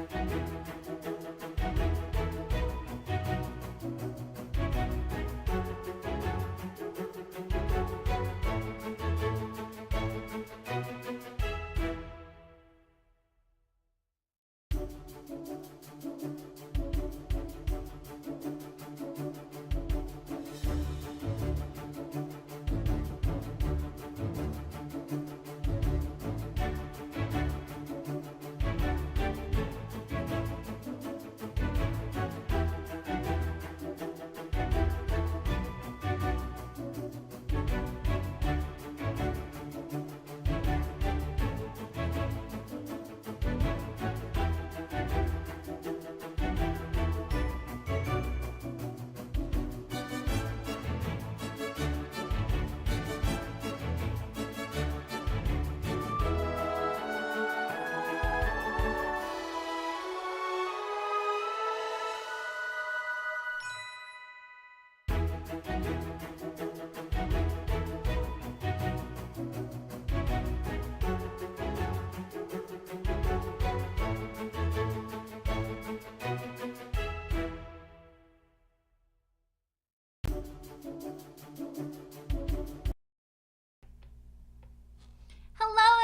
Hello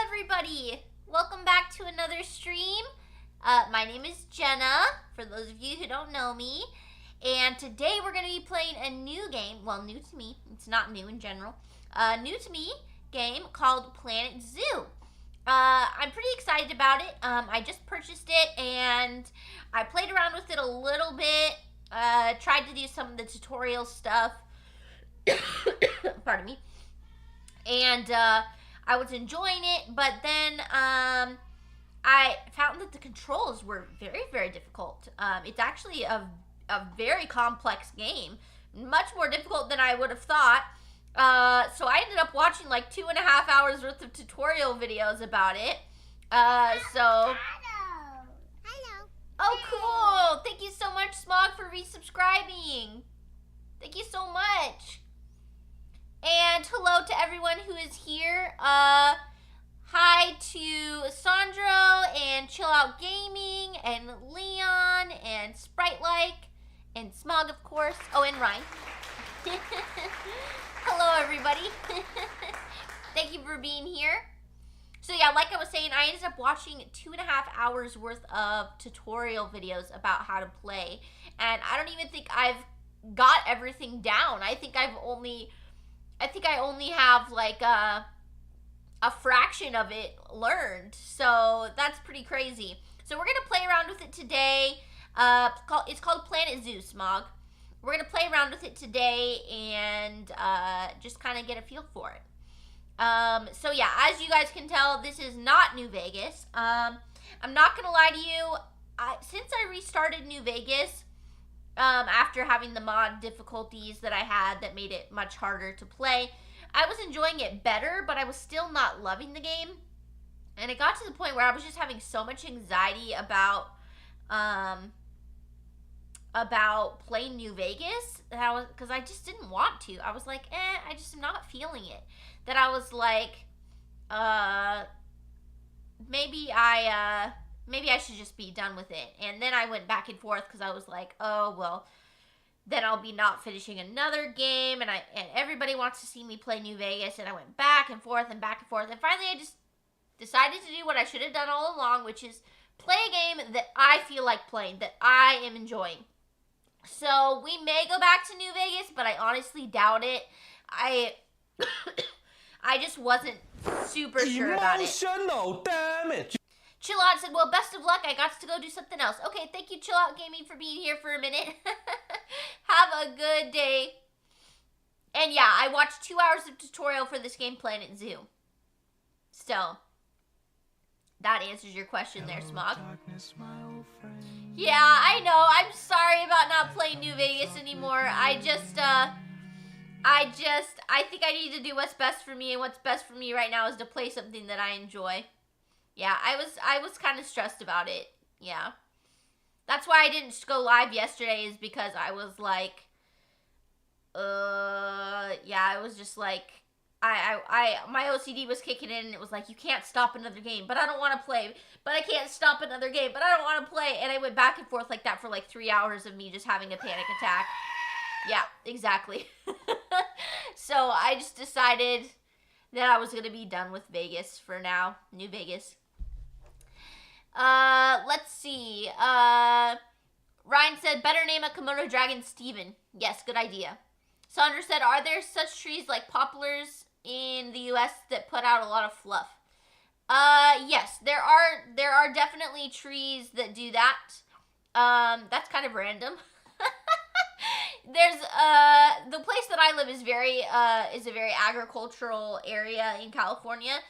everybody! Welcome back to another stream. My name is Jenna, for those of you who don't know me. And today we're going to be playing a new game, well, new to me, it's not new in general, new to me game called Planet Zoo. I'm pretty excited about it. I just purchased it and I played around with it a little bit, tried to do some of the tutorial stuff, pardon me, and I was enjoying it, but then I found that the controls were very, very difficult. It's actually a very complex game, much more difficult than I would have thought. So I ended up watching like 2.5 hours worth of tutorial videos about it. Hello. Oh, cool. Thank you so much, Smog, for resubscribing. Thank you so much. And hello to everyone who is here. Hi to Sandro and Chill Out Gaming and Leon and Sprite-like and Smog, of course. Oh, and Ryan. Hello, everybody. Thank you for being here. So yeah, like I was saying, I ended up watching 2.5 hours worth of tutorial videos about how to play. And I don't even think I've got everything down. I think I only have like a fraction of it learned. So that's pretty crazy. So we're gonna play around with it today. It's called Planet Zoo, Smog. We're gonna play around with it today and just kind of get a feel for it. So yeah, as you guys can tell, this is not New Vegas. I'm not gonna lie to you. Since I restarted New Vegas, after having the mod difficulties that I had that made it much harder to play, I was enjoying it better, but I was still not loving the game. And it got to the point where I was just having so much anxiety about playing New Vegas that because I just didn't want to. I was like, I just am not feeling it. That I was like, maybe I should just be done with it. And then I went back and forth because I was like, oh, well, then I'll be not finishing another game, and everybody wants to see me play New Vegas, and I went back and forth and back and forth, and finally I just decided to do what I should have done all along, which is play a game that I feel like playing, that I am enjoying. So we may go back to New Vegas, but I honestly doubt it. I just wasn't super sure about it. Emotional damage. Chill Out said, well, best of luck. I got to go do something else. Okay, thank you, Chill Out Gaming, for being here for a minute. Have a good day. And yeah, I watched 2 hours of tutorial for this game, Planet Zoo. So, that answers your question there, Smog. Yeah, I know. I'm sorry about not playing New Vegas anymore. I think I need to do what's best for me, and what's best for me right now is to play something that I enjoy. Yeah, I was kind of stressed about it. Yeah. That's why I didn't go live yesterday, is because I was like, yeah, I was just like, my OCD was kicking in, and it was like, you can't stop another game, but I don't want to play, but I can't stop another game, but I don't want to play, and I went back and forth like that for like 3 hours of me just having a panic attack. Yeah, exactly. So I just decided that I was going to be done with Vegas for now. New Vegas. Let's see. Ryan said, better name a Komodo dragon Steven. Yes, good idea. Sandra said, are there such trees like poplars in the U.S. that put out a lot of fluff? Yes, there are definitely trees that do that. That's kind of random. There's the place that I live is a very agricultural area in California,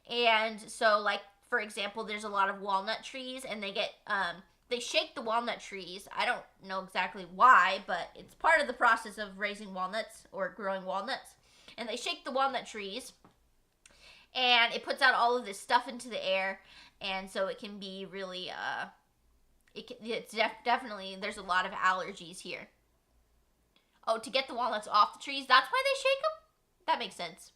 and so like for example, there's a lot of walnut trees, and they shake the walnut trees. I don't know exactly why, but it's part of the process of raising walnuts or growing walnuts, and they shake the walnut trees, and it puts out all of this stuff into the air, and so it can be really definitely there's a lot of allergies here. Oh, to get the walnuts off the trees, that's why they shake them? That makes sense.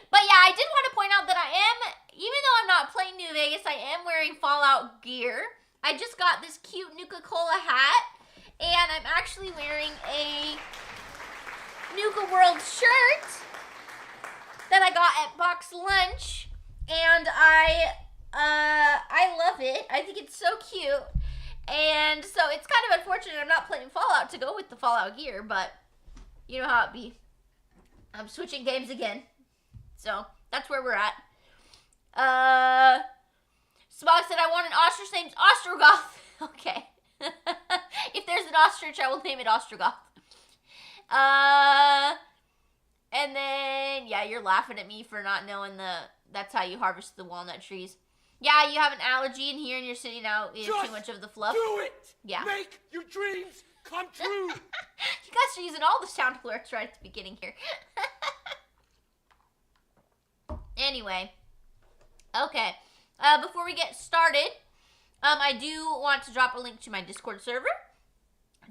But yeah, I did want to point out that I am, even though I'm not playing New Vegas, I am wearing Fallout gear. I just got this cute Nuka-Cola hat, and I'm actually wearing a Nuka World shirt that I got at Box Lunch, and I love it. I think it's so cute. And so it's kind of unfortunate I'm not playing Fallout to go with the Fallout gear, but you know how it be. I'm switching games again. So that's where we're at. Smog said, I want an ostrich named Ostrogoth. Okay. If there's an ostrich, I will name it Ostrogoth. And then, yeah, you're laughing at me for not knowing that's how you harvest the walnut trees. Yeah, you have an allergy in here and you're sitting out too much of the fluff. Do it! Yeah. Make your dreams come true! You guys are using all the sound alerts right at the beginning here. Anyway. Okay. Before we get started, I do want to drop a link to my Discord server.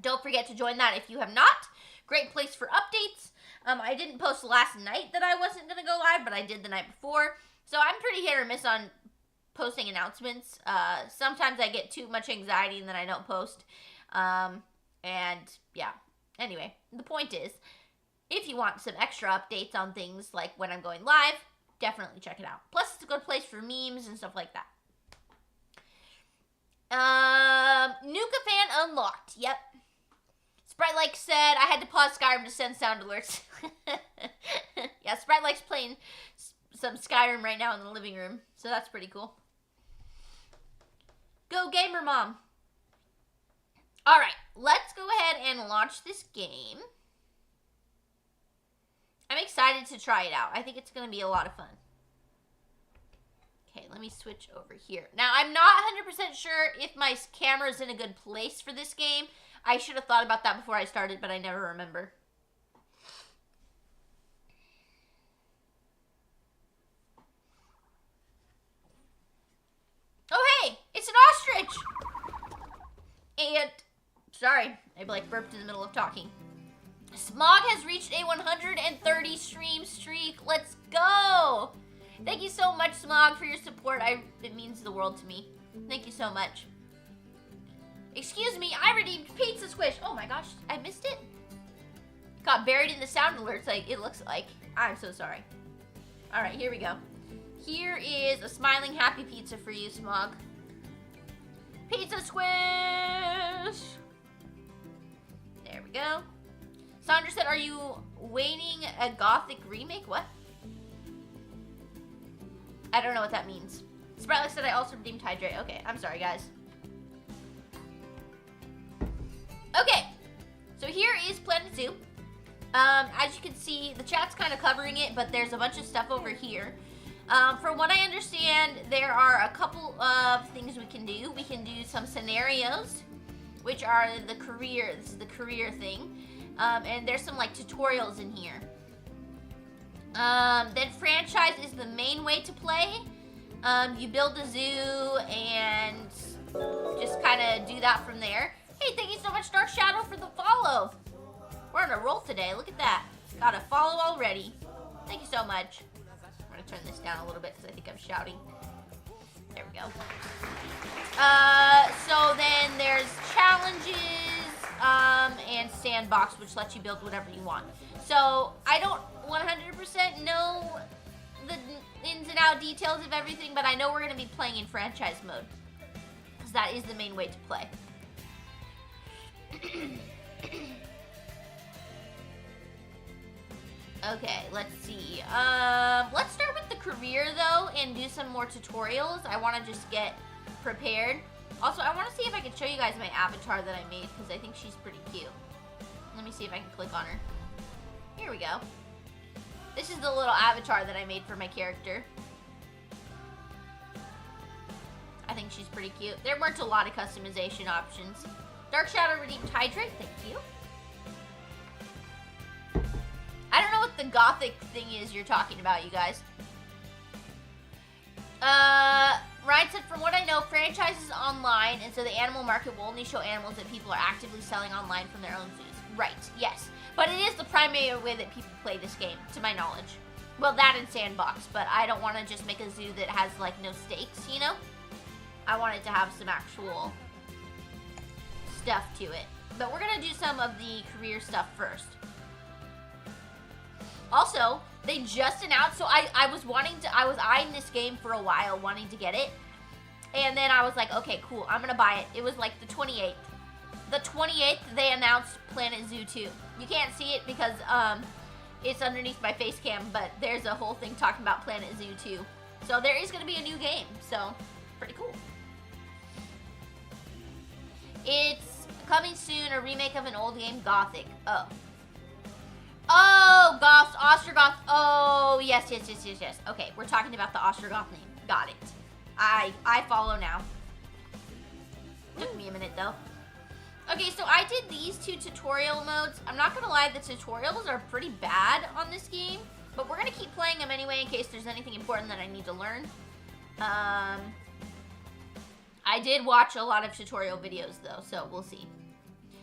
Don't forget to join that if you have not. Great place for updates. I didn't post last night that I wasn't going to go live, but I did the night before. So I'm pretty hit or miss on posting announcements. Sometimes I get too much anxiety and then I don't post. And yeah. Anyway, the point is, if you want some extra updates on things like when I'm going live, definitely check it out. Plus, it's a good place for memes and stuff like that. Nuka fan unlocked. Yep. Sprite Like said, I had to pause Skyrim to send sound alerts. Yeah, Sprite Like's playing some Skyrim right now in the living room, so that's pretty cool. Go Gamer Mom. Alright, let's go ahead and launch this game. I'm excited to try it out. I think it's going to be a lot of fun. Okay, let me switch over here. Now, I'm not 100% sure if my camera's in a good place for this game. I should have thought about that before I started, but I never remember. Oh, hey! It's an ostrich! And, sorry, I like burped in the middle of talking. Smog has reached a 130 stream streak. Let's go! Thank you so much, Smog, for your support. It means the world to me. Thank you so much. Excuse me, I redeemed Pizza Squish. Oh my gosh, I missed it. Got buried in the sound alerts like it looks like. I'm so sorry. All right, here we go. Here is a smiling happy pizza for you, Smog. Pizza Squish! There we go. Sandra said, are you waiting a Gothic remake? What? I don't know what that means. Sprite said I also redeemed Hydrate. Okay, I'm sorry, guys. Okay, so here is Planet Zoo. As you can see, the chat's kind of covering it, but there's a bunch of stuff over here. From what I understand, there are a couple of things we can do. We can do some scenarios, which are this is the career thing. And there's some like tutorials in here. Then franchise is the main way to play. You build a zoo and just kind of do that from there. Hey, thank you so much, Dark Shadow, for the follow. We're on a roll today. Look at that. Got a follow already. Thank you so much. I'm gonna turn this down a little bit because I think I'm shouting. There we go. So then there's challenges, and sandbox, which lets you build whatever you want. So I don't 100% know the ins and out details of everything, but I know we're gonna be playing in franchise mode because that is the main way to play. Okay, let's see. Let's start with the career though and do some more tutorials. I want to just get prepared. Also, I want to see if I can show you guys my avatar that I made because I think she's pretty cute. Let me see if I can click on her. Here we go. This is the little avatar that I made for my character. I think she's pretty cute. There weren't a lot of customization options. Dark Shadow redeemed Hydrate, thank you. I don't know what the gothic thing is you're talking about, you guys. Ryan said, from what I know, franchise is online, and so the animal market will only show animals that people are actively selling online from their own zoos. Right, yes. But it is the primary way that people play this game, to my knowledge. Well, that and Sandbox, but I don't want to just make a zoo that has, like, no stakes, you know? I want it to have some actual stuff to it. But we're going to do some of the career stuff first. Also, they just announced, so I was eyeing this game for a while, wanting to get it. And then I was like, okay, cool, I'm gonna buy it. It was like the 28th. The 28th, they announced Planet Zoo 2. You can't see it because it's underneath my face cam, but there's a whole thing talking about Planet Zoo 2. So there is gonna be a new game, so pretty cool. It's coming soon, a remake of an old game, Gothic. Oh, Goths, Ostrogoth. Oh, yes. Okay, we're talking about the Ostrogoth name. Got it. I follow now. Took me a minute, though. Okay, so I did these two tutorial modes. I'm not gonna lie, the tutorials are pretty bad on this game, but we're gonna keep playing them anyway in case there's anything important that I need to learn. I did watch a lot of tutorial videos, though, so we'll see.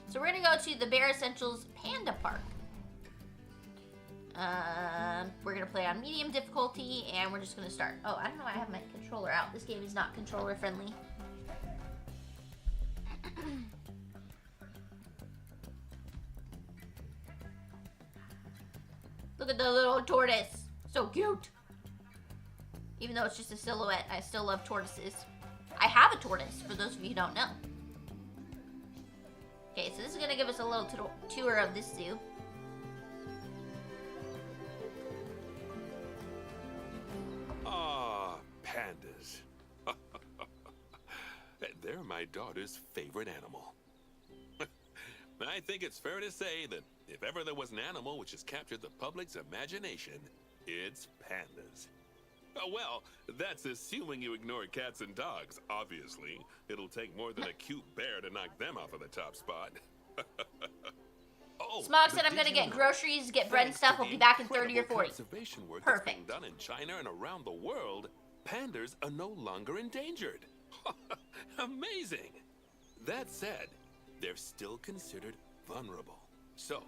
So we're gonna go to the Bear Essentials Panda Park. We're gonna play on medium difficulty, and we're just gonna start. Oh, I don't know why I have my controller out. This game is not controller friendly. Look at the little tortoise. So cute. Even though it's just a silhouette, I still love tortoises. I have a tortoise, for those of you who don't know. Okay, so this is gonna give us a little tour of this zoo. Pandas. They're my daughter's favorite animal. I think it's fair to say that if ever there was an animal which has captured the public's imagination, it's pandas. Oh, well, that's assuming you ignore cats and dogs, obviously. It'll take more than a cute bear to knock them off of the top spot. Oh, Smog said I'm gonna get groceries, get bread and stuff. I'll be back in 30 or 40. Conservation work Perfect. that's being done in China and around the world, pandas are no longer endangered. Amazing. That said, they're still considered vulnerable. So,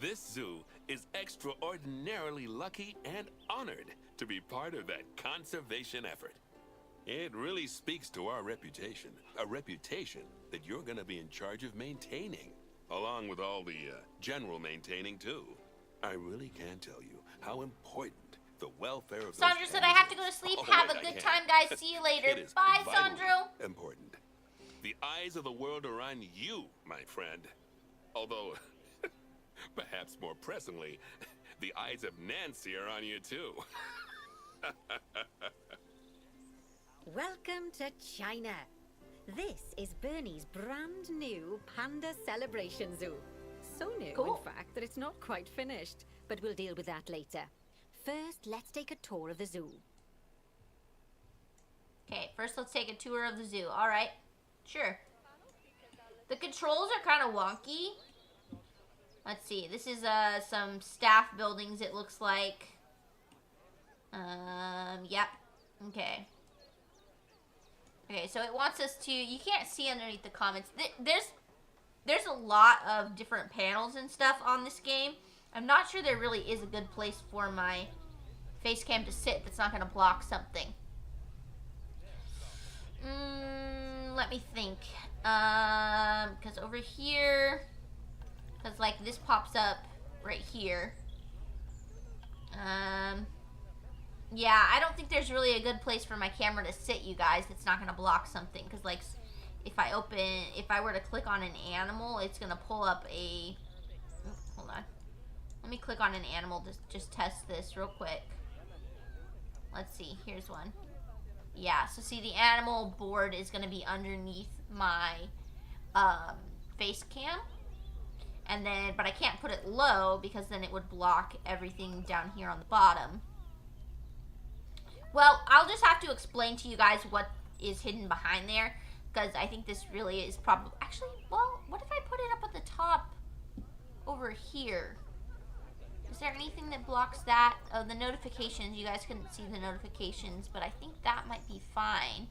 this zoo is extraordinarily lucky and honored to be part of that conservation effort. It really speaks to our reputation, a reputation that you're going to be in charge of maintaining, along with all the general maintaining too. I really can't tell you how important the welfare of Sandro said I have to go to sleep. Have a good time, guys. See you later. Bye, Sandro. Important. The eyes of the world are on you, my friend. Although, perhaps more pressingly, the eyes of Nancy are on you too. Welcome to China. This is Bernie's brand new Panda Celebration Zoo. So new, Cool. in fact, that it's not quite finished. But we'll deal with that later. First, let's take a tour of the zoo. Okay, first let's take a tour of the zoo. Alright, sure. The controls are kind of wonky. Let's see, this is some staff buildings it looks like. Yep, okay. Okay, so it wants us to, you can't see underneath the comments. There's a lot of different panels and stuff on this game. I'm not sure there really is a good place for my face cam to sit that's not going to block something. Let me think. Because over here, because like this pops up right here. Yeah, I don't think there's really a good place for my camera to sit, you guys. It's not going to block something. Because like if I were to click on an animal, it's going to pull up a, oh, hold on. Let me click on an animal to just test this real quick. Let's see, here's one. Yeah, so see the animal board is going to be underneath my face cam. And then, but I can't put it low because then it would block everything down here on the bottom. Well, I'll just have to explain to you guys what is hidden behind there. Because I think this really is probably, actually, well, what if I put it up at the top over here? Is there anything that blocks that? Oh, the notifications. You guys couldn't see the notifications, but I think that might be fine.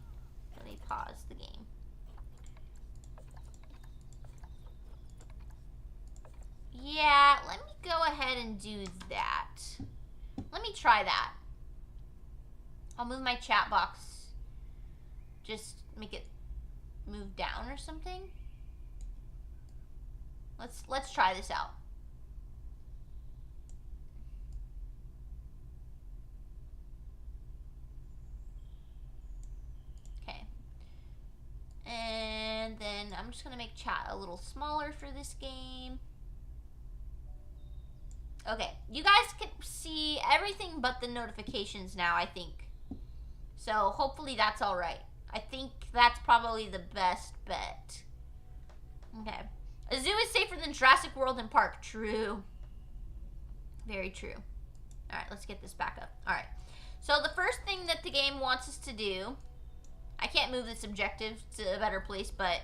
Let me pause the game. Yeah, let me go ahead and do that. Let me try that. I'll move my chat box. Just make it move down or something. Let's try this out. Okay. And then I'm just gonna make chat a little smaller for this game. Okay, you guys can see everything but the notifications now, I think. So hopefully that's all right. I think that's probably the best bet. Okay. A zoo is safer than Jurassic World and Park. True. Very true. All right, let's get this back up. All right. So the first thing that the game wants us to do, I can't move this objective to a better place, but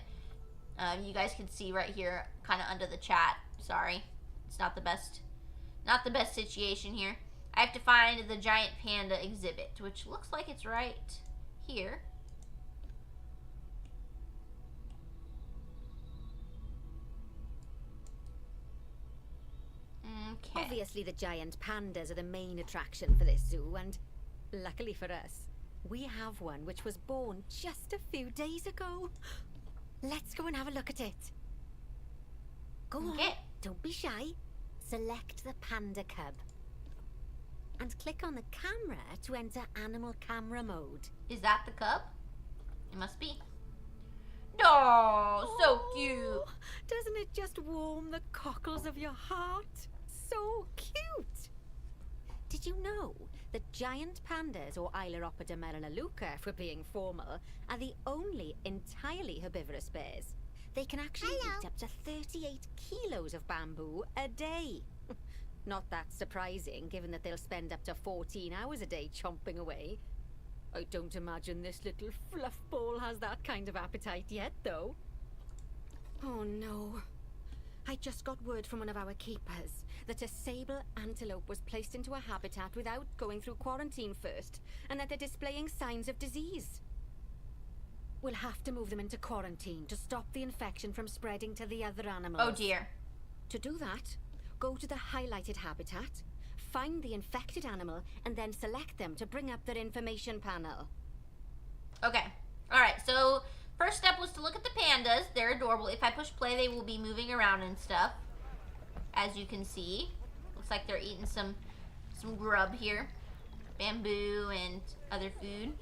you guys can see right here, kind of under the chat. Sorry, it's not the best situation here. I have to find the giant panda exhibit, which looks like it's right here. Okay. Obviously, the giant pandas are the main attraction for this zoo, and luckily for us, we have one which was born just a few days ago. Let's go and have a look at it. Go on, don't be shy. Select the panda cub. And click on the camera to enter animal camera mode. Is that the cub? It must be. Oh, so cute. Doesn't it just warm the cockles of your heart? So cute. Did you know that giant pandas, or Ailuropoda melaleuca for being formal, are the only entirely herbivorous bears? They can actually eat up to 38 kilos of bamboo a day. Not that surprising, given that they'll spend up to 14 hours a day chomping away. I don't imagine this little fluff ball has that kind of appetite yet, though. Oh no. I just got word from one of our keepers that a sable antelope was placed into a habitat without going through quarantine first, and that they're displaying signs of disease. We'll have to move them into quarantine to stop the infection from spreading to the other animals. Oh dear. To do that, go to the highlighted habitat, find the infected animal, and then select them to bring up their information panel. Okay. Alright, so first step was to look at the pandas. They're adorable. If I push play, they will be moving around and stuff. As you can see. Looks like they're eating some grub here. Bamboo and other food.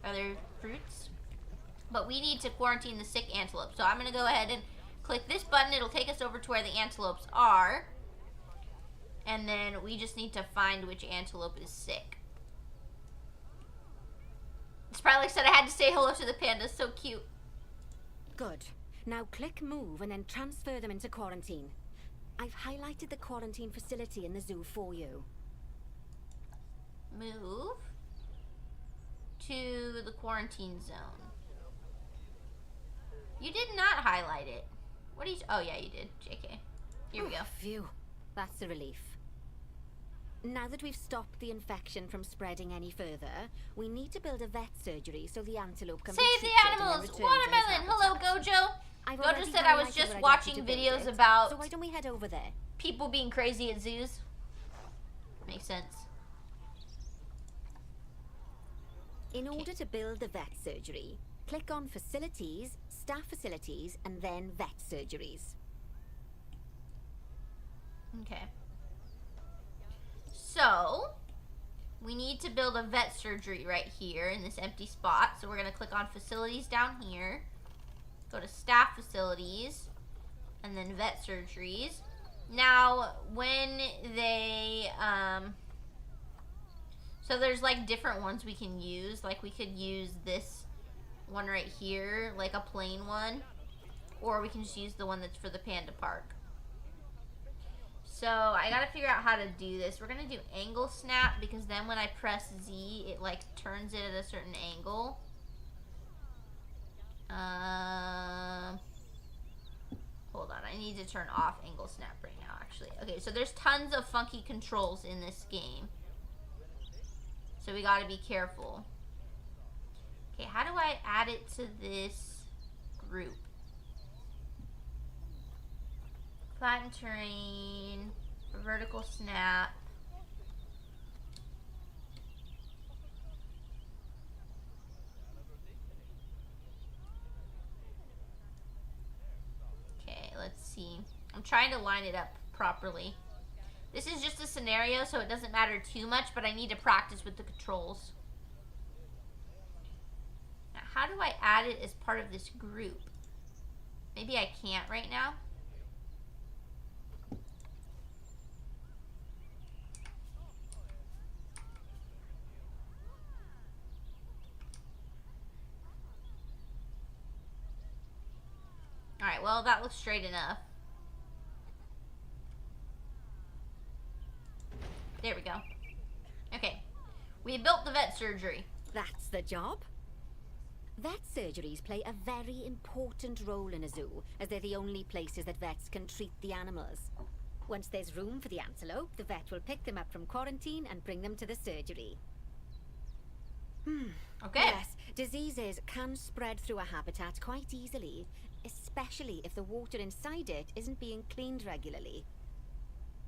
Other fruits. But we need to quarantine the sick antelope. So I'm going to go ahead and click this button. It'll take us over to where the antelopes are. And then we just need to find which antelope is sick. Sprite said I had to say hello to the pandas. So cute. Good. Now click move and then transfer them into quarantine. I've highlighted the quarantine facility in the zoo for you. Move to the quarantine zone. You did not highlight it. What do you... Oh, yeah, you did. JK. Here we go. Phew. That's a relief. Now that we've stopped the infection from spreading any further, we need to build a vet surgery so the antelope can be Save treated the and then animals! returned to his Watermelon! Hello, habitat. Gojo! I've Gojo already said I was highlighted just where I'd like you watching to build videos it, about... So why don't we head over there? people being crazy at zoos. Makes sense. In order to build the vet surgery, click on Facilities, Staff Facilities, and then Vet Surgeries. Okay. So, we need to build a vet surgery right here in this empty spot. So we're going to click on Facilities down here. Go to Staff Facilities. And then Vet Surgeries. Now, when they, so there's like different ones we can use. Like we could use this one right here, like a plain one. Or we can just use the one that's for the panda park. So I gotta figure out how to do this. We're gonna do angle snap because then when I press Z, it like turns it at a certain angle. Hold on, I need to turn off angle snap right now, actually. Okay, so there's tons of funky controls in this game. So we gotta be careful. Okay, how do I add it to this group? Flatten terrain, vertical snap. Okay, let's see. I'm trying to line it up properly. This is just a scenario, so it doesn't matter too much, but I need to practice with the controls. Now, how do I add it as part of this group? Maybe I can't right now. Alright, well, that looks straight enough. There we go. Okay. We built the vet surgery. That's the job. Vet surgeries play a very important role in a zoo, as they're the only places that vets can treat the animals. Once there's room for the antelope, the vet will pick them up from quarantine and bring them to the surgery. Okay. Yes, diseases can spread through a habitat quite easily, especially if the water inside it isn't being cleaned regularly.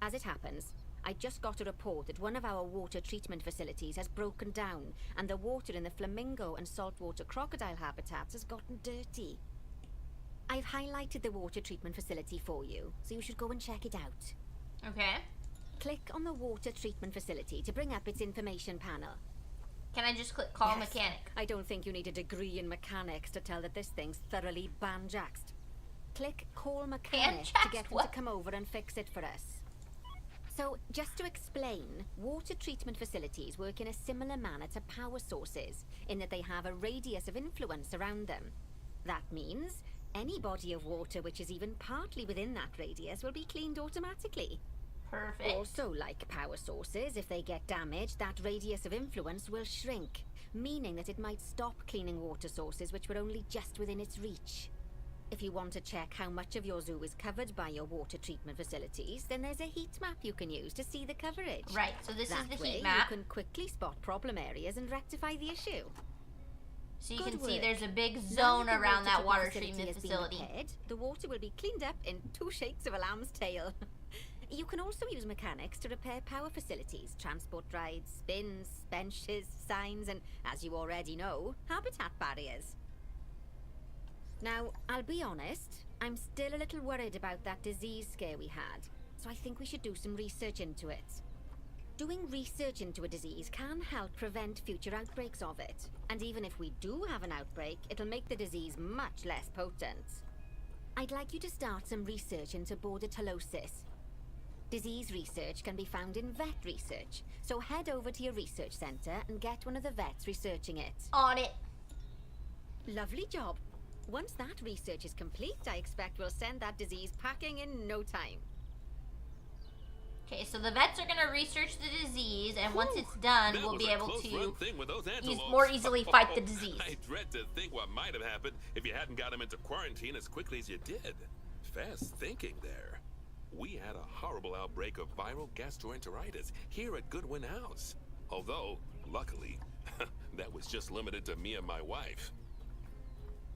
As it happens, I just got a report that one of our water treatment facilities has broken down and the water in the flamingo and saltwater crocodile habitats has gotten dirty. I've highlighted the water treatment facility for you, so you should go and check it out. Okay. Click on the water treatment facility to bring up its information panel. Can I just click call Yes. mechanic? I don't think you need a degree in mechanics to tell that this thing's thoroughly banjaxed. Click call mechanic to Banjaxed? get him What? to come over and fix it for us. So, just to explain, water treatment facilities work in a similar manner to power sources, in that they have a radius of influence around them. That means any body of water which is even partly within that radius will be cleaned automatically. Perfect. Also, like power sources, if they get damaged, that radius of influence will shrink, meaning that it might stop cleaning water sources which were only just within its reach. If you want to check how much of your zoo is covered by your water treatment facilities, then there's a heat map you can use to see the coverage. Right, so this That is the way, heat map. you can quickly spot problem areas and rectify the issue. So you Good can see work. there's a big Now zone that the around that water facility treatment has been facility. repaired, the water will be cleaned up in 2 shakes of a lamb's tail. You can also use mechanics to repair power facilities, transport rides, spins, benches, signs, and, as you already know, habitat barriers. Now, I'll be honest, I'm still a little worried about that disease scare we had, so I think we should do some research into it. Doing research into a disease can help prevent future outbreaks of it, and even if we do have an outbreak, it'll make the disease much less potent. I'd like you to start some research into bordetellosis. Disease research can be found in vet research, so head over to your research centre and get one of the vets researching it. On it. Lovely job. Once that research is complete, I expect we'll send that disease packing in no time. Okay, so the vets are going to research the disease, and once it's done, That we'll was be a able close to run thing with those antelopes. more easily fight the disease. I dread to think what might have happened if you hadn't got him into quarantine as quickly as you did. Fast thinking there. We had a horrible outbreak of viral gastroenteritis here at Goodwin House. Although, luckily, that was just limited to me and my wife.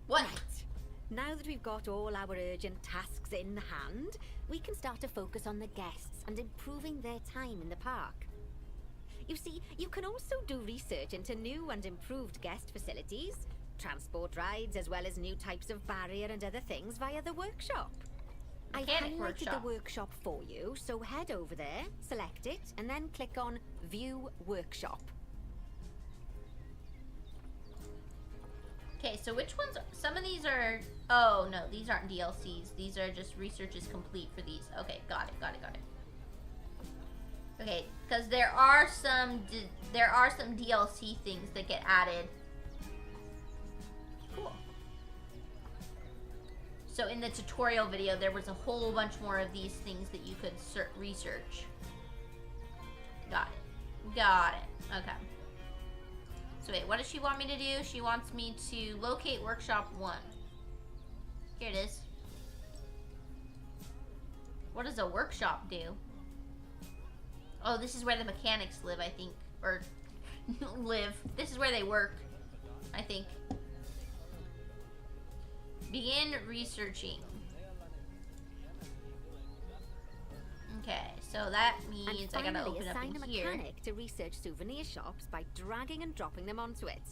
What? Right. Now that we've got all our urgent tasks in hand, we can start to focus on the guests and improving their time in the park. You see, you can also do research into new and improved guest facilities, transport rides, as well as new types of barrier and other things via the workshop. I've Mechanic highlighted workshop. the workshop for you, so head over there, select it, and then click on View Workshop. Okay, so which ones? Some of these are. Oh no, these aren't DLCs. These are just research is complete for these. Okay, got it. Okay, because there are some DLC things that get added. Cool. So in the tutorial video, there was a whole bunch more of these things that you could research. Got it. Okay. So wait, what does she want me to do? She wants me to locate workshop 1. Here it is. What does a workshop do? Oh, this is where the mechanics live, I think. Or live. This is where they work, I think. Begin researching. Okay, so that means I gotta open up assign in a here. mechanic to research souvenir shops by dragging and dropping them onto it.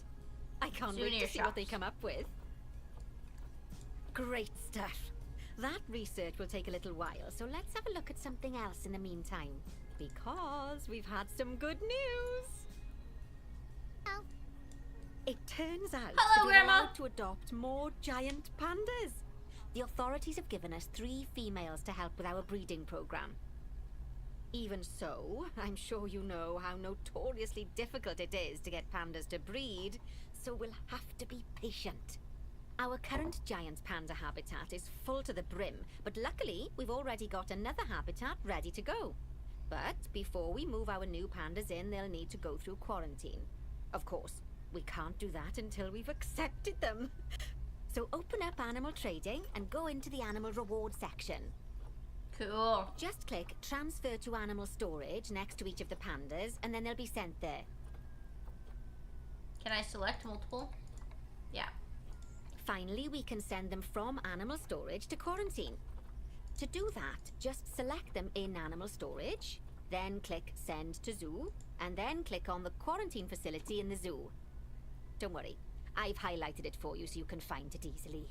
I can't wait Souvenir to see what they shops. come up with. Great stuff. That research will take a little while, so let's have a look at something else in the meantime. Because we've had some good news. Oh. It turns out Hello, that we're Grandma. allowed to adopt more giant pandas. The authorities have given us 3 females to help with our breeding program. Even so, I'm sure you know how notoriously difficult it is to get pandas to breed, so we'll have to be patient. Our current giant panda habitat is full to the brim, but luckily we've already got another habitat ready to go. But before we move our new pandas in, they'll need to go through quarantine. Of course, we can't do that until we've accepted them. So open up animal trading and go into the animal reward section. Cool. Just click transfer to animal storage next to each of the pandas, and then they'll be sent there. Can I select multiple? Yeah. Finally, we can send them from animal storage to quarantine. To do that, just select them in animal storage, then click send to zoo, and then click on the quarantine facility in the zoo. Don't worry, I've highlighted it for you so you can find it easily.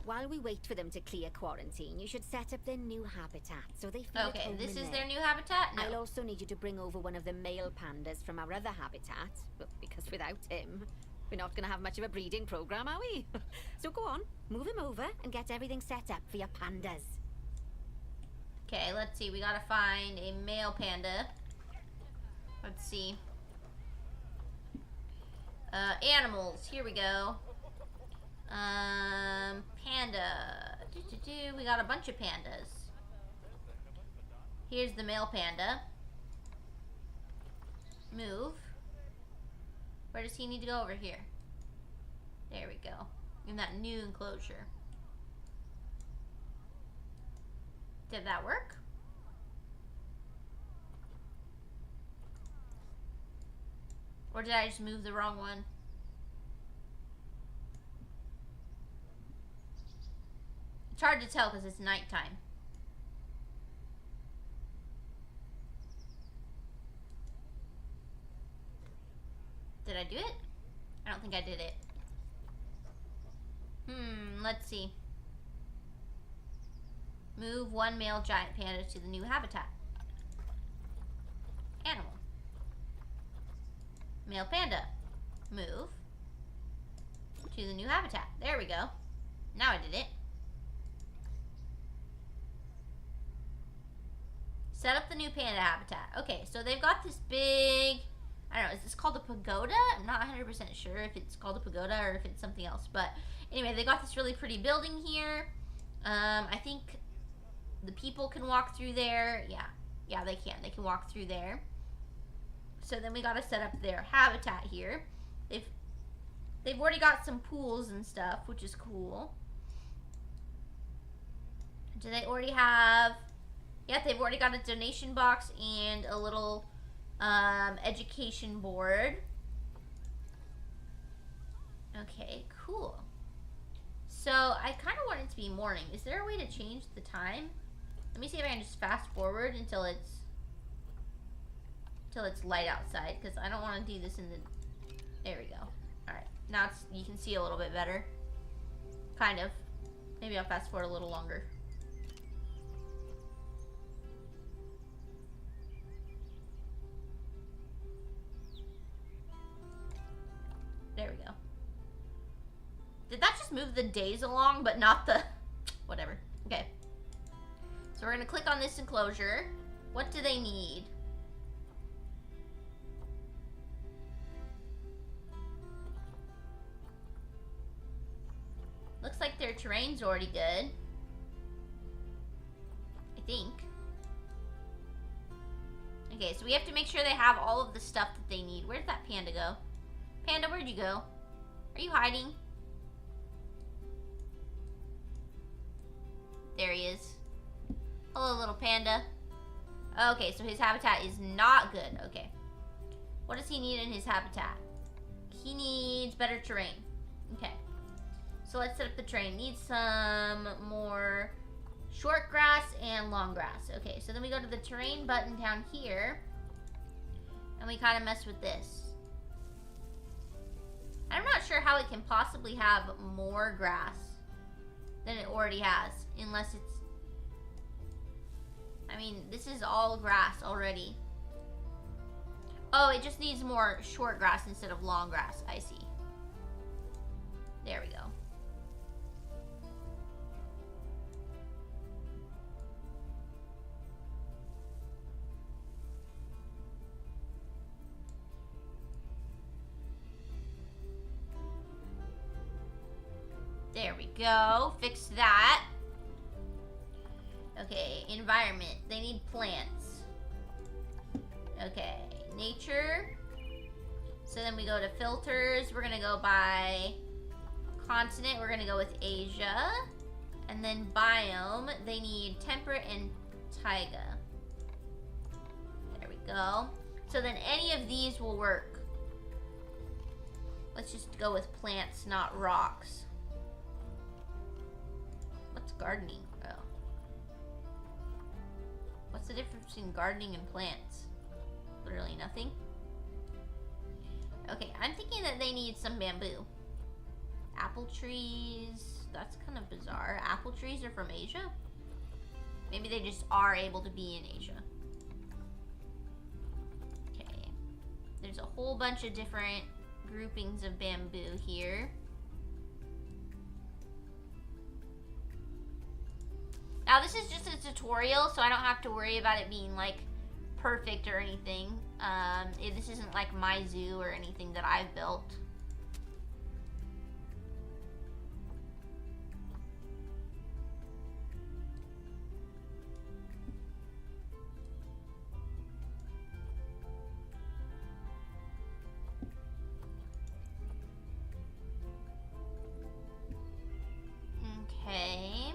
While we wait for them to clear quarantine, you should set up their new habitat so they feel at Okay, home this in is there. their new habitat? No. I'll also need you to bring over one of the male pandas from our other habitat, but because without him, we're not going to have much of a breeding program, are we? So go on, move him over and get everything set up for your pandas. Okay, let's see. We gotta find a male panda. Let's see. Animals. Here we go. Panda. We got a bunch of pandas. Here's the male panda. Move. Where does he need to go? Over here. There we go. In that new enclosure. Did that work? Or did I just move the wrong one? It's hard to tell because it's nighttime. Did I do it? I don't think I did it. Let's see. Move one male giant panda to the new habitat. Animal. Male panda. Move to the new habitat. There we go. Now I did it. Set up the new panda habitat. Okay, so they've got this big, I don't know, is this called a pagoda? I'm not 100% sure if it's called a pagoda or if it's something else. But anyway, they got this really pretty building here. I think the people can walk through there. Yeah, they can. They can walk through there. So then we got to set up their habitat here. They've already got some pools and stuff, which is cool. Do they already have? Yeah, they've already got a donation box and a little education board. Okay, cool. I kind of want it to be morning. Is there a way to change the time? Let me see if I can just fast forward until it's light outside, because I don't want to do this in the... There we go. Alright, now it's, you can see a little bit better. Kind of. Maybe I'll fast forward a little longer. There we go. Did that just move the days along, but not the... Whatever. Okay. So we're going to click on this enclosure. What do they need? Looks like their terrain's already good. I think. Okay, so we have to make sure they have all of the stuff that they need. Where'd that panda go? Panda, where'd you go? Are you hiding? There he is. Hello, little panda. Okay, so his habitat is not good. Okay. What does he need in his habitat? He needs better terrain. Okay. So let's set up the terrain. Needs some more short grass and long grass. Okay, so then we go to the terrain button down here. And we kind of mess with this. I'm not sure how it can possibly have more grass than it already has. Unless it's... I mean, this is all grass already. Oh, it just needs more short grass instead of long grass. I see. There we go. There we go. Fix that. Okay, environment. They need plants. Okay, nature. So then we go to filters. We're gonna go by continent. We're gonna go with Asia. And then biome. They need temperate and taiga. There we go. So then any of these will work. Let's just go with plants, not rocks. What's gardening? Oh. What's the difference between gardening and plants? Literally nothing. Okay, I'm thinking that they need some bamboo. Apple trees. That's kind of bizarre. Apple trees are from Asia? Maybe they just are able to be in Asia. Okay. There's a whole bunch of different groupings of bamboo here. Now this is just a tutorial, so I don't have to worry about it being like perfect or anything. This isn't like my zoo or anything that I've built. Okay.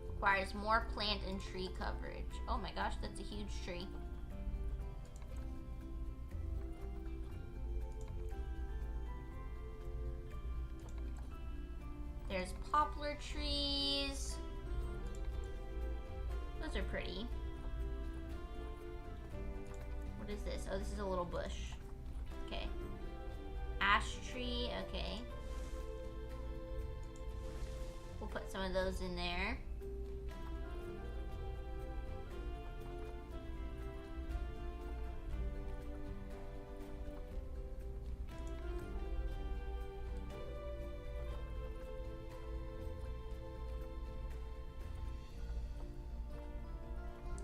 Requires more plant and tree coverage. Oh my gosh, that's a huge tree. There's poplar trees. Those are pretty. What is this? Oh, this is a little bush. Okay. Ash tree, okay. We'll put some of those in there.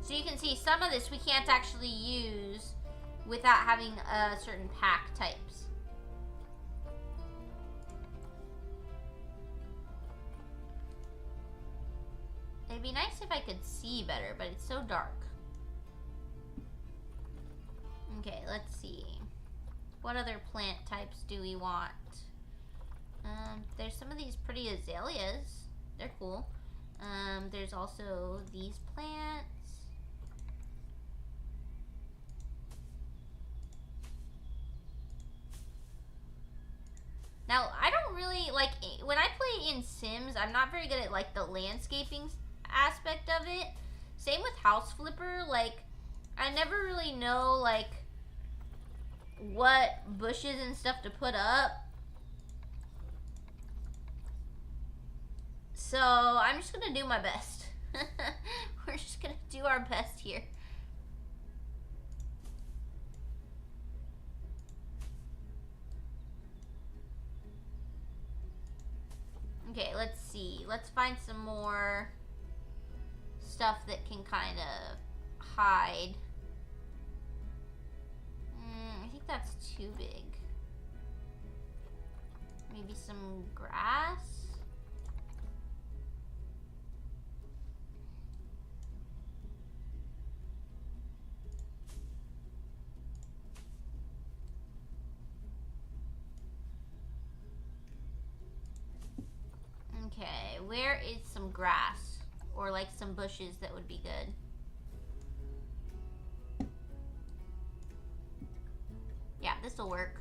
So you can see some of this we can't actually use without having certain pack types. It'd be nice if I could see better, but it's so dark. Okay, let's see. What other plant types do we want? There's some of these pretty azaleas. They're cool. There's also these plants. like, when I play in Sims, I'm not very good at, like, the landscaping aspect of it. Same with House Flipper. Like, I never really know, like, what bushes and stuff to put up. So, I'm just gonna do my best. We're just gonna do our best here. Okay, let's see. Let's find some more stuff that can kind of hide. I think that's too big. Maybe some grass? Okay, where is some grass? Or like some bushes that would be good? Yeah, this will work.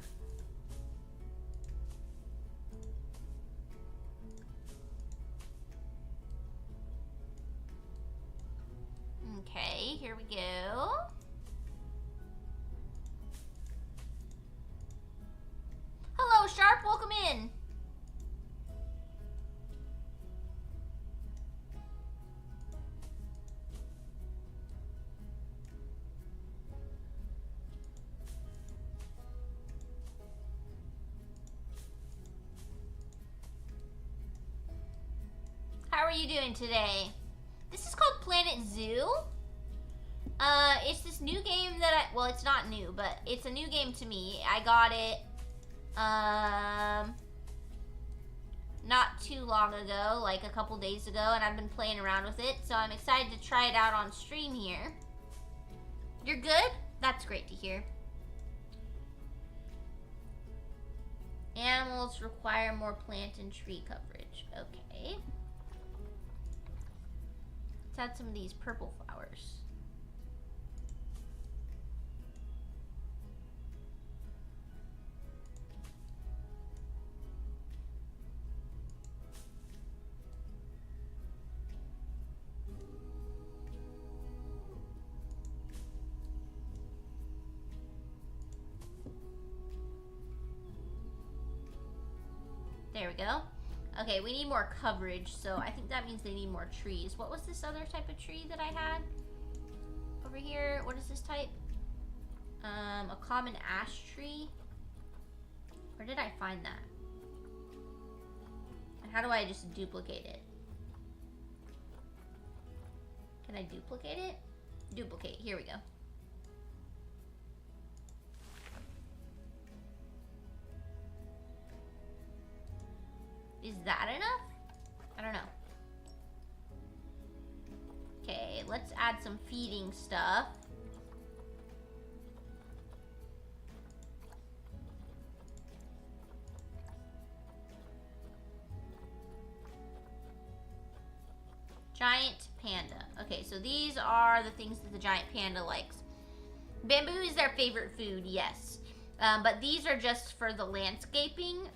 Okay, here we go. Hello, Sharp, welcome in. How are you doing today? This is called Planet Zoo. It's this new game that well, it's not new, but it's a new game to me. I got it, not too long ago, like a couple days ago, and I've been playing around with it, so I'm excited to try it out on stream here. You're good? That's great to hear. Animals require more plant and tree coverage. Okay. Let's add some of these purple flowers. There we go. Okay, we need more coverage, so I think that means they need more trees. What was this other type of tree that I had? Over here, what is this type? A common ash tree? Where did I find that? And how do I just duplicate it? Can I duplicate it? Duplicate, here we go. Is that enough? I don't know. Okay, let's add some feeding stuff. Giant panda. Okay, so these are the things that the giant panda likes. Bamboo is their favorite food, yes. But these are just for the landscaping.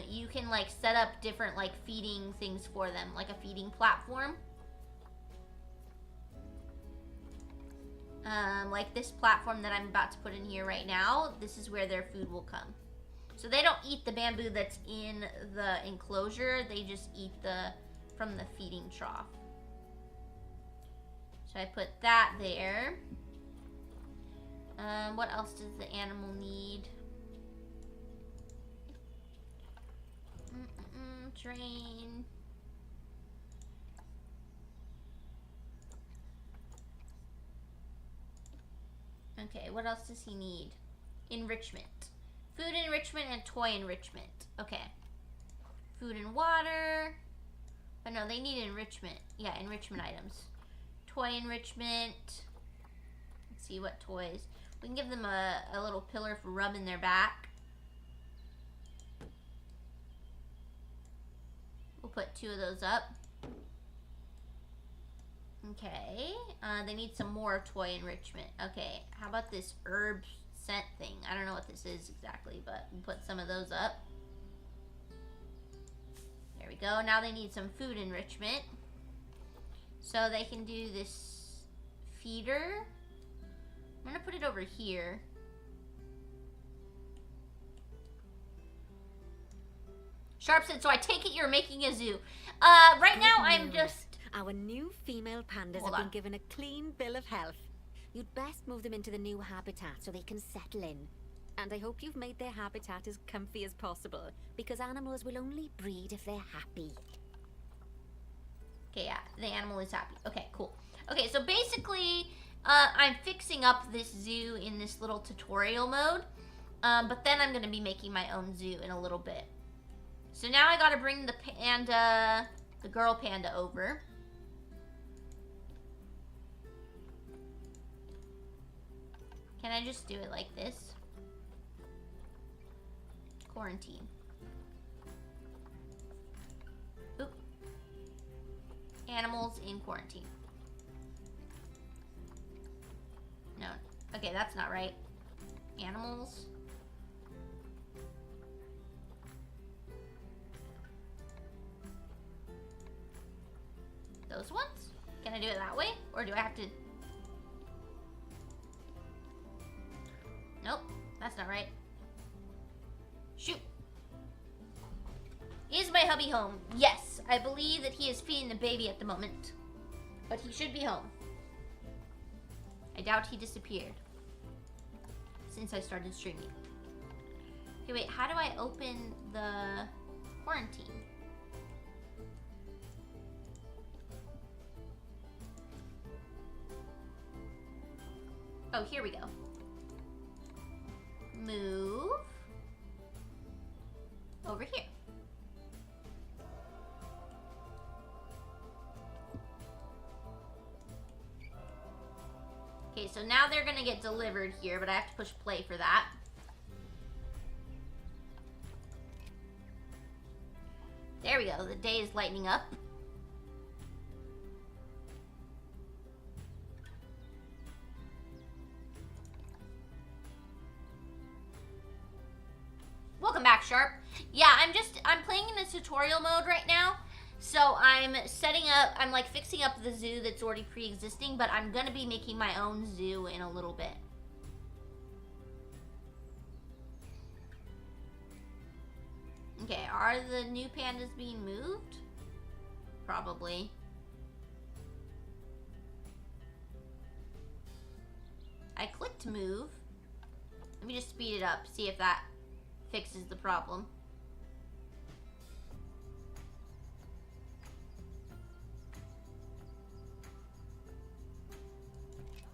You can like set up different like feeding things for them, like a feeding platform. Like this platform that I'm about to put in here right now, this is where their food will come. So they don't eat the bamboo that's in the enclosure, they just eat from the feeding trough. So I put that there. What else does the animal need? Drain. Okay, what else does he need? Enrichment. Food enrichment and toy enrichment. Okay. Food and water. But no, they need enrichment. Yeah, enrichment items. Toy enrichment. Let's see what toys. We can give them a little pillar for rubbing their back. We'll put 2 of those up. Okay. They need some more toy enrichment. Okay. How about this herb scent thing? I don't know what this is exactly, but we'll put some of those up. we go. Now they need some food enrichment. So they can do this feeder. I'm gonna put it over here. Sharp said, so I take it you're making a zoo. Right now I'm just... Our new female pandas Hold have been on. given a clean bill of health. You'd best move them into the new habitat so they can settle in. And I hope you've made their habitat as comfy as possible, because animals will only breed if they're happy. Okay, yeah, the animal is happy. Okay, cool. Okay, so basically, I'm fixing up this zoo in this little tutorial mode. But then I'm going to be making my own zoo in a little bit. So now I got to bring the panda, the girl panda over. Can I just do it like this? Quarantine. Oop. Animals in quarantine. No. Okay, that's not right. Animals. Those ones? Can I do it that way? Or do I have to... Nope, that's not right. Shoot. Is my hubby home? Yes, I believe that he is feeding the baby at the moment. But he should be home. I doubt he disappeared. Since I started streaming. Okay, wait, how do I open the quarantine? Oh, here we go. Move over here. Okay, so now they're gonna get delivered here, but I have to push play for that. There we go, the day is lightening up. Welcome back, Sharp. Yeah, I'm playing in a tutorial mode right now. So I'm setting up, I'm like fixing up the zoo that's already pre-existing, but I'm gonna be making my own zoo in a little bit. Okay, are the new pandas being moved? Probably. I clicked move. Let me just speed it up, see if that fixes the problem.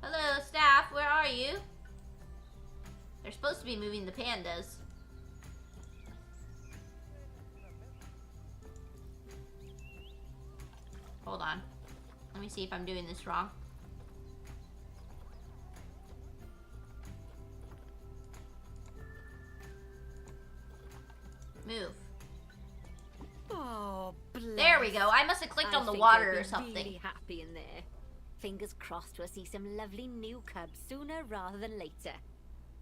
Hello, staff, where are you? They're supposed to be moving the pandas. Hold on. Let me see if I'm doing this wrong. Move. Oh, bless. There we go. I must have clicked I on the think water they'll or be something. Really happy in there. Fingers crossed we'll see some lovely new cubs sooner rather than later.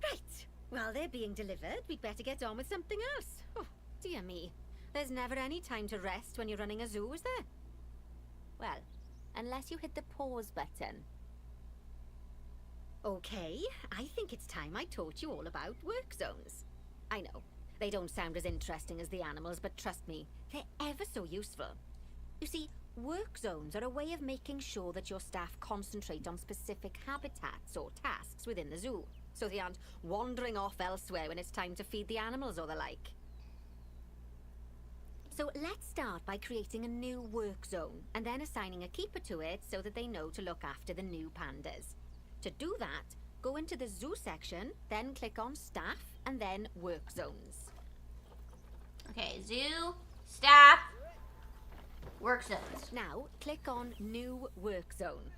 Right. While they're being delivered, we'd better get on with something else. Oh, dear me. There's never any time to rest when you're running a zoo, is there? Well, unless you hit the pause button. Okay, I think it's time I taught you all about work zones. I know, they don't sound as interesting as the animals, but trust me, they're ever so useful. You see, work zones are a way of making sure that your staff concentrate on specific habitats or tasks within the zoo, so they aren't wandering off elsewhere when it's time to feed the animals or the like. So let's start by creating a new work zone, and then assigning a keeper to it so that they know to look after the new pandas. To do that, go into the zoo section, then click on staff, and then work zones. Okay, zoo, staff, work zones. Now, click on new work zone.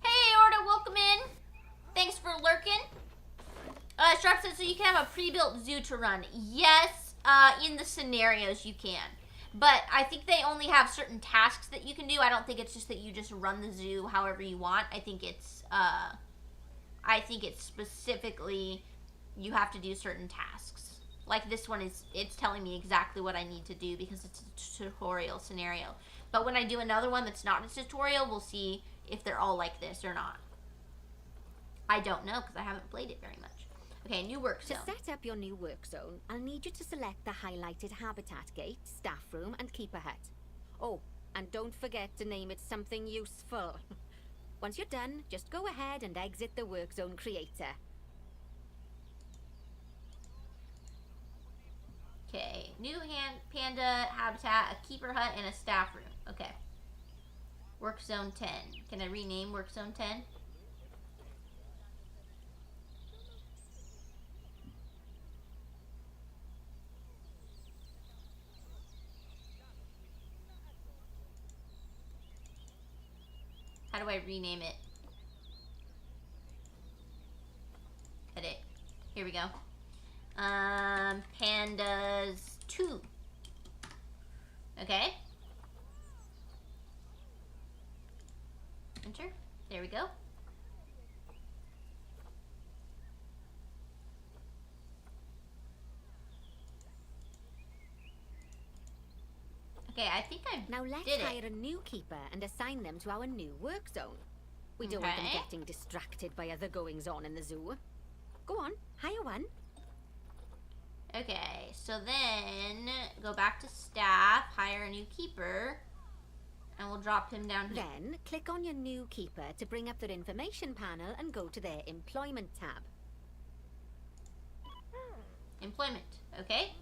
Hey, Orda, welcome in. Thanks for lurking. Sharp says, so you can have a pre-built zoo to run. Yes, in the scenarios you can. But I think they only have certain tasks that you can do. I don't think it's just that you just run the zoo however you want. I think it's specifically you have to do certain tasks. Like this one it's telling me exactly what I need to do because it's a tutorial scenario. But when I do another one that's not a tutorial, we'll see if they're all like this or not. I don't know because I haven't played it very much. Okay, new work To zone. set up your new work zone, I'll need you to select the highlighted habitat gate, staff room, and keeper hut. Oh, and don't forget to name it something useful. Once you're done, just go ahead and exit the work zone creator. Okay, new panda habitat, a keeper hut, and a staff room. Okay. Work zone 10. Can I rename work zone 10? How do I rename it? Edit. Here we go. Pandas 2. Okay. Enter. There we go. Okay, I think I Now let's did hire it. a new keeper and assign them to our new work zone. We don't want them Okay. getting distracted by other goings-on in the zoo. Go on, hire one. Okay, so then go back to staff, hire a new keeper, and we'll drop him down here. Then click on your new keeper to bring up their information panel and go to their employment tab. Employment, okay?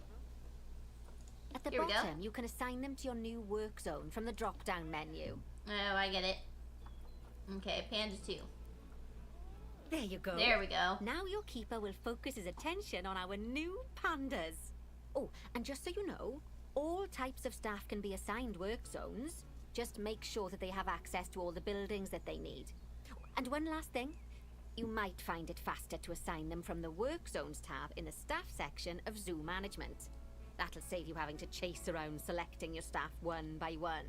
At the Here we go. bottom, you can assign them to your new work zone from the drop-down menu. Oh, I get it. Okay, Panda 2. There you go. There we go. Now your keeper will focus his attention on our new pandas. Oh, and just so you know, all types of staff can be assigned work zones. Just make sure that they have access to all the buildings that they need. And one last thing, you might find it faster to assign them from the work zones tab in the staff section of Zoo Management. That'll save you having to chase around selecting your staff one by one.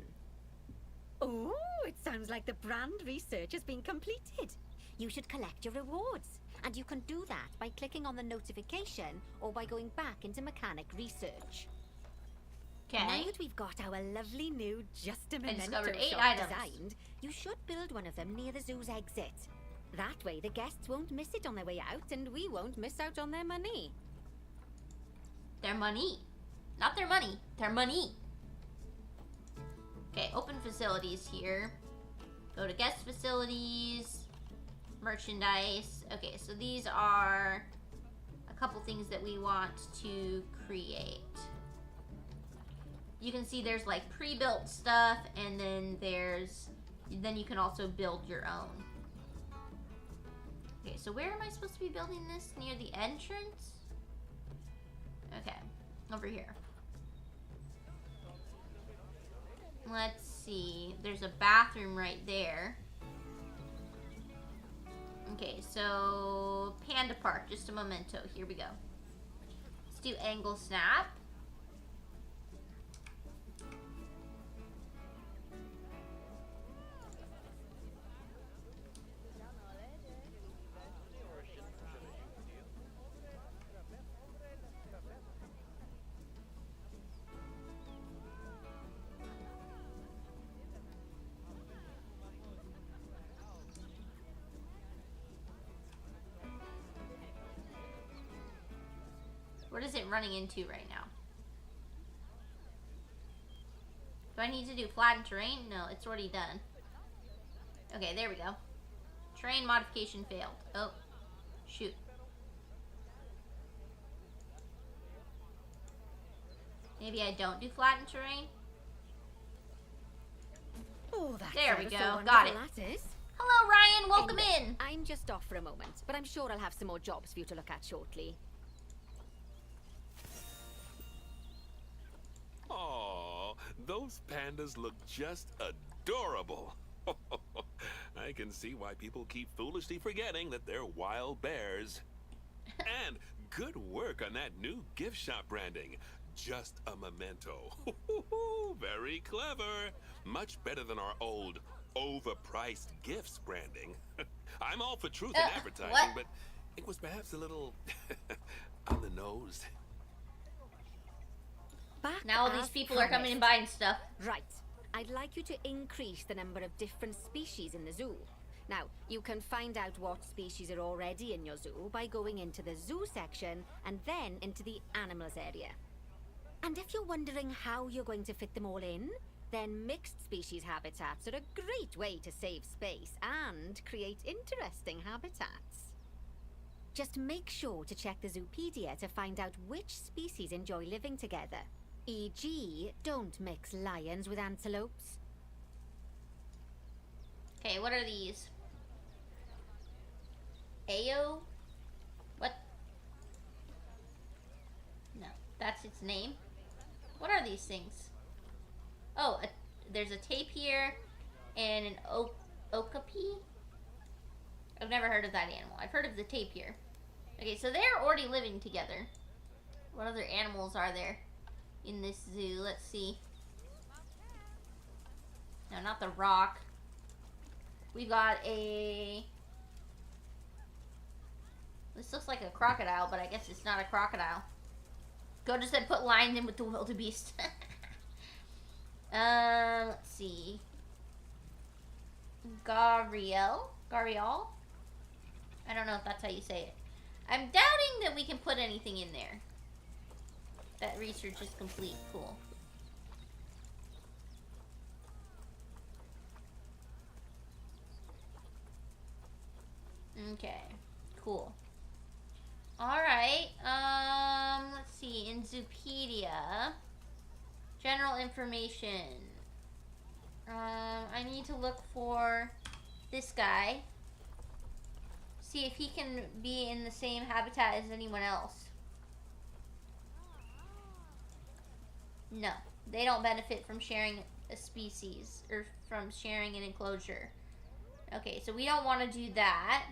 Oh, it sounds like the brand research has been completed. You should collect your rewards. And you can do that by clicking on the notification or by going back into mechanic research. Okay. Now that we've got our lovely new Just a Memento discovered 8 shop items. designed, you should build one of them near the zoo's exit. That way the guests won't miss it on their way out and we won't miss out on their money. Their money. Not their money. Their money. Okay, open facilities here. Go to guest facilities. Merchandise. Okay, so these are a couple things that we want to create. You can see there's like pre-built stuff and then you can also build your own. Okay, so where am I supposed to be building this? Near the entrance? Okay, over here. Let's see. There's a bathroom right there. Okay, so Panda Park, just a memento. Here we go. Let's do angle snap. What is it running into right now? Do I need to do flattened terrain? No, it's already done. Okay, there we go. Terrain modification failed. Oh, shoot. Maybe I don't do flattened terrain? Oh, that's There we ever go. so Got wonderful, it. that is. Hello, Ryan. Welcome Anyway, in. I'm just off for a moment, but I'm sure I'll have some more jobs for you to look at shortly. Aw, those pandas look just adorable. I can see why people keep foolishly forgetting that they're wild bears. And good work on that new gift shop branding. Just a memento. Very clever. Much better than our old overpriced gifts branding. I'm all for truth in advertising, what? but it was perhaps a little on the nose. back Now all these as people are coming and promised. buying stuff. Right. I'd like you to increase the number of different species in the zoo. Now, you can find out what species are already in your zoo by going into the zoo section and then into the animals area. And if you're wondering how you're going to fit them all in, then mixed species habitats are a great way to save space and create interesting habitats. Just make sure to check the Zoopedia to find out which species enjoy living together. E.g., don't mix lions with antelopes. Okay, what are these? Ayo? What? No, that's its name. What are these things? Oh, there's a tapir and an okapi. I've never heard of that animal. I've heard of the tapir. Okay, so they're already living together. What other animals are there in this zoo? Let's see. No, not the rock. We've got a... This looks like a crocodile, but I guess it's not a crocodile. Go just said put lions in with the wildebeest. Let's see. Gariel? I don't know if that's how you say it. I'm doubting that we can put anything in there. That research is complete. Cool. Okay. Cool. Alright. Let's see. In Zoopedia. General information. I need to look for this guy. See if he can be in the same habitat as anyone else. No, they don't benefit from sharing a species or from sharing an enclosure. Okay, so we don't want to do that.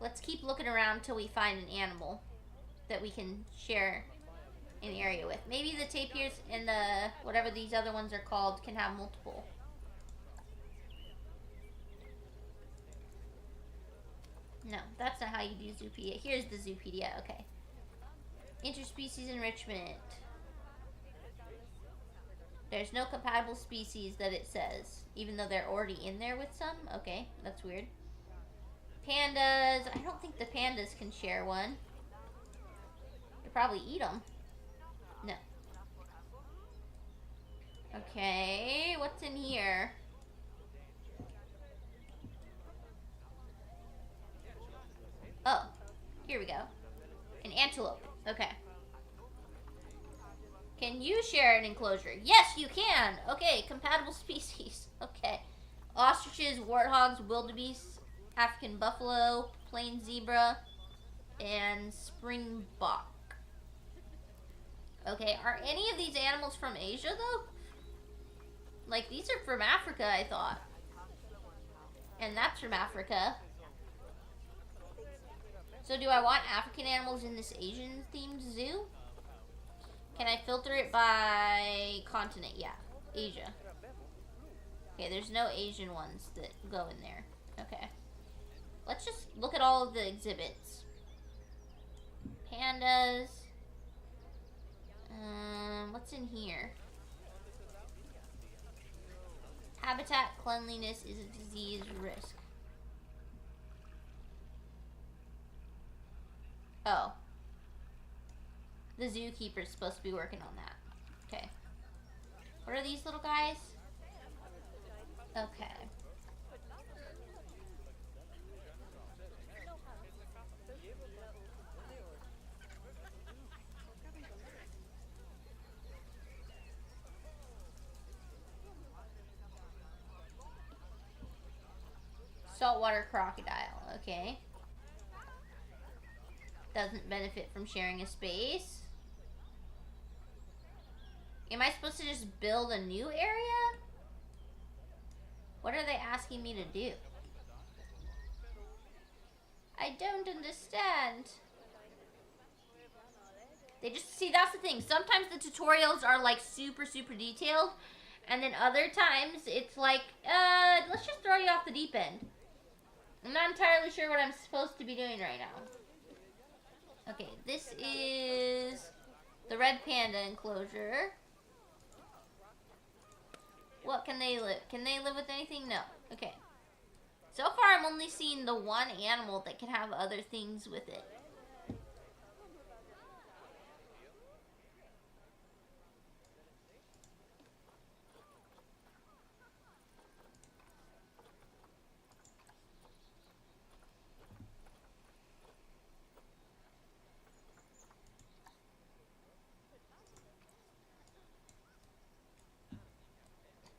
Let's keep looking around till we find an animal that we can share an area with. Maybe the tapirs and the whatever these other ones are called can have multiple. No, that's not how you do Zoopedia. Here's the Zoopedia. Okay. Interspecies enrichment. There's no compatible species that it says, even though they're already in there with some. Okay, that's weird. Pandas. I don't think the pandas can share one. They probably eat them. No. Okay, what's in here? Oh, here we go. An antelope. Okay. Can you share an enclosure? Yes, you can. Okay, compatible species. Okay. Ostriches, warthogs, wildebeest, African buffalo, plain zebra, and springbok. Okay, are any of these animals from Asia, though? Like, these are from Africa, I thought. And that's from Africa. So do I want African animals in this Asian-themed zoo? Can I filter it by continent? Yeah, Asia. Okay, there's no Asian ones that go in there. Okay. Let's just look at all of the exhibits. Pandas. What's in here? Habitat cleanliness is a disease risk. Oh. The zookeeper's supposed to be working on that. Okay. What are these little guys? Okay. Saltwater crocodile. Okay. Doesn't benefit from sharing a space. Am I supposed to just build a new area? What are they asking me to do? I don't understand. They just, see, that's the thing. Sometimes the tutorials are like super detailed. And then other times it's like, let's just throw you off the deep end. I'm not entirely sure what I'm supposed to be doing right now. Okay, this is The red panda enclosure. What can they live? Can they live with anything? No. Okay. So far, I'm only seeing the one animal that can have other things with it.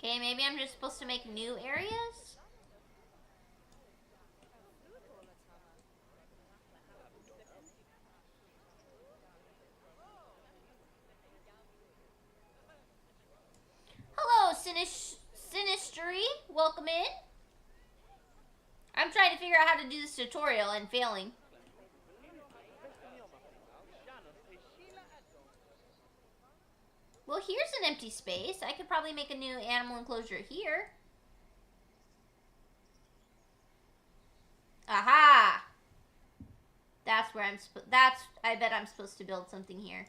Okay, maybe I'm just supposed to make new areas? Hello, Sinistry. Welcome in. I'm trying to figure out how to do this tutorial and failing. Well, here's an empty space. I could probably make a new animal enclosure here. Aha! That's where I bet I'm supposed to build something here.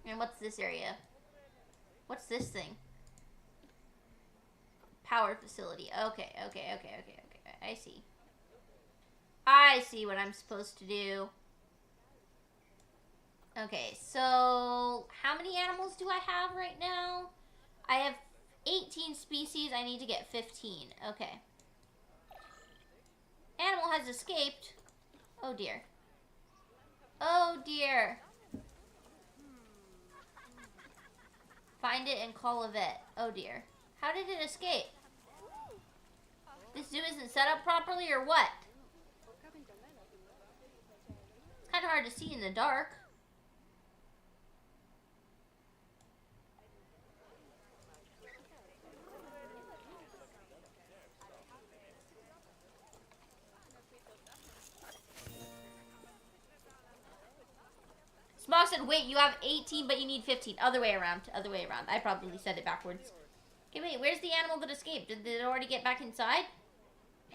And what's this area? What's this thing? Power facility. Okay. I see. I see what I'm supposed to do. Okay, so how many animals do I have right now? I have 18 species. I need to get 15. Okay. Animal has escaped. Oh dear. Oh dear. Find it and call a vet. Oh dear. How did it escape? This zoo isn't set up properly or what? It's kind of hard to see in the dark. Smog said, wait, you have 18, but you need 15. Other way around. Other way around. I probably said it backwards. Okay, wait, where's the animal that escaped? Did it already get back inside?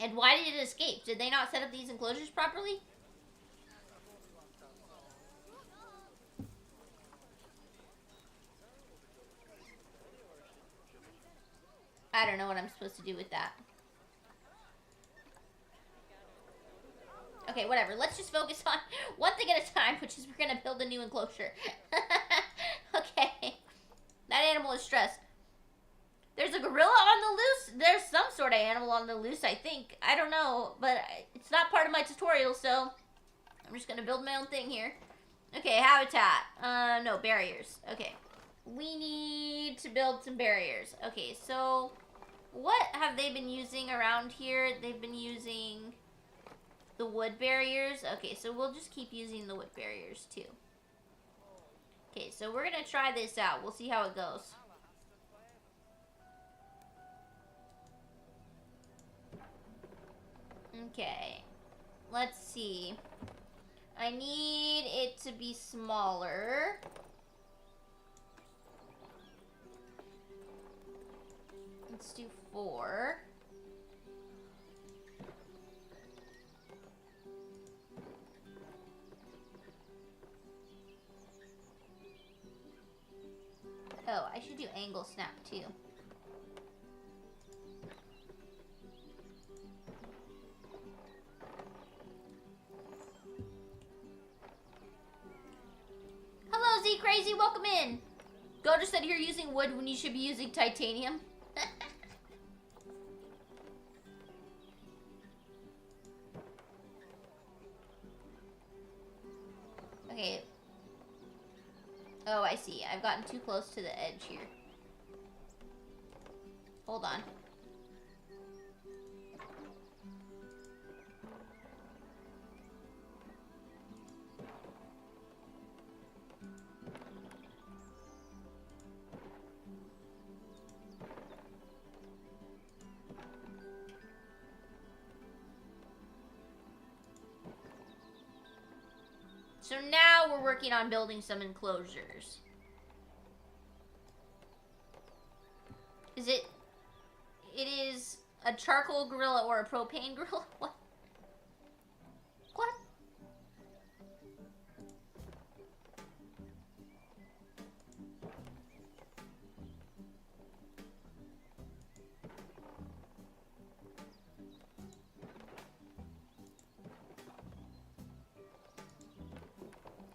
And why did it escape? Did they not set up these enclosures properly? I don't know what I'm supposed to do with that. Okay, whatever. Let's just focus on one thing at a time, which is we're going to build a new enclosure. Okay. That animal is stressed. There's a gorilla on the loose. There's some sort of animal on the loose, I think. I don't know, but it's not part of my tutorial, so I'm just going to build my own thing here. Okay, habitat. No, barriers. Okay. We need to build some barriers. Okay, so what have they been using around here? They've been using the wood barriers. Okay, so we'll just keep using the wood barriers too. Okay, so we're gonna try this out. We'll see how it goes. Okay, let's see. I need it to be smaller. Let's do 4. Oh, I should do angle snap too. Hello, Z Crazy, welcome in. Gojo said you're using wood when you should be using titanium. Okay. Oh, I see. I've gotten too close to the edge here. Hold on. So now we're working on building some enclosures. It is a charcoal gorilla or a propane gorilla? What? What?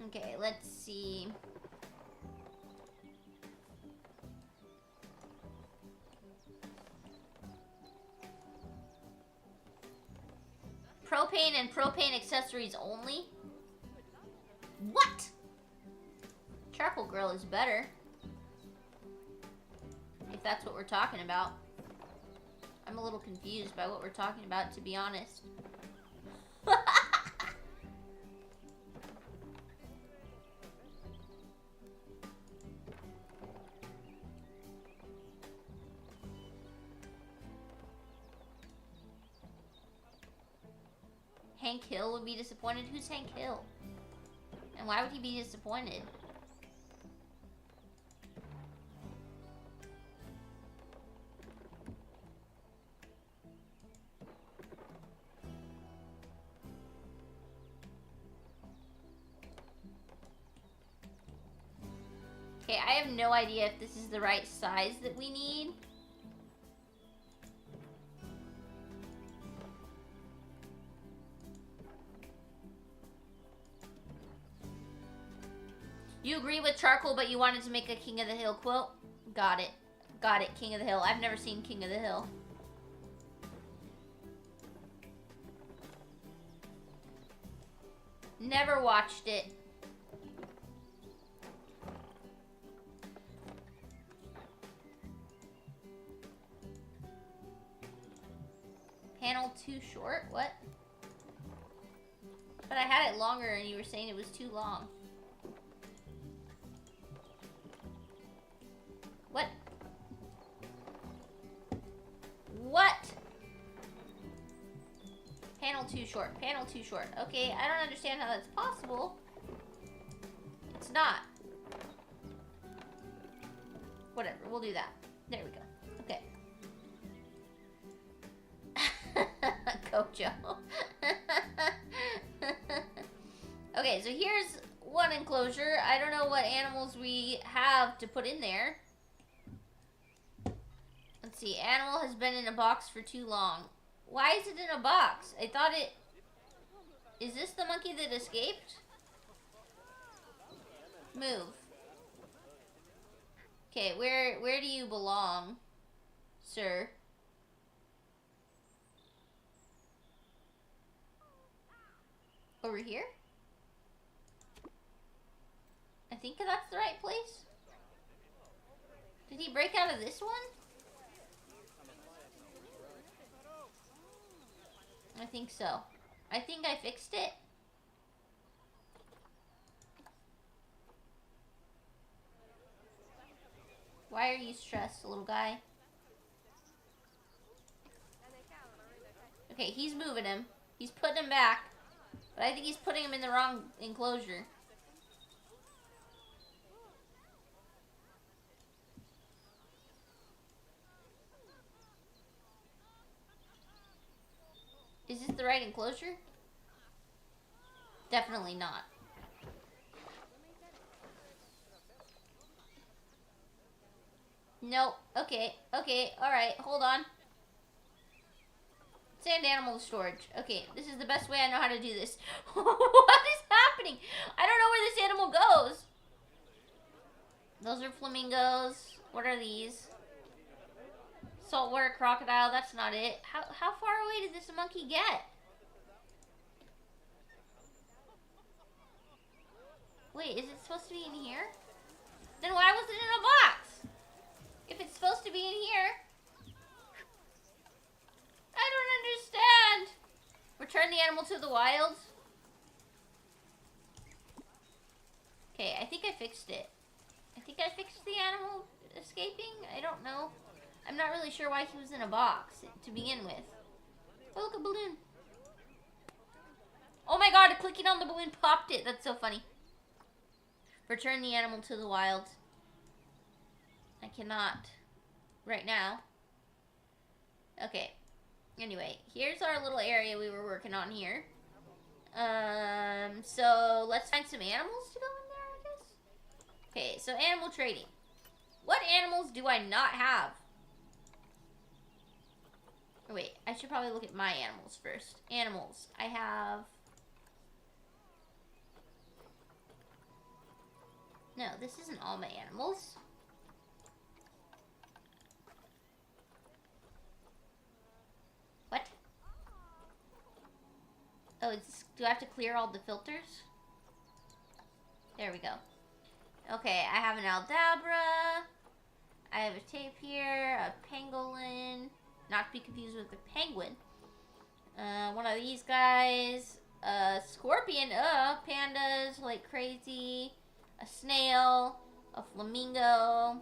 Okay, let's see. Propane and propane accessories only? What? Charcoal Grill is better. If that's what we're talking about. I'm a little confused by what we're talking about, to be honest. Hank Hill would be disappointed? Who's Hank Hill? And why would he be disappointed? Okay, I have no idea if this is the right size that we need. You agree with Charcoal, but you wanted to make a King of the Hill quilt? Got it. Got it, King of the Hill. I've never seen King of the Hill. Never watched it. Panel too short? What? But I had it longer and you were saying it was too long. What? What? Panel too short. Panel too short. Okay, I don't understand how that's possible. It's not. Whatever, we'll do that. There we go. Okay. Kojo. Okay, so here's one enclosure. I don't know what animals we have to put in there. Let's see. Animal has been in a box for too long. Why is it in a box? I thought it... Is this the monkey that escaped? Move. Okay, where do you belong, sir? Over here? I think that's the right place. Did he break out of this one? I think so. I think I fixed it. Why are you stressed, little guy? Okay, he's moving him. He's putting him back. But I think he's putting him in the wrong enclosure. Is this the right enclosure? Definitely not. Nope. Okay. Okay. Alright. Hold on. Sand animal storage. Okay. This is the best way I know how to do this. What is happening? I don't know where this animal goes. Those are flamingos. What are these? Saltwater crocodile. That's not it. How far away did this monkey get? Wait, is it supposed to be in here? Then why was it in a box? If it's supposed to be in here. I don't understand. Return the animal to the wild. Okay, I think I fixed it. I think I fixed the animal escaping. I don't know. I'm not really sure why he was in a box to begin with. Oh, look, a balloon. Oh my god, clicking on the balloon popped it. That's so funny. Return the animal to the wild. I cannot right now. Okay. Anyway, here's our little area we were working on here. So let's find some animals to go in there, I guess. Okay, so animal trading. What animals do I not have? Wait, I should probably look at my animals first. Animals. I have... No, this isn't all my animals. What? Oh, do I have to clear all the filters? There we go. Okay, I have an Aldabra. I have a tapir, a pangolin. Not to be confused with a penguin. One of these guys. A scorpion. Pandas like crazy. A snail. A flamingo.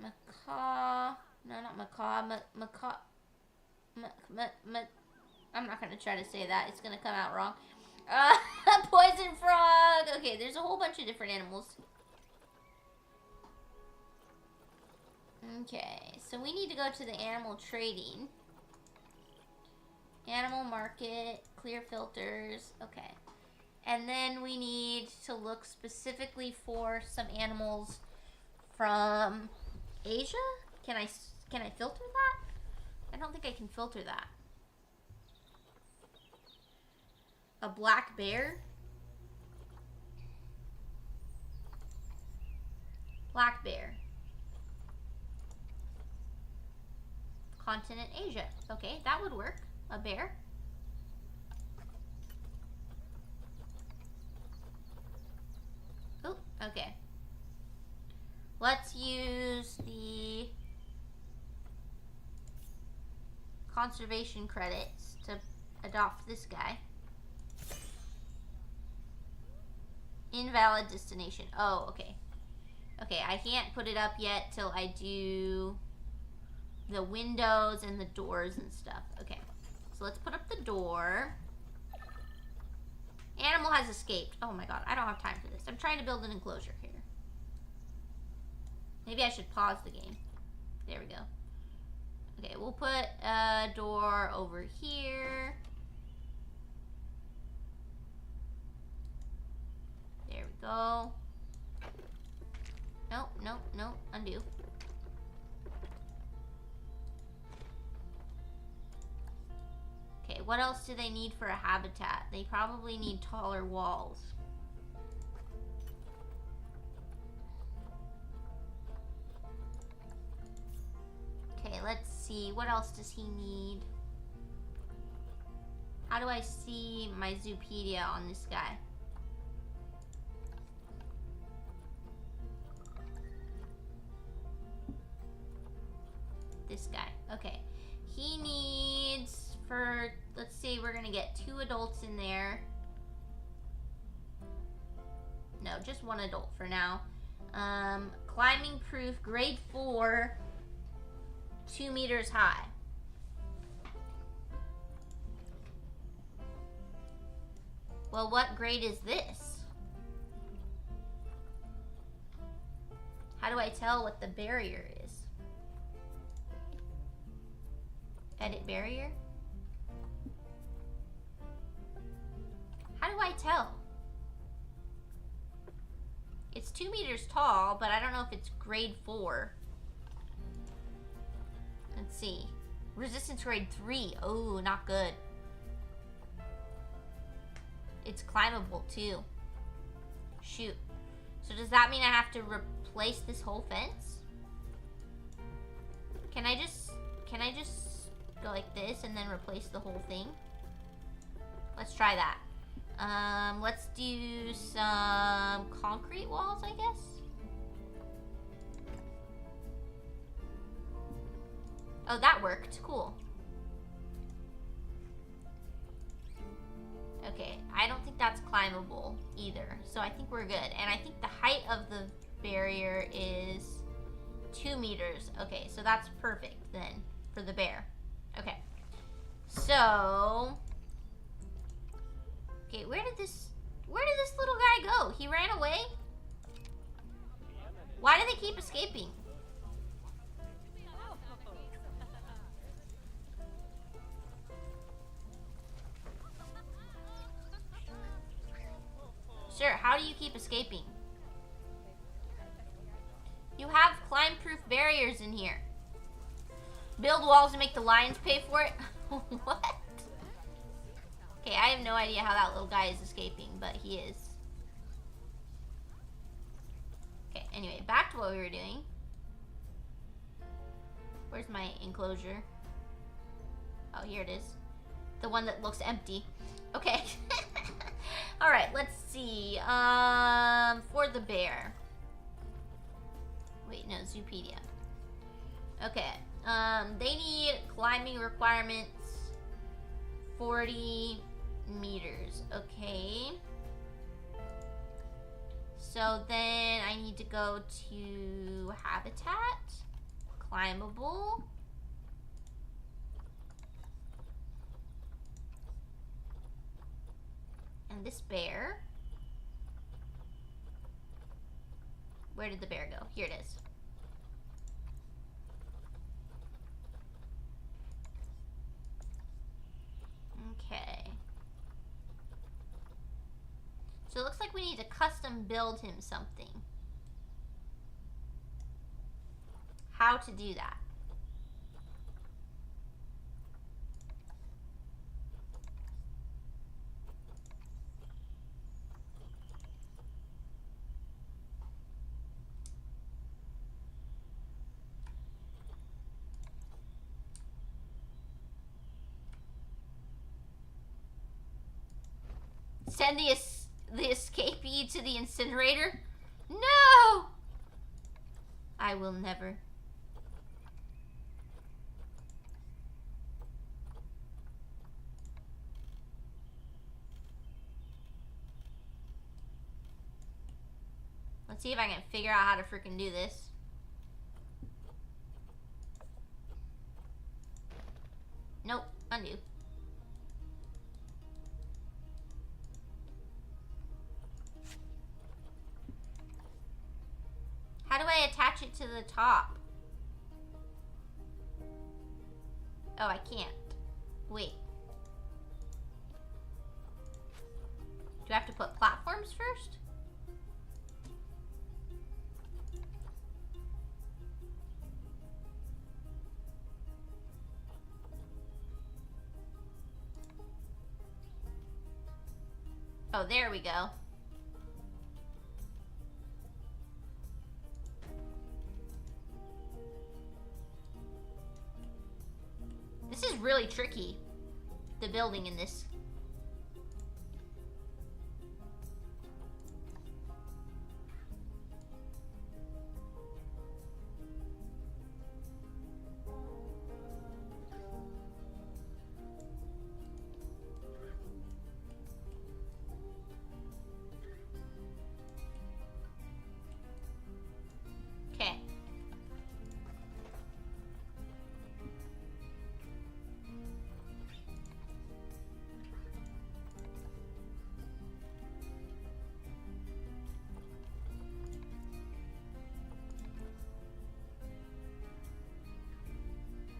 Macaw. No, not macaw. Macaw. I'm not going to try to say that. It's going to come out wrong. Poison frog. Okay, there's a whole bunch of different animals. Okay, so we need to go to the animal trading. Animal market, clear filters. Okay. And then we need to look specifically for some animals from Asia. Can I filter that? I don't think I can filter that. A black bear. Black bear. Continent Asia. Okay, that would work. A bear. Oh, okay. Let's use the conservation credits to adopt this guy. Invalid destination. Oh, okay. Okay, I can't put it up yet till I do the windows and the doors and stuff. Okay, so let's put up the door. Animal has escaped. Oh my god, I don't have time for this. I'm trying to build an enclosure here. Maybe I should pause the game. There we go. Okay, we'll put a door over here. There we go. Nope, nope, nope. Undo. Okay, what else do they need for a habitat? They probably need taller walls. Okay, let's see. What else does he need? How do I see my Zoopedia on this guy? This guy. Okay. He needs, for, let's say we're going to get 2 adults in there. No, just 1 adult for now. Climbing proof, grade 4, 2 meters high. Well, what grade is this? How do I tell what the barrier is? Edit barrier? How do I tell? It's 2 meters tall, but I don't know if it's grade 4. Let's see. Resistance grade 3. Oh, not good. It's climbable too. Shoot. So does that mean I have to replace this whole fence? Can I just go like this and then replace the whole thing? Let's try that. Let's do some concrete walls, I guess. Oh, that worked. Cool. Okay, I don't think that's climbable either. So I think we're good. And I think the height of the barrier is 2 meters. Okay, so that's perfect then for the bear. Okay. So, okay, where did this little guy go? He ran away? Why do they keep escaping? Sir, how do you keep escaping? You have climb-proof barriers in here. Build walls and make the lions pay for it? What? Okay, I have no idea how that little guy is escaping, but he is. Anyway, back to what we were doing. Where's my enclosure? Oh, here it is. The one that looks empty. Okay. Alright, let's see. For the bear. Wait, no, Zoopedia. Okay. They need climbing requirements 40 meters. Okay. So then I need to go to habitat. Climbable. And this bear. Where did the bear go? Here it is. Okay. So it looks like we need to custom build him something. How to do that? Send the escapee to the incinerator? No! I will never. Let's see if I can figure out how to freaking do this. Nope, undo. How do I attach it to the top? Oh, I can't. Wait. Do I have to put platforms first? Oh, there we go. This is really tricky, the building in this. Okay.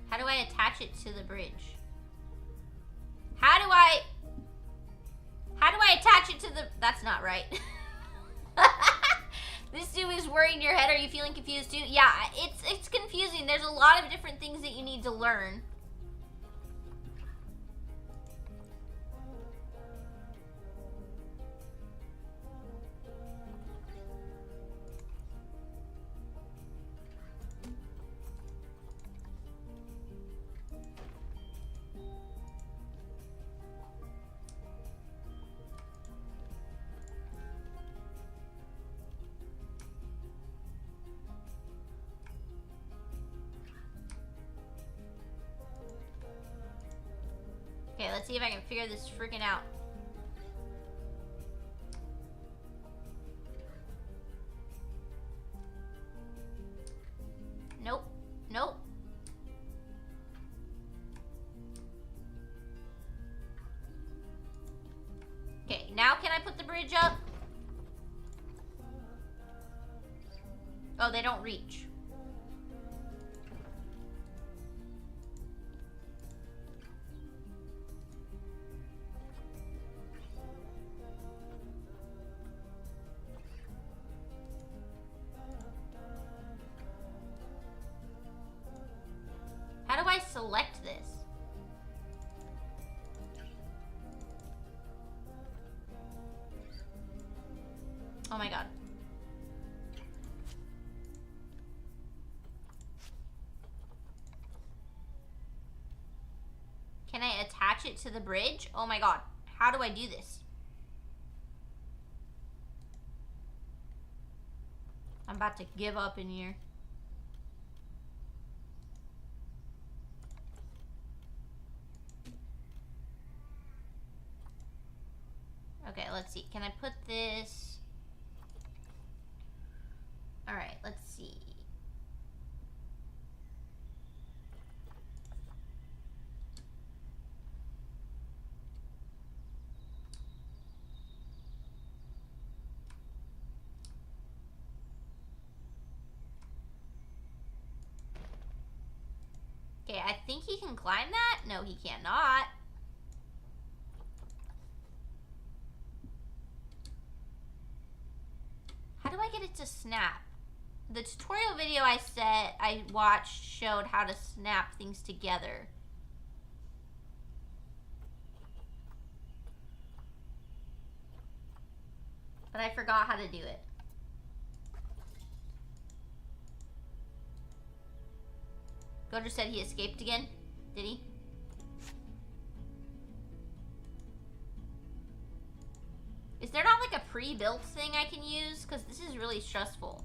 How do I attach it to the bridge? How do I attach it to the... That's not right. This dude is worrying your head. Are you feeling confused too? Yeah, it's confusing. There's a lot of different things that you need to learn. Okay, let's see if I can figure this freaking out. Nope. Nope. Okay, now can I put the bridge up? Oh, they don't reach. How do I select this? Oh my god. attach it to the bridge? Oh my god. How do I do this? I'm about to give up in here. Okay, let's see. Can I put this? Alright, let's see. Okay, I think he can climb that? No, he cannot. How do I get it to snap? The tutorial video I watched showed how to snap things together. But I forgot how to do it. Gojo said he escaped again. Did he? Is there not like a pre-built thing I can use? Because this is really stressful.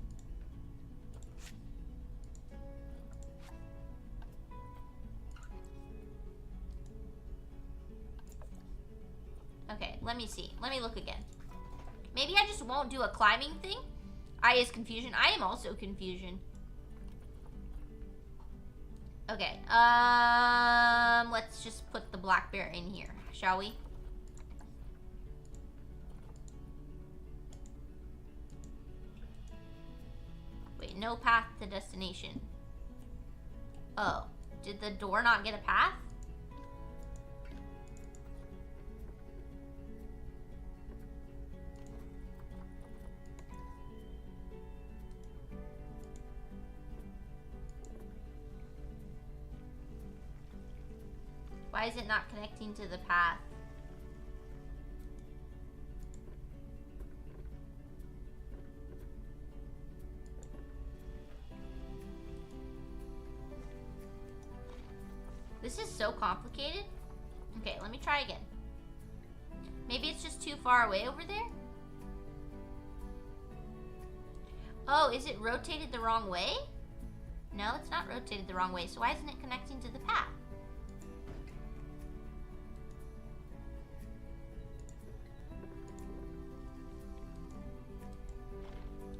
Okay, let me see. Let me look again. Maybe I just won't do a climbing thing? I is confusion. I am also confusion. Okay, let's just put the black bear in here, shall we? Wait, no path to destination. Oh, did the door not get a path? Why is it not connecting to the path? This is so complicated. Okay, let me try again. Maybe it's just too far away over there? Oh, is it rotated the wrong way? No, it's not rotated the wrong way, so why isn't it connecting to the path?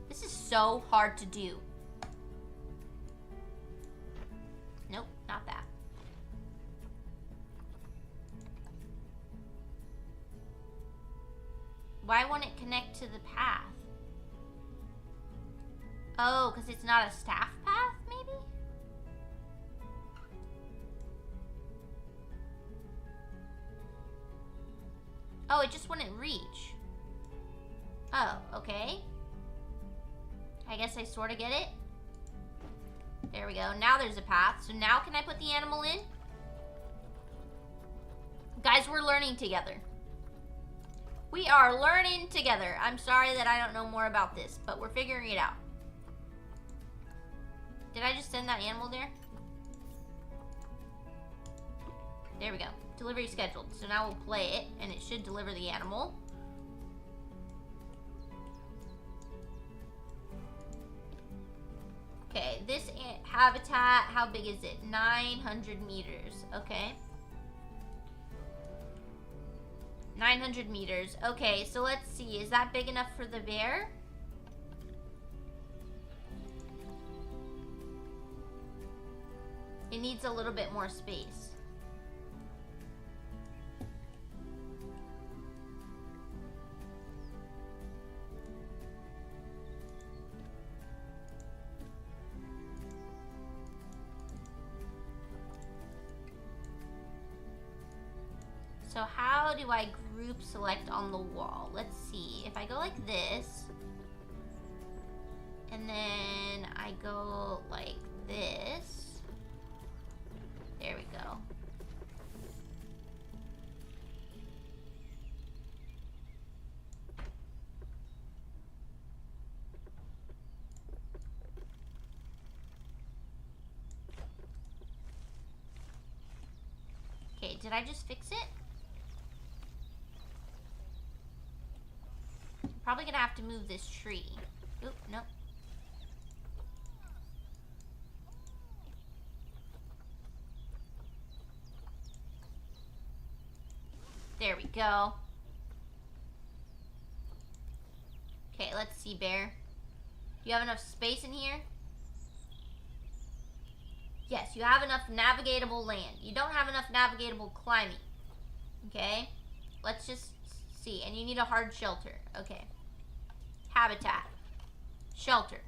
This is so hard to do. Nope, not that. Why won't it connect to the path? Oh, because it's not a staff path, maybe? Oh, it just wouldn't reach. Oh, okay. I guess I sort of get it. There we go. Now there's a path. So now can I put the animal in? Guys, we're learning together. We are learning together. I'm sorry that I don't know more about this, but we're figuring it out. Did I just send that animal there? There we go. Delivery scheduled. So now we'll play it, and it should deliver the animal. Okay, this habitat, how big is it? 900 meters. Okay. 900 meters. Okay, so let's see. Is that big enough for the bear? It needs a little bit more space. So how do I group select on the wall? Let's see. If I go like this, and then I go like this, there we go. Okay, did I just fix it? I'm probably gonna have to move this tree. Oop, nope. There we go. Okay, let's see, bear. Do you have enough space in here? Yes, you have enough navigatable land. You don't have enough navigatable climbing. Okay? Let's just see. And you need a hard shelter. Okay. Habitat. Shelter.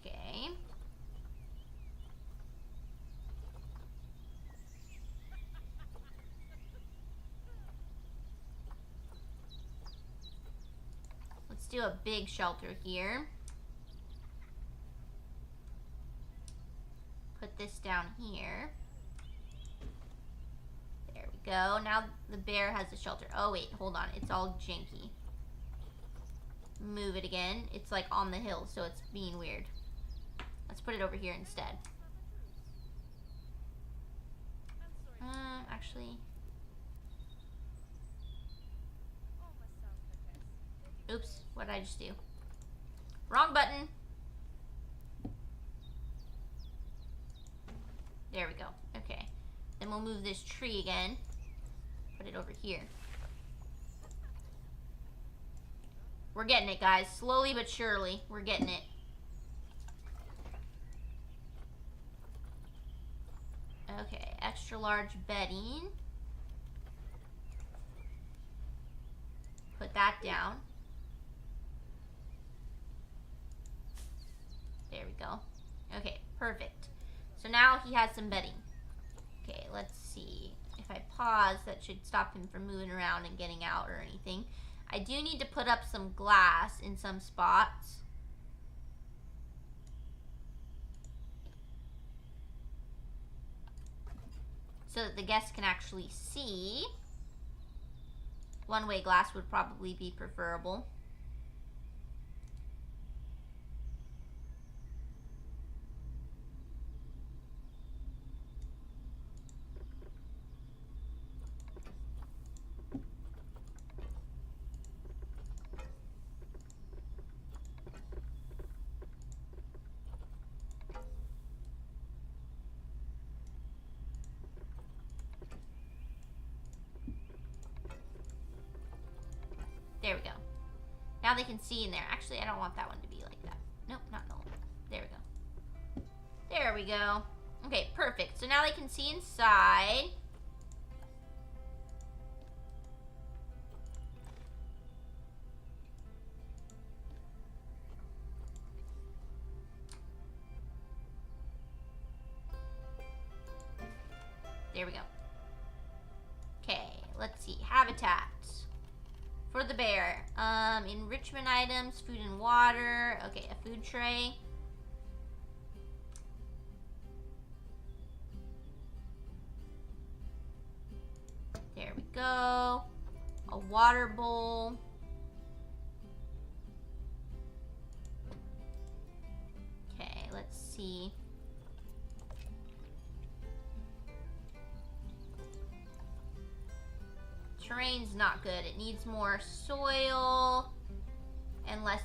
Okay. Let's do a big shelter here. Put this down here. There we go. Now the bear has a shelter. Oh wait, hold on. It's all janky. Move it again. It's like on the hill, so it's being weird. Let's put it over here instead. Actually. Oops, what did I just do? Wrong button. There we go. Okay. Then we'll move this tree again. Put it over here. We're getting it, guys. Slowly but surely, we're getting it. Okay, extra large bedding. Put that down. There we go. Okay, perfect. So now he has some bedding. Okay, let's see. If I pause, that should stop him from moving around and getting out or anything. I do need to put up some glass in some spots. So that the guests can actually see. One-way glass would probably be preferable. There we go. Now they can see in there. Actually, I don't want that one to be like that. Nope, not no. There we go. There we go. Okay, perfect. So now they can see inside. There we go. Okay, let's see. Habitat. For the bear, enrichment items, food and water. Okay, a food tray. There we go. A water bowl. Okay, let's see. Terrain's not good. It needs more soil and less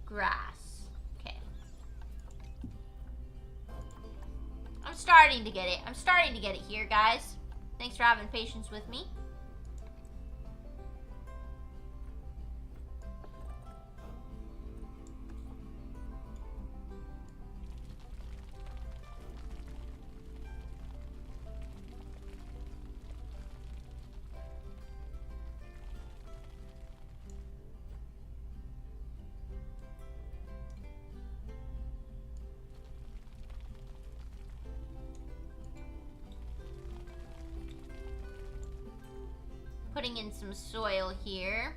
grass. Okay. I'm starting to get it. I'm starting to get it here, guys. Thanks for having patience with me. Putting in some soil here.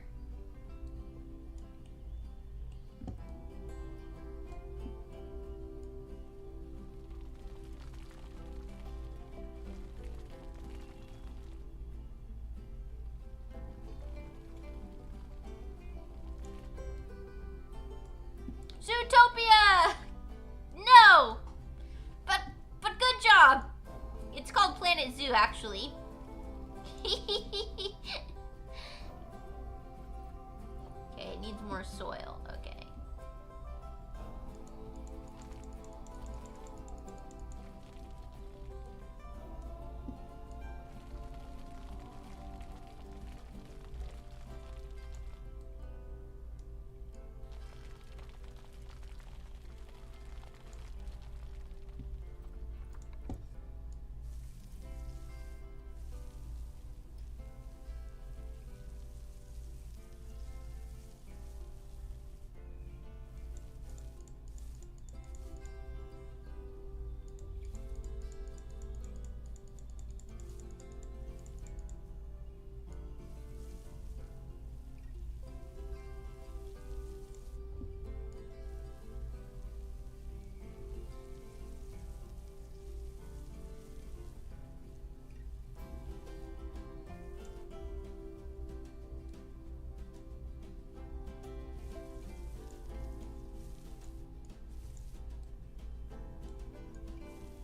Zootopia! No! But good job! It's called Planet Zoo, actually. Okay, it needs more soil. Okay.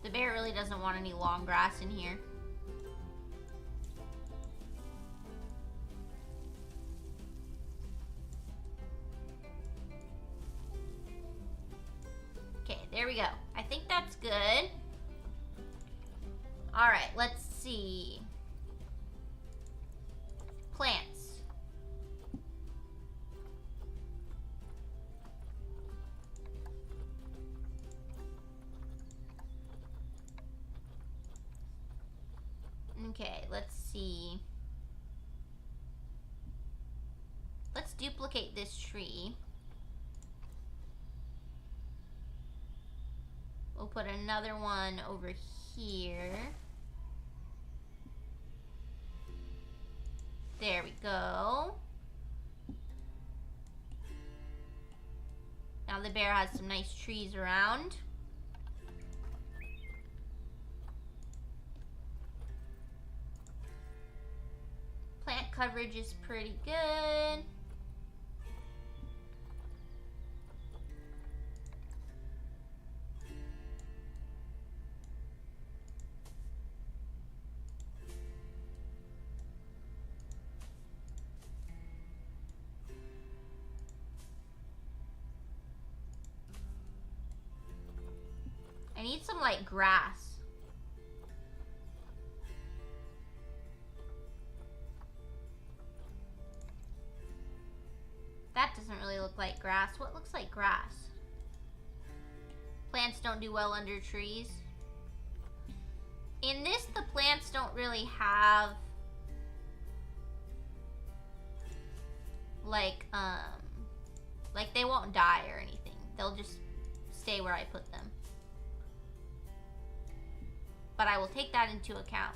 The bear really doesn't want any long grass in here. Okay, there we go. I think that's good. Alright, let's see. Plants. Okay, let's see. Let's duplicate this tree. We'll put another one over here. There we go. Now the bear has some nice trees around. Plant coverage is pretty good. I need some like grass. That doesn't really look like grass. What looks like grass? Plants don't do well under trees. In this, the plants don't really have like they won't die or anything. They'll just stay where I put them. But I will take that into account.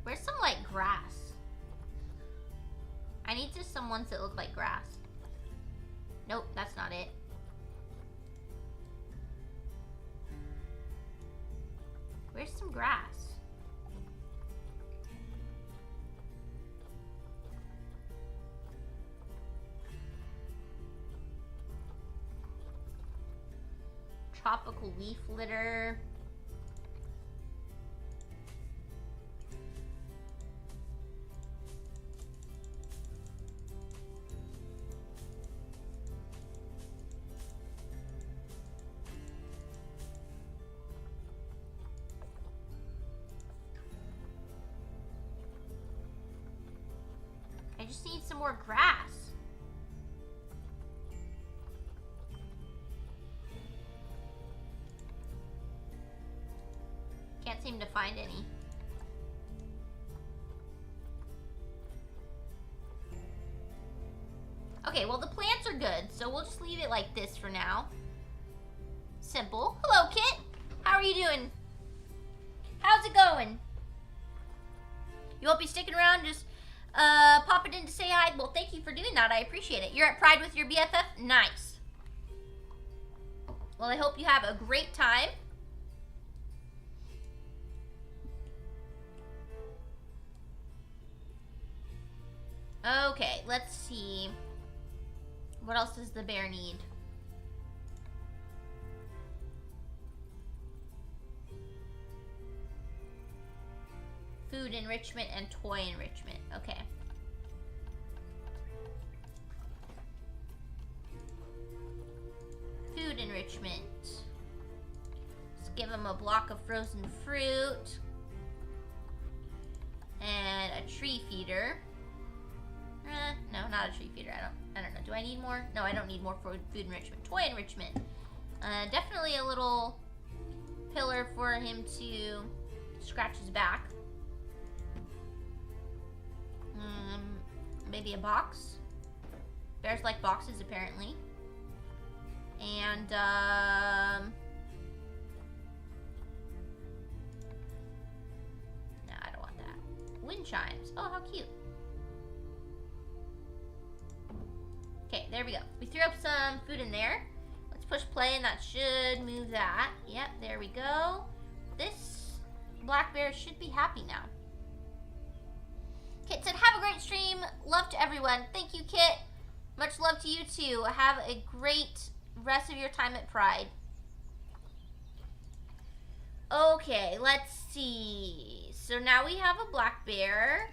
Where's some like grass? I need just some ones that look like grass. Nope, that's not it. Where's some grass? Tropical leaf litter. I just need some more grass. Can't seem to find any. Okay, well the plants are good, so we'll just leave it like this for now. Simple. Hello, Kit. How are you doing? How's it going? You won't be sticking around, just popping in to say hi? Well, thank you for doing that. I appreciate it. You're at Pride with your BFF? Nice. Well, I hope you have a great time. Okay, let's see. What else does the bear need? Food enrichment and toy enrichment. Okay. Food enrichment. Let's give him a block of frozen fruit. And a tree feeder. No, not a tree feeder. I don't know. Do I need more? No, I don't need more for food enrichment. Toy enrichment. Definitely a little pillar for him to scratch his back. Maybe a box. Bears like boxes, apparently. And, no, I don't want that. Wind chimes. Oh, how cute. Okay, there we go. We threw up some food in there. Let's push play and that should move that. Yep, there we go. This black bear should be happy now. Kit said, have a great stream. Love to everyone. Thank you, Kit. Much love to you too. Have a great rest of your time at Pride. Okay, let's see. So now we have a black bear.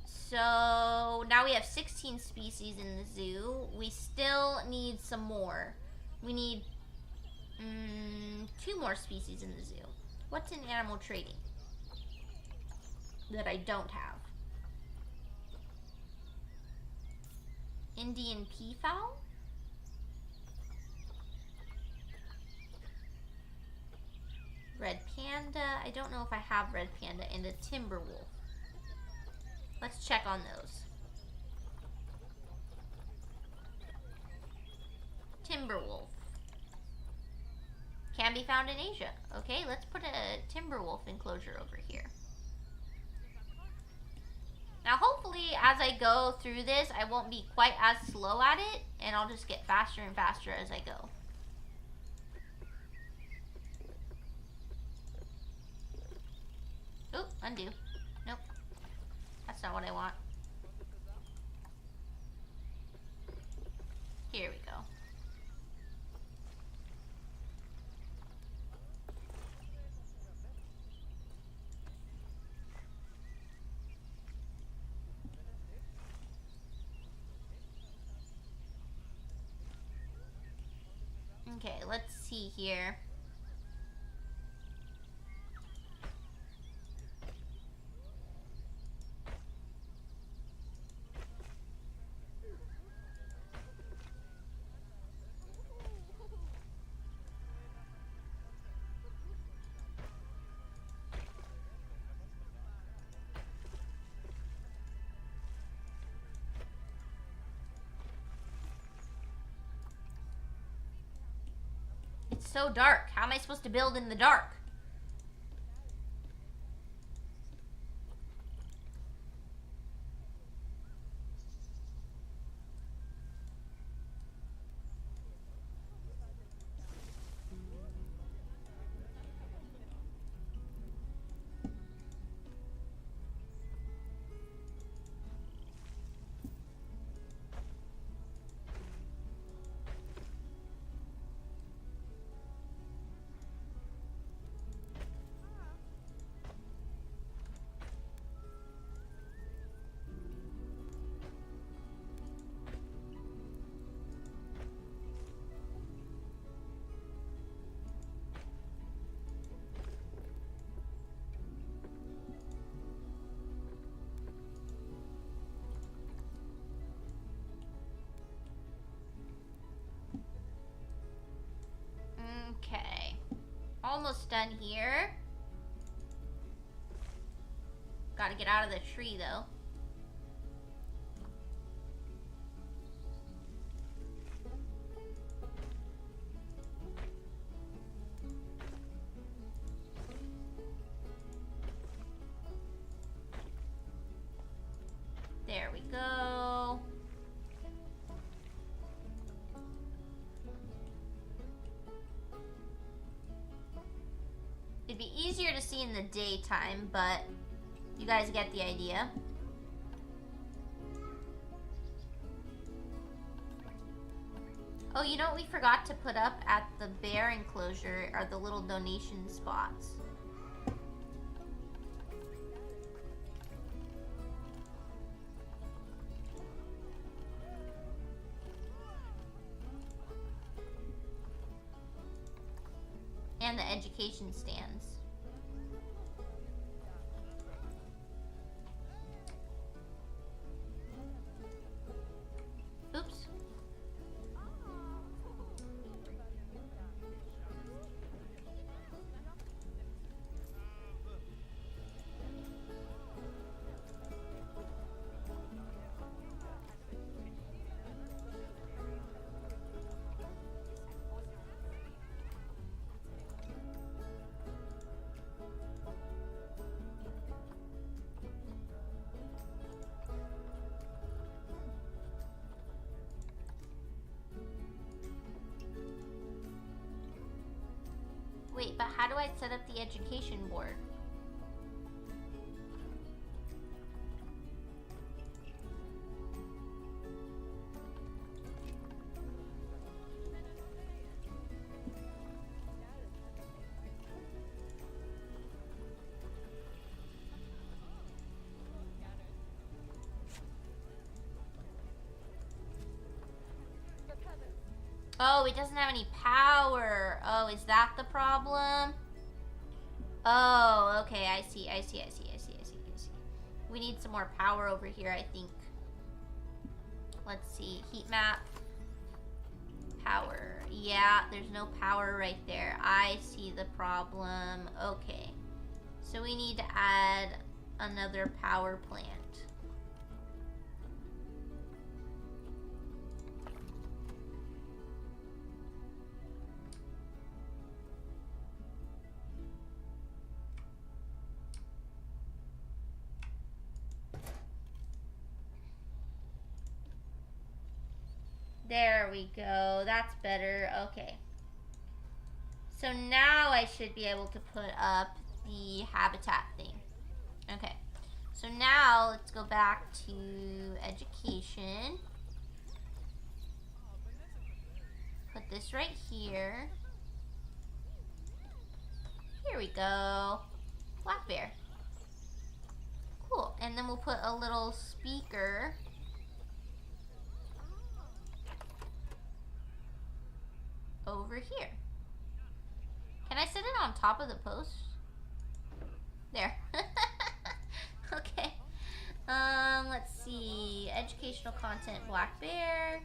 So now we have 16 species in the zoo. We still need some more. We need 2 more species in the zoo. What's in animal trading that I don't have? Indian peafowl? Red panda. I don't know if I have red panda. And a timber wolf. Let's check on those. Timber wolf. Can be found in Asia. Okay, let's put a timber wolf enclosure over here. Now hopefully as I go through this, I won't be quite as slow at it, and I'll just get faster and faster as I go. Oh, undo. Nope. That's not what I want. Here we go. Okay, let's see here. It's so dark. How am I supposed to build in the dark? Okay. Almost done here. Gotta get out of the tree though. There we go. It'd be easier to see in the daytime, but you guys get the idea. Oh, you know what we forgot to put up at the bear enclosure are the little donation spots. And the education stands. Oops. Wait, but how do I set up the education board? Oh, it doesn't have any power. Oh, is that the problem? Oh, okay, I see. We need some more power over here, I think. Let's see, heat map. Power. Yeah, there's no power right there. I see the problem. Okay. So we need to add another power plant. There we go. That's better. Okay. So now I should be able to put up the habitat thing. Okay. So now let's go back to education. Put this right here. Here we go. Black bear. Cool. And then we'll put a little speaker. Over here. Can I sit it on top of the post? There. Okay. Let's see. Educational content, Black Bear.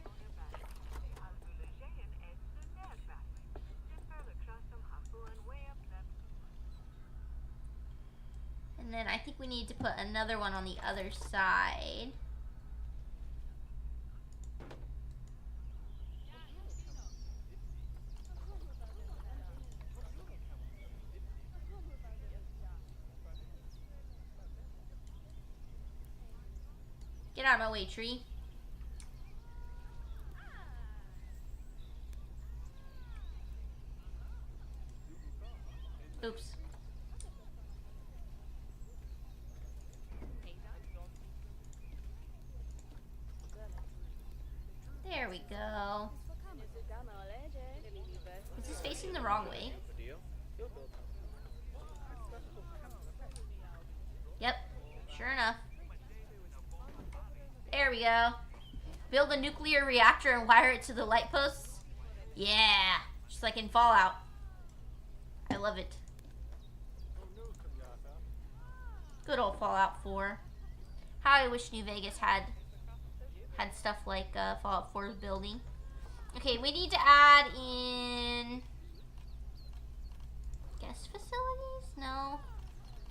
And then I think we need to put another one on the other side. Get out of my way, tree. Oops. There we go. Is this facing the wrong way? Yep, sure enough. There we go. Build a nuclear reactor and wire it to the light posts. Yeah, just like in Fallout. I love it. Good old Fallout 4. How I wish New Vegas had stuff like Fallout 4's building. Okay, we need to add in guest facilities? No.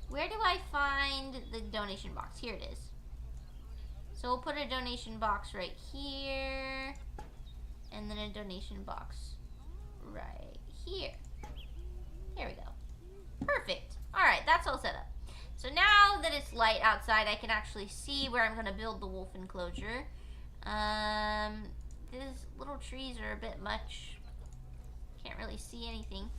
Where do I find the donation box? Here it is. So we'll put a donation box right here, and then a donation box right here. There we go. Perfect. All right, that's all set up. So now that it's light outside, I can actually see where I'm going to build the wolf enclosure. These little trees are a bit much. Can't really see anything.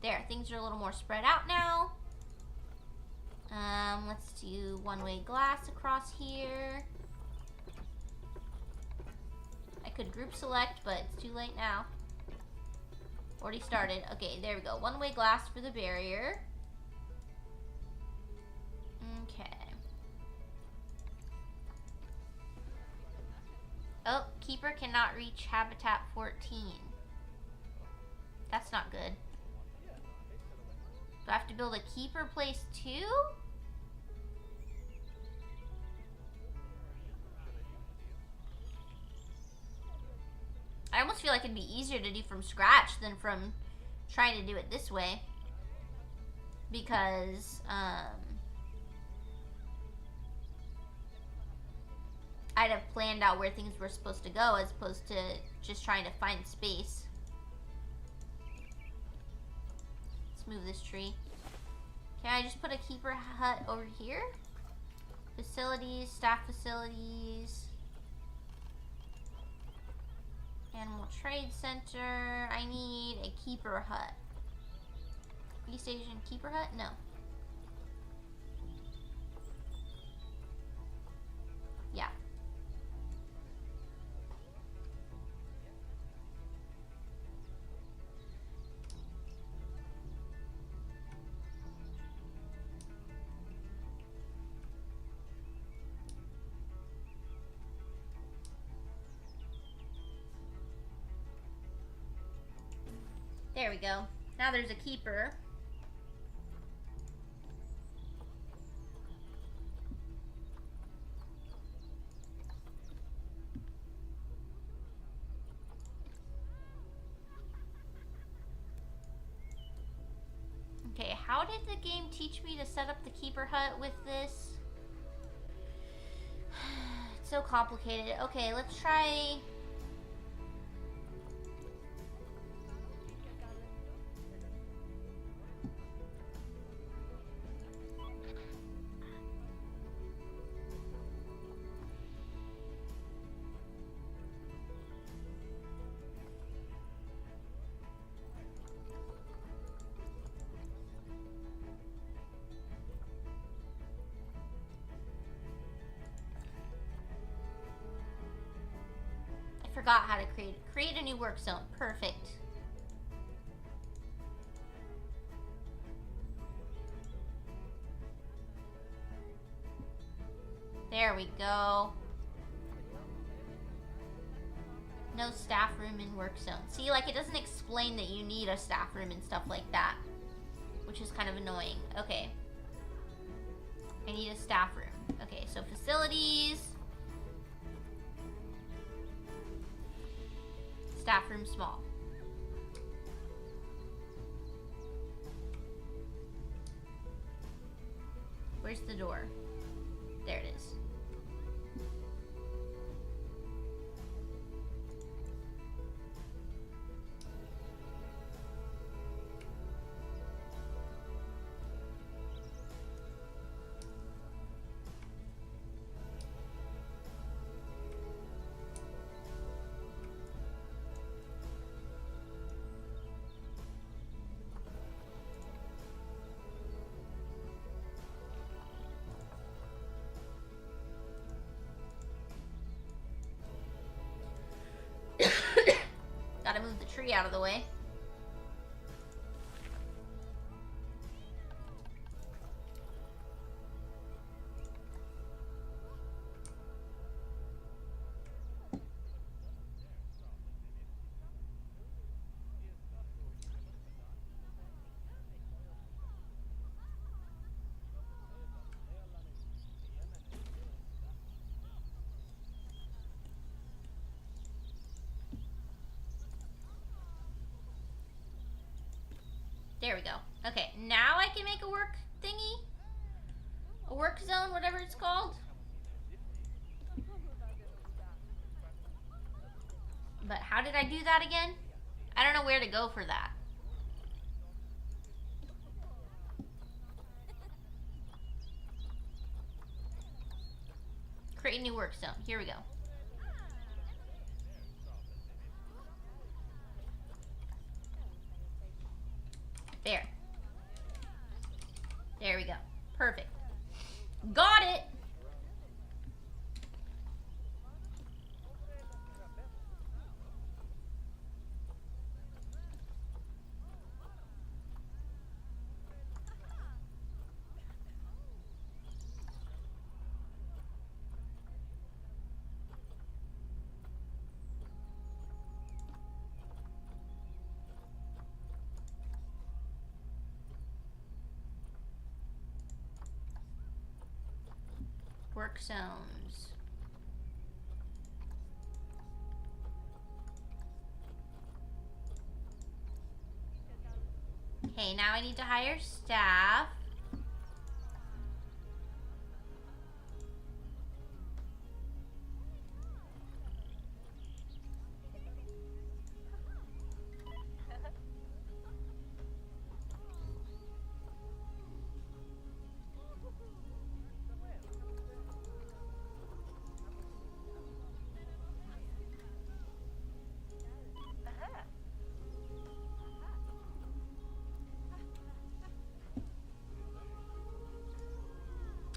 There, things are a little more spread out now. Let's do one-way glass across here. I could group select, but it's too late now. Already started. Okay, there we go. One-way glass for the barrier. Okay. keeper cannot reach Habitat 14. That's not good. Do I have to build a keeper place too? I almost feel like it'd be easier to do from scratch than from trying to do it this way. Because, I'd have planned out where things were supposed to go as opposed to just trying to find space. Let's move this tree. Can I just put a keeper hut over here? Facilities, staff facilities. Animal Trade Center. I need a keeper hut. East Asian keeper hut? No. Yeah. There we go. Now there's a keeper. Okay, how did the game teach me to set up the keeper hut with this? It's so complicated. Okay, let's try... Forgot how to create a new work zone. Perfect. There we go. No staff room in work zone. See, like it doesn't explain that you need a staff room and stuff like that, which is kind of annoying. Okay. I need a staff room. Okay, so facilities. Staff room small. Where's the door? There it is. Gotta move the tree out of the way. There we go. Okay, now I can make a work thingy? A work zone, whatever it's called. But how did I do that again? I don't know where to go for that. Create a new work zone. Here we go. There. There we go. Perfect. Got it! Work zones. Okay, now I need to hire staff.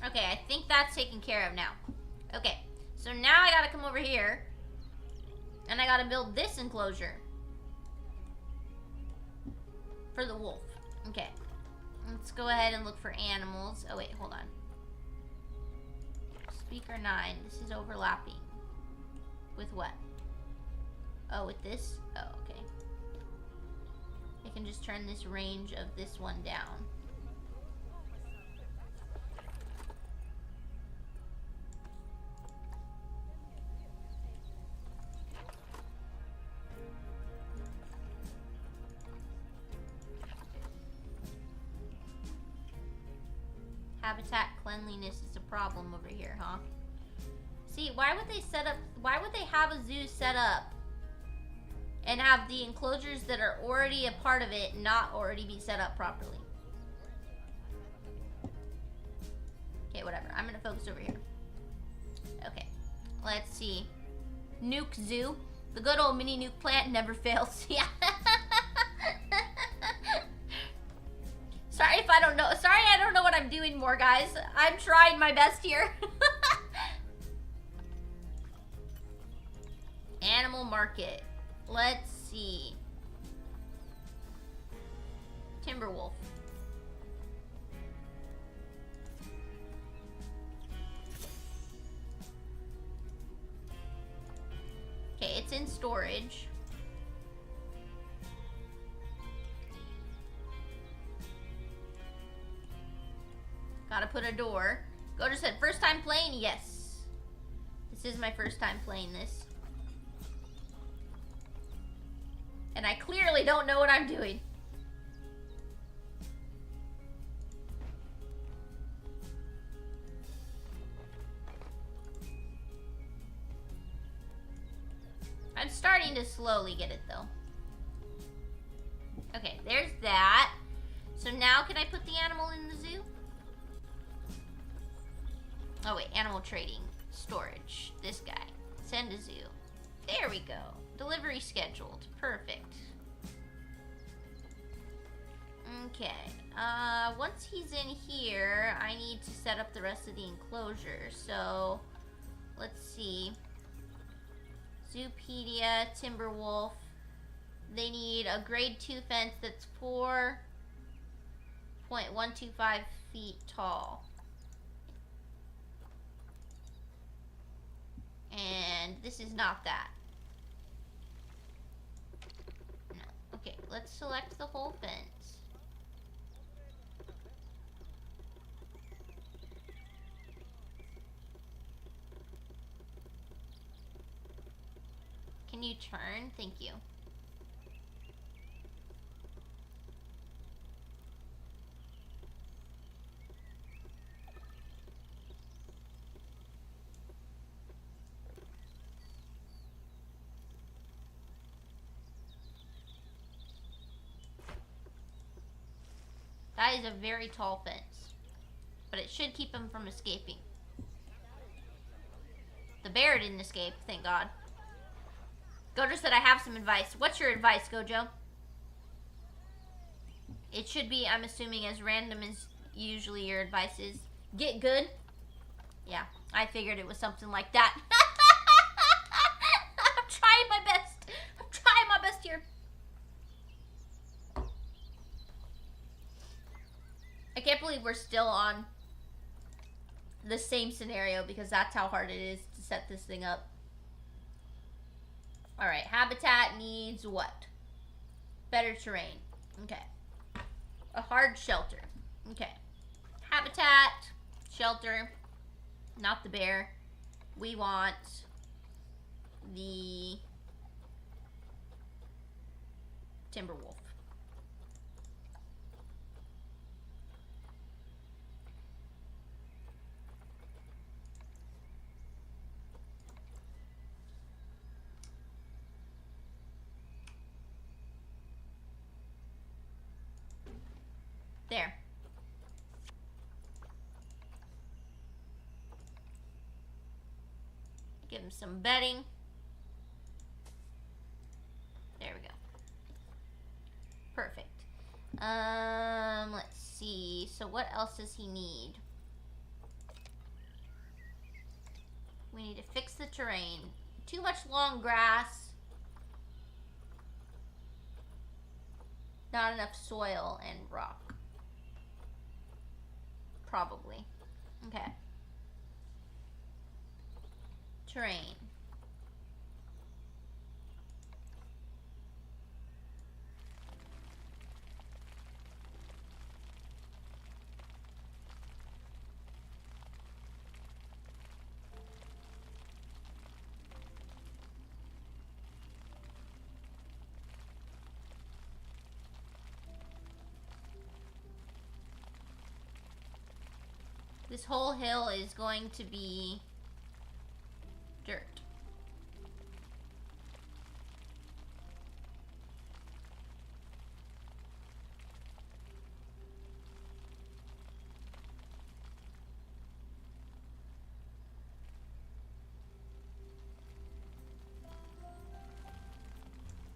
Okay, I think that's taken care of now. Okay, so now I gotta come over here. And I gotta build this enclosure. For the wolf. Okay. Let's go ahead and look for animals. Oh wait, hold on. Speaker 9. This is overlapping. With what? Oh, with this? Oh, okay. I can just turn this range of this one down. Habitat cleanliness is a problem over here, huh? See, why would they have a zoo set up and have the enclosures that are already a part of it not already be set up properly? Okay, whatever. I'm gonna focus over here. Okay, let's see. Nuke Zoo. The good old mini nuke plant never fails. Yeah. Sorry if I don't know. Sorry I don't know what I'm doing more, guys. I'm trying my best here. Animal market. Let's see. Timberwolf. Okay, it's in storage. Gotta put a door. Gojo said, first time playing? Yes. This is my first time playing this. And I clearly don't know what I'm doing. I'm starting to slowly get it though. Okay, there's that. So now can I put the animal in the zoo? Oh wait, animal trading. Storage. This guy. Send to zoo. There we go. Delivery scheduled. Perfect. Okay. Once he's in here, I need to set up the rest of the enclosure. So, let's see. Zoopedia, Timberwolf. They need a grade 2 fence that's 4.125 feet tall. And this is not that. No. Okay, let's select the whole fence. Can you turn? Thank you. That is a very tall fence. But it should keep him from escaping. The bear didn't escape, thank God. Gojo said I have some advice. What's your advice, Gojo? It should be, I'm assuming, as random as usually your advice is. Get good? Yeah, I figured it was something like that. I'm trying my best. I'm trying my best here. I can't believe we're still on the same scenario because that's how hard it is to set this thing up. Alright, habitat needs what? Better terrain. Okay. A hard shelter. Okay. Habitat, shelter. Not the bear. We want the timber wolf. There. Give him some bedding. There we go. Perfect. Let's see. So what else does he need? We need to fix the terrain. Too much long grass. Not enough soil and rock. Probably. Okay. Terrain. This whole hill is going to be dirt.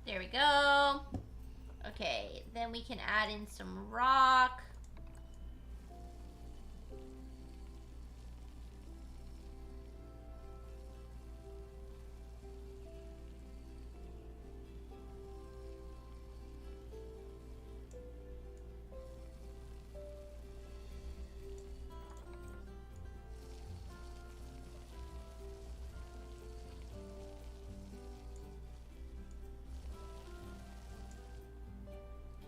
There we go. Okay, then we can add in some rock.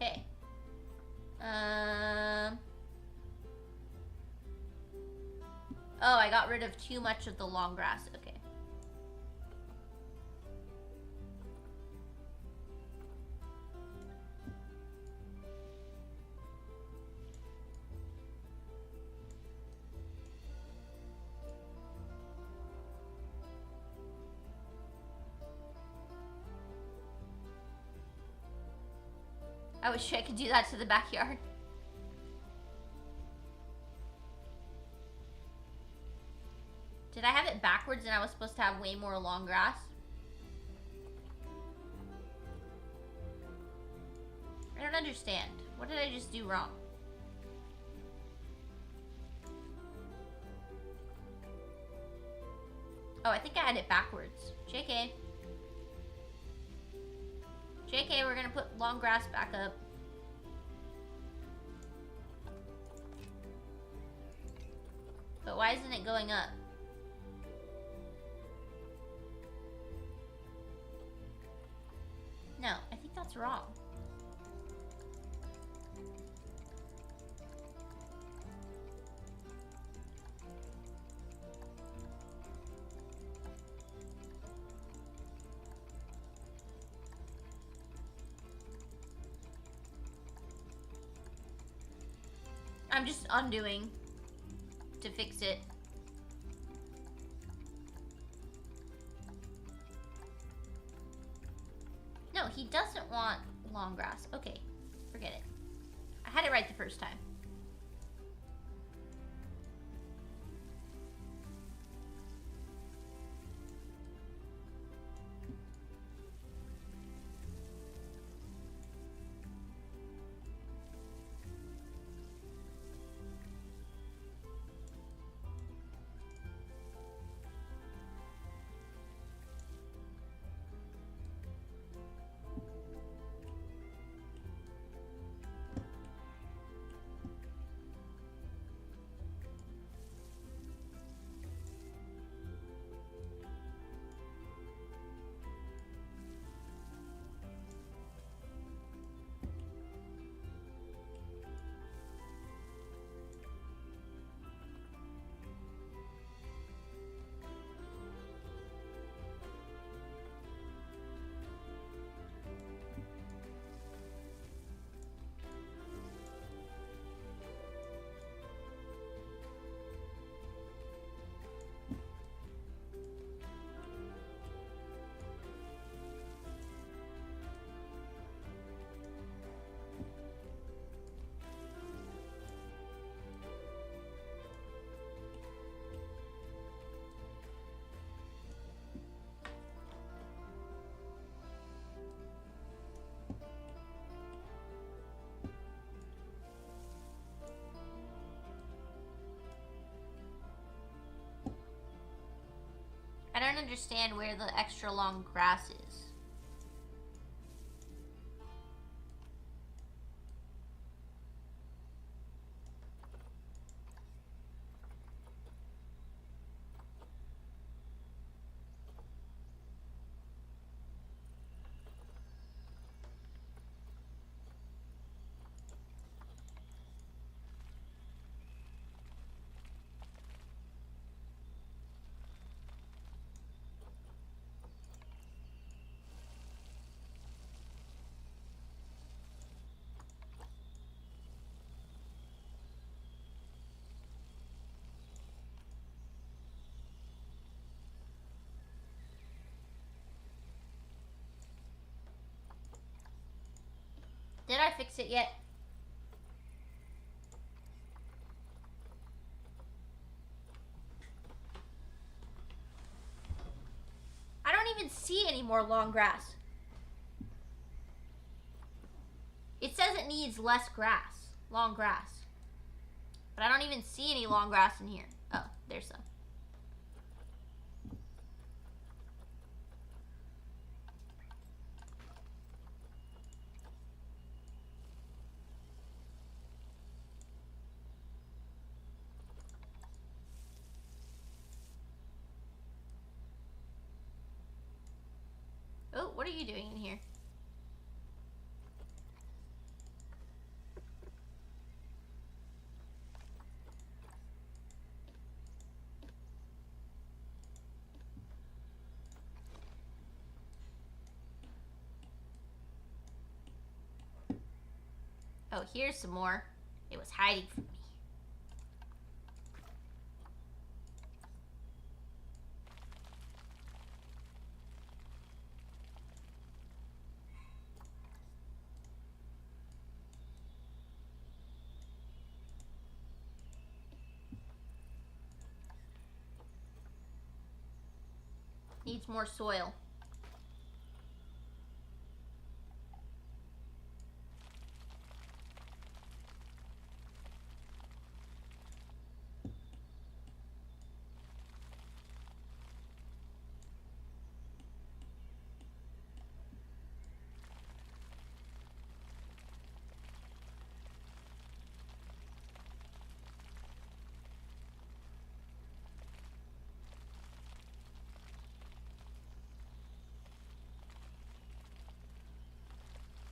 Okay. Oh, I got rid of too much of the long grass. Okay. I wish I could do that to the backyard. Did I have it backwards and I was supposed to have way more long grass? I don't understand. What did I just do wrong? Oh, I think I had it backwards. JK. JK, we're gonna put long grass back up. But why isn't it going up? No, I think that's wrong. I'm just undoing to fix it. No, he doesn't want long grass. Okay, forget it. I had it right the first time. understand where the extra long grass is. Did I fix it yet? I don't even see any more long grass. It says it needs less grass, long grass. But I don't even see any long grass in here. Oh, there's some. Oh, what are you doing in here? Oh, here's some more. It was hiding from me. Needs more soil.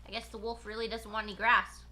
I guess the wolf really doesn't want any grass.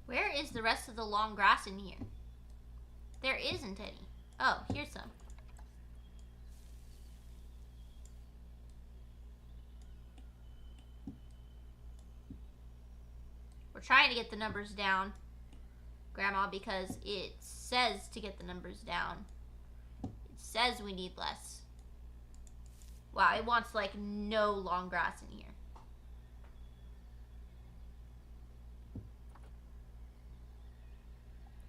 Where is the rest of the long grass in here? There isn't any. Oh, here's some. We're trying to get the numbers down, Grandma, because it says to get the numbers down. It says we need less. Wow, it wants like no long grass in here.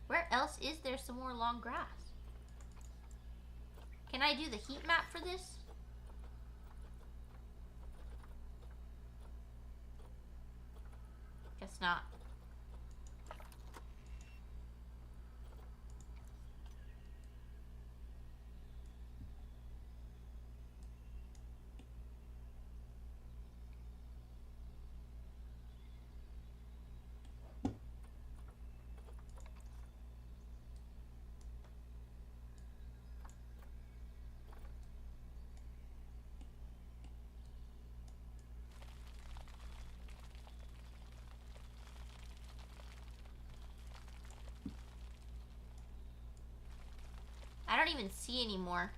Where else is there some more long grass? Can I do the heat map for this? Guess not. I don't even see any more.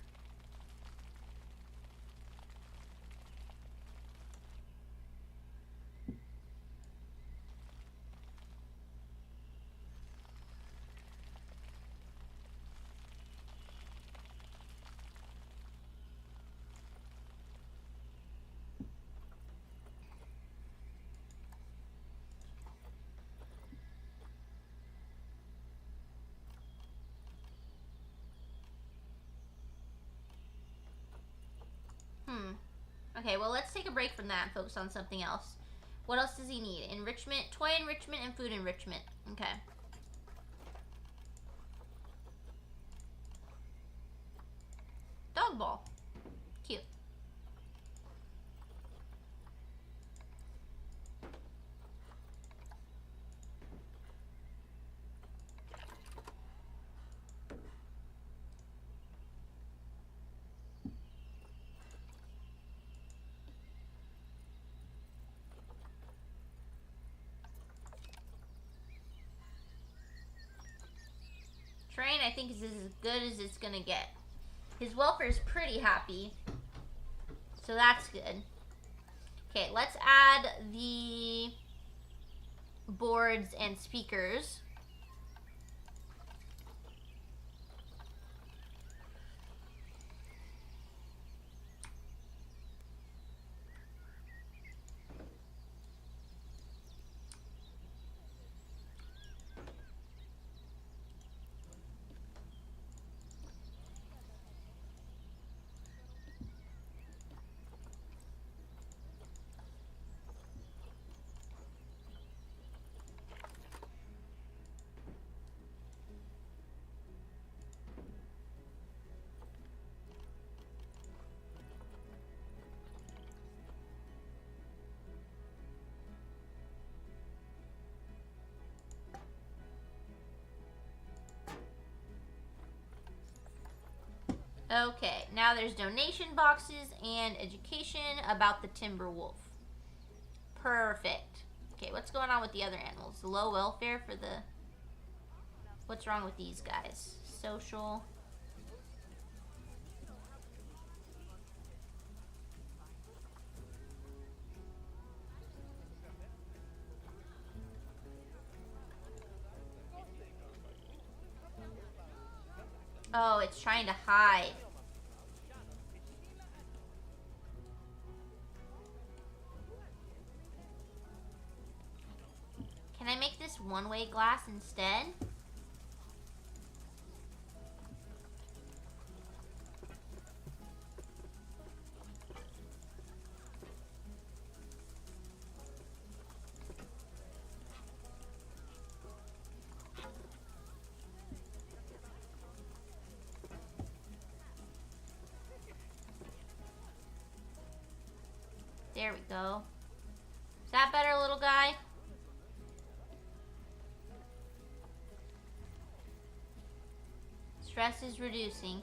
Okay, well, let's take a break from that and focus on something else. What else does he need? Enrichment, toy enrichment, and food enrichment. Okay. Dog ball. Cute. Train, I think, is as good as it's gonna get. His welfare is pretty happy, so that's good. Okay, let's add the boards and speakers. Okay, now there's donation boxes and education about the timber wolf. Perfect. Okay, what's going on with the other animals? Low welfare for the... What's wrong with these guys? Social. Oh, it's trying to hide. Can I make this one-way glass instead? There we go. Is that better, little guy? Stress is reducing.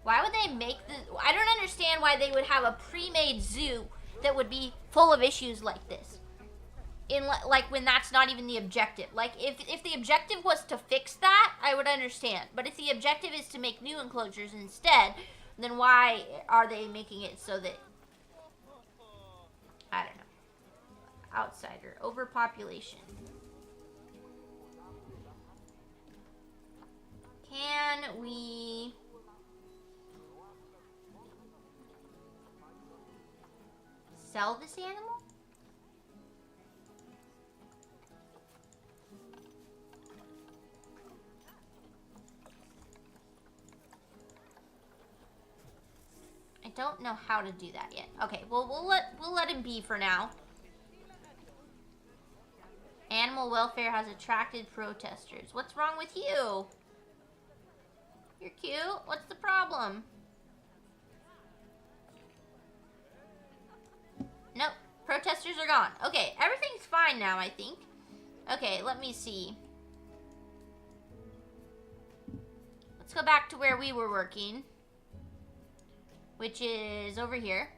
Why would they make the... I don't understand why they would have a pre-made zoo that would be full of issues like this. In like when that's not even the objective. Like if the objective was to fix that, I would understand. But if the objective is to make new enclosures instead, then why are they making it so that... I don't know. Outsider. Overpopulation. Can we... sell this animal? I don't know how to do that yet. Okay, well we'll let him be for now. Animal welfare has attracted protesters. What's wrong with you? You're cute. What's the problem? Nope. Protesters are gone. Okay, everything's fine now, I think. Okay, let me see. Let's go back to where we were working, which is over here.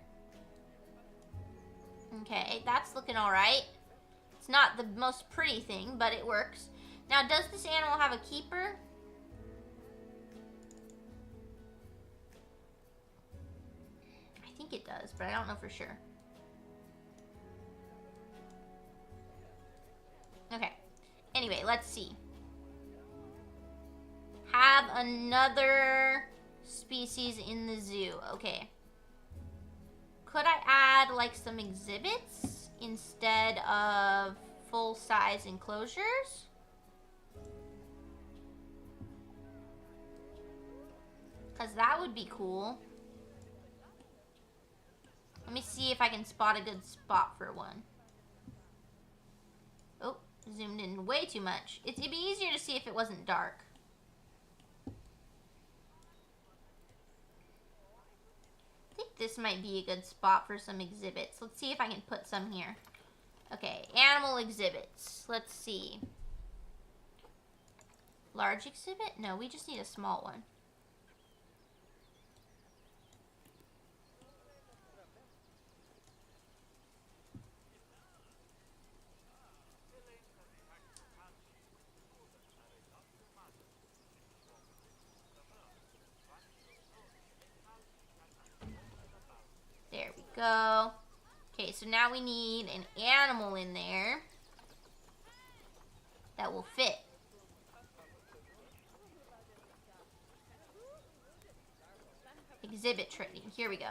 Okay, that's looking all right. It's not the most pretty thing, but it works. Now, does this animal have a keeper? I think it does, but I don't know for sure. Okay. Anyway, let's see. Have another species in the zoo. Okay. Could I add like some exhibits instead of full-size enclosures? Because that would be cool. Let me see if I can spot a good spot for one. Oh, zoomed in way too much. It'd be easier to see if it wasn't dark. I think this might be a good spot for some exhibits. Let's see if I can put some here. Okay, animal exhibits. Let's see. Large exhibit? No, we just need a small one. There we go. Okay, so now we need an animal in there that will fit. Exhibit trading. Here we go.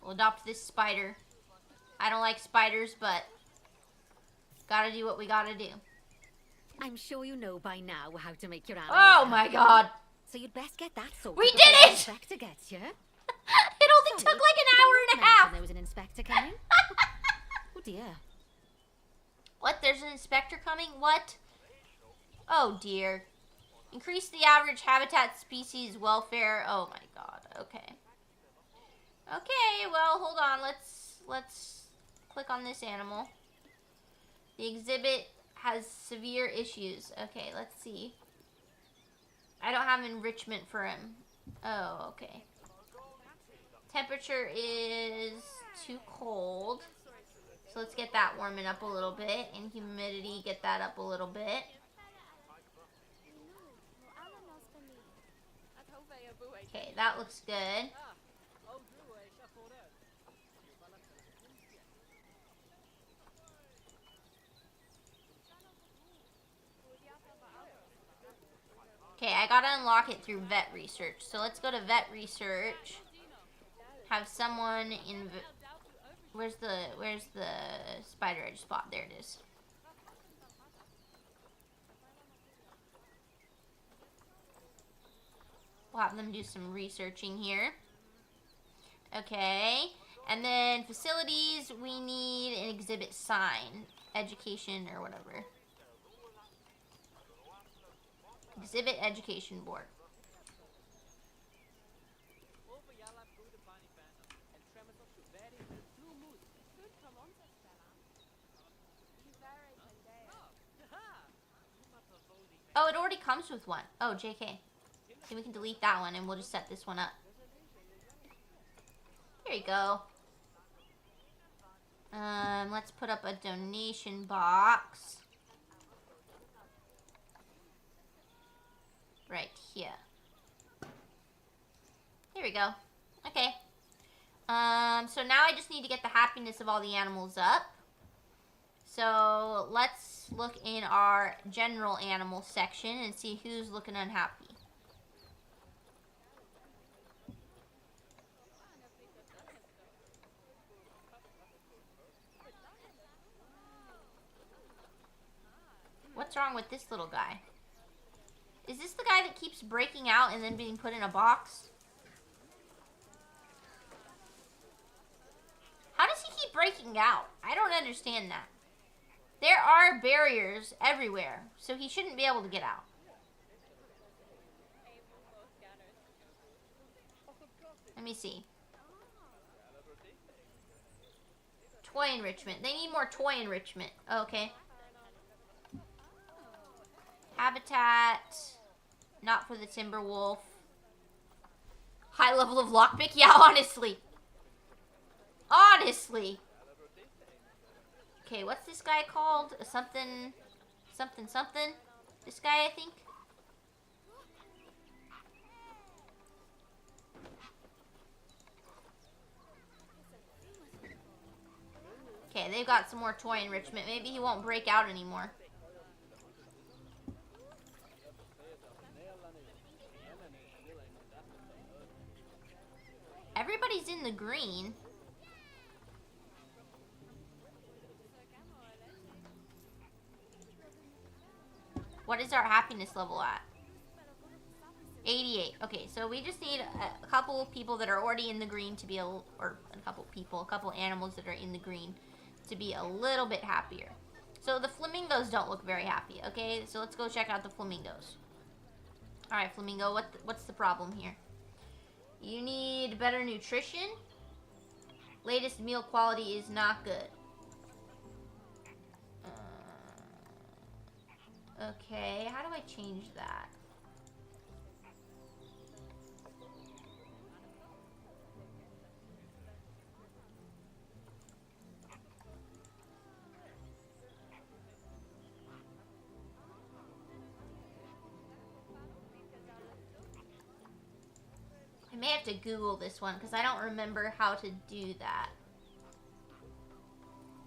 We'll adopt this spider. I don't like spiders, but gotta do what we gotta do. I'm sure you know by now how to make your animals Oh my happy. god. So you'd best get that sorted. We before did the it! inspector gets you. It only took like an hour and a half. There was an inspector coming. Oh dear. What? There's an inspector coming? What? Oh dear. Increase the average habitat species welfare. Oh my god. Okay. Okay, well, hold on. Let's click on this animal. The exhibit has severe issues. Okay, let's see. I don't have enrichment for him. Oh, okay. Temperature is too cold. So let's get that warming up a little bit. And humidity, get that up a little bit. Okay, that looks good. Okay, I gotta unlock it through vet research. So let's go to vet research. Have someone in... Where's the spider edge spot? There it is. We'll have them do some researching here. Okay. And then facilities, we need an exhibit sign. Education or whatever. Exhibit Education Board. Oh, it already comes with one. Oh, JK. So we can delete that one and we'll just set this one up. There you go. Let's put up a donation box. Right here. Here we go. Okay. So now I just need to get the happiness of all the animals up. So let's look in our general animal section and see who's looking unhappy. What's wrong with this little guy? Is this the guy that keeps breaking out and then being put in a box? How does he keep breaking out? I don't understand that. There are barriers everywhere, so he shouldn't be able to get out. Let me see. Toy enrichment. They need more toy enrichment. Oh, okay. Habitat. Not for the timber wolf. High level of lockpick? Yeah, honestly. Honestly. Okay, what's this guy called? Something. This guy, I think. Okay, they've got some more toy enrichment. Maybe he won't break out anymore. Everybody's in the green. What is our happiness level at? 88. Okay, so we just need a couple people that are already in the green to be or a couple animals that are in the green to be a little bit happier. So the flamingos don't look very happy, okay? So let's go check out the flamingos. All right, flamingo, what's the problem here? You need better nutrition. Latest meal quality is not good. Okay, how do I change that? I may have to Google this one because I don't remember how to do that.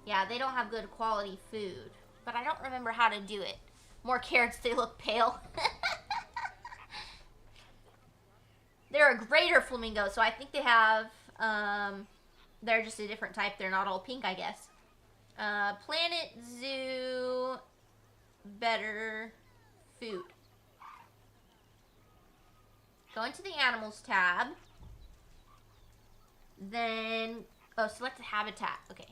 Yeah, they don't have good quality food, but I don't remember how to do it. More carrots, they look pale. They're a greater flamingo, so I think they have, they're just a different type. They're not all pink, I guess. Planet Zoo, better food. Go into the animals tab. Then, oh, select the habitat. Okay.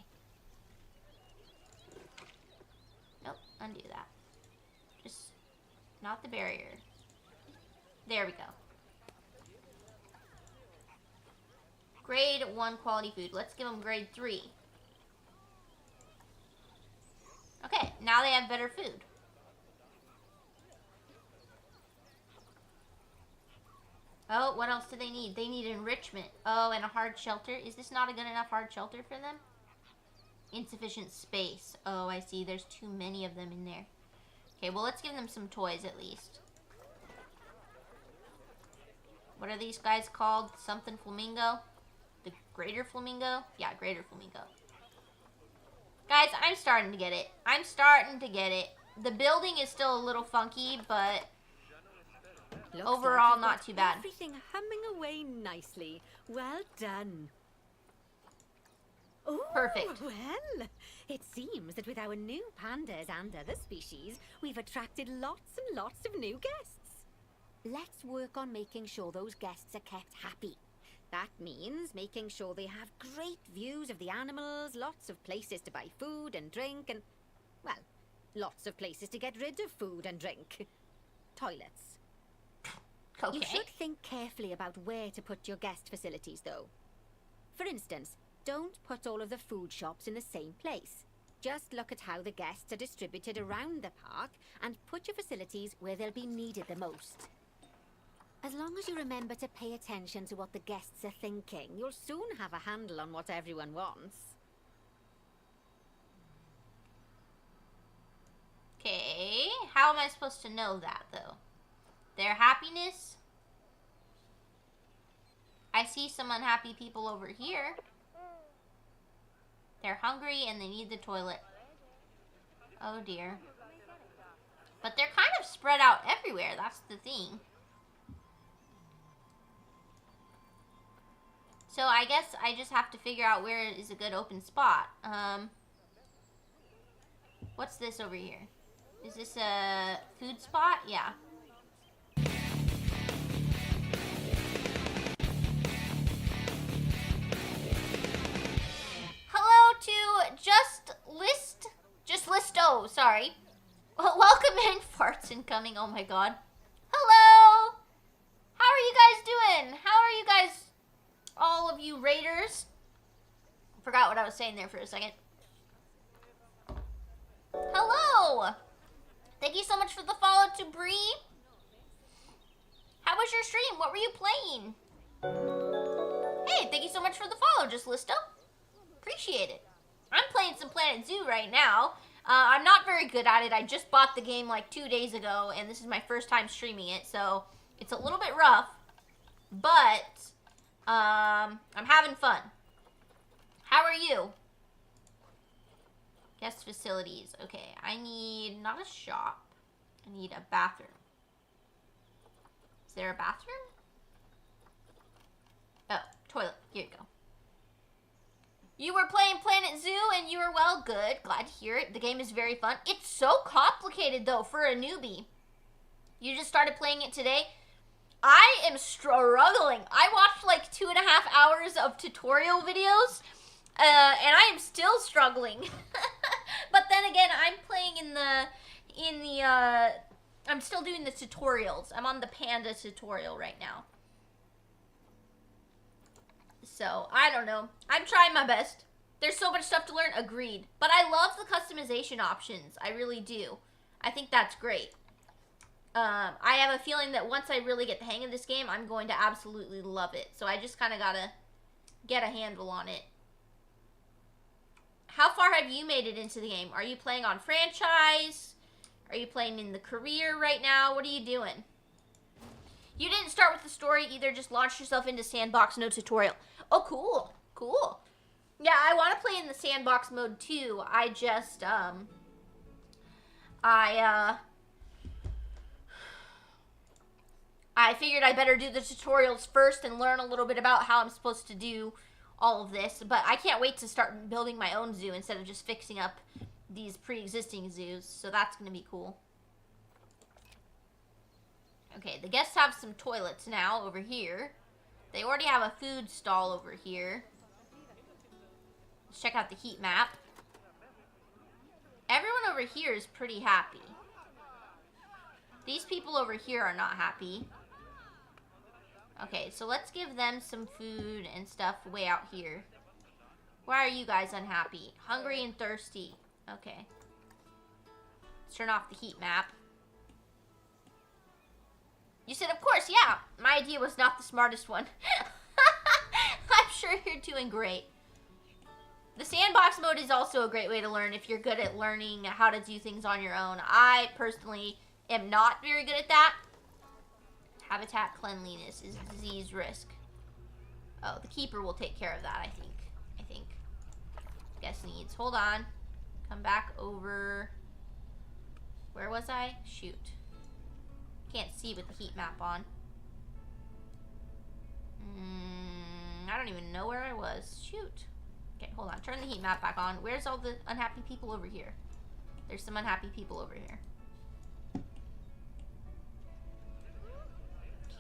Nope, undo that. Just, not the barrier. There we go. Grade 1 quality food. Let's give them grade 3. Okay, now they have better food. Oh, what else do they need? They need enrichment. Oh, and a hard shelter. Is this not a good enough hard shelter for them? Insufficient space. Oh, I see. There's too many of them in there. Okay, well, let's give them some toys at least. What are these guys called? Something flamingo? The greater flamingo? Yeah, greater flamingo. Guys, I'm starting to get it. I'm starting to get it. The building is still a little funky, but Looks overall, like you've not got too bad. Everything humming away nicely. Well done. Oh, Perfect. Well, it seems that with our new pandas and other species, we've attracted lots and lots of new guests. Let's work on making sure those guests are kept happy. That means making sure they have great views of the animals, lots of places to buy food and drink, and, well, lots of places to get rid of food and drink. Toilets. Okay. You should think carefully about where to put your guest facilities, though. For instance, don't put all of the food shops in the same place. Just look at how the guests are distributed around the park and put your facilities where they'll be needed the most. As long as you remember to pay attention to what the guests are thinking, you'll soon have a handle on what everyone wants. Okay, how am I supposed to know that, though? Their happiness? I see some unhappy people over here. They're hungry and they need the toilet. Oh dear. But they're kind of spread out everywhere, that's the thing. So I guess I just have to figure out where is a good open spot. What's this over here? Is this a food spot? Yeah. Hello to Just Listo, sorry. Welcome in, farts incoming, oh my god. Hello! How are you guys doing? How are you guys, all of you raiders? Forgot what I was saying there for a second. Hello! Thank you so much for the follow to Bree. How was your stream? What were you playing? Hey, thank you so much for the follow, Just Listo. Appreciate it. I'm playing some Planet Zoo right now. I'm not very good at it. I just bought the game like 2 days ago, and this is my first time streaming it, so it's a little bit rough, but I'm having fun. How are you? Guest facilities. Okay, I need not a shop. I need a bathroom. Is there a bathroom? Oh, toilet. Here you go. You were playing Planet Zoo and you were well. Good. Glad to hear it. The game is very fun. It's so complicated though for a newbie. You just started playing it today? I am struggling. I watched like 2.5 hours of tutorial videos, and I am still struggling. But then again, I'm playing I'm still doing the tutorials. I'm on the panda tutorial right now. So, I don't know. I'm trying my best. There's so much stuff to learn, agreed. But I love the customization options. I really do. I think that's great. I have a feeling that once I really get the hang of this game, I'm going to absolutely love it. So I just kind of got to get a handle on it. How far have you made it into the game? Are you playing on franchise? Are you playing in the career right now? What are you doing? You didn't start with the story either, just launched yourself into sandbox, no tutorial. Oh, cool. Cool. Yeah, I want to play in the sandbox mode too. I just, I figured I better do the tutorials first and learn a little bit about how I'm supposed to do all of this. But I can't wait to start building my own zoo instead of just fixing up these pre-existing zoos. So that's going to be cool. Okay, the guests have some toilets now over here. They already have a food stall over here. Let's check out the heat map. Everyone over here is pretty happy. These people over here are not happy. Okay, so let's give them some food and stuff way out here. Why are you guys unhappy? Hungry and thirsty. Okay. Let's turn off the heat map. You said, of course, yeah. My idea was not the smartest one. I'm sure you're doing great. The sandbox mode is also a great way to learn if you're good at learning how to do things on your own. I personally am not very good at that. Habitat cleanliness is disease risk. Oh, the keeper will take care of that, I think. Guest needs. Hold on. Come back over. Where was I? Shoot. Can't see with the heat map on. I don't even know where I was. Shoot. Okay, hold on. Turn the heat map back on. Where's all the unhappy people over here? There's some unhappy people over here.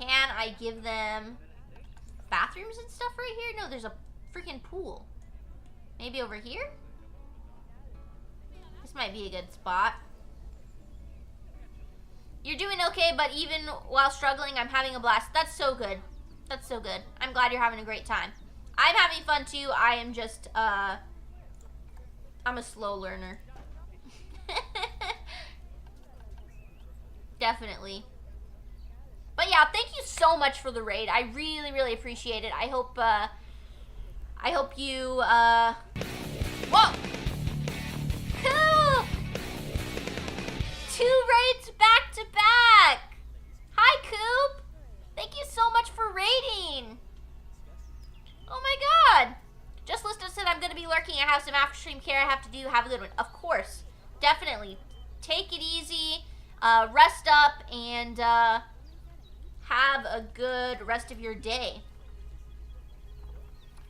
Can I give them bathrooms and stuff right here? No, there's a freaking pool. Maybe over here? This might be a good spot. You're doing okay, but even while struggling, I'm having a blast. That's so good. That's so good. I'm glad you're having a great time. I'm having fun too. I am just, I'm a slow learner. Definitely. But yeah, thank you so much for the raid. I really, really appreciate it. I hope you, whoa! Cool! 2 raids back to back! Hi, Coop! Thank you so much for raiding! Oh my god! Just Lista said I'm gonna be lurking. I have some after stream care I have to do. Have a good one. Of course. Definitely. Take it easy. Rest up and, have a good rest of your day.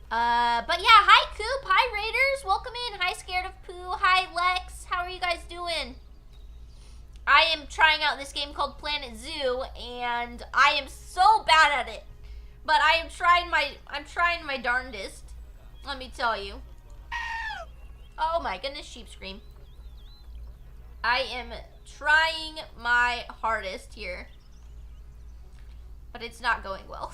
But yeah, hi Coop, hi Raiders, welcome in, hi Scared of Pooh, hi Lex, how are you guys doing? I am trying out this game called Planet Zoo, and I am so bad at it. But I'm trying my darndest, let me tell you. Oh my goodness, sheep scream. I am trying my hardest here. But it's not going well.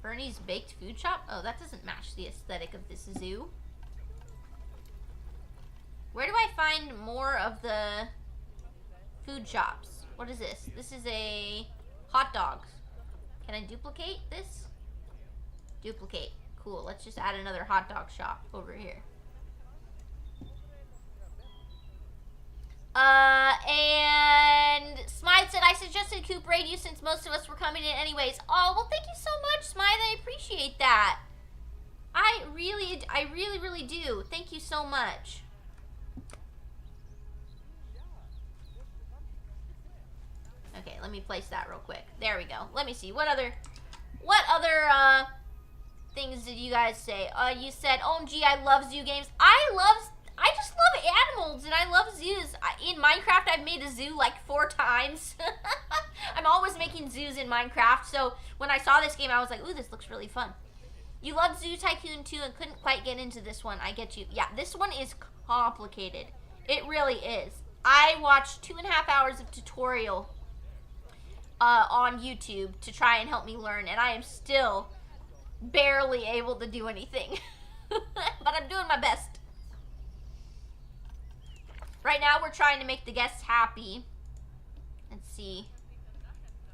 Bernie's Baked Food Shop? Oh, that doesn't match the aesthetic of this zoo. Where do I find more of the food shops? What is this? This is a hot dogs. Can I duplicate this? Duplicate. Cool. Let's just add another hot dog shop over here. And Smythe said, I suggested Coop raid you since most of us were coming in anyways. Oh, well, thank you so much, Smythe. I appreciate that. I really do. Thank you so much. Okay, let me place that real quick. There we go. Let me see. What other things did you guys say? You said, OMG, I love zoo games. I just love animals and I love zoos. In Minecraft, I've made a zoo like 4 times. I'm always making zoos in Minecraft. So when I saw this game, I was like, ooh, this looks really fun. You love Zoo Tycoon 2 and couldn't quite get into this one. I get you. Yeah, this one is complicated. It really is. I watched 2.5 hours of tutorial on YouTube to try and help me learn, and I am still barely able to do anything. But I'm doing my best. Right now, we're trying to make the guests happy. Let's see.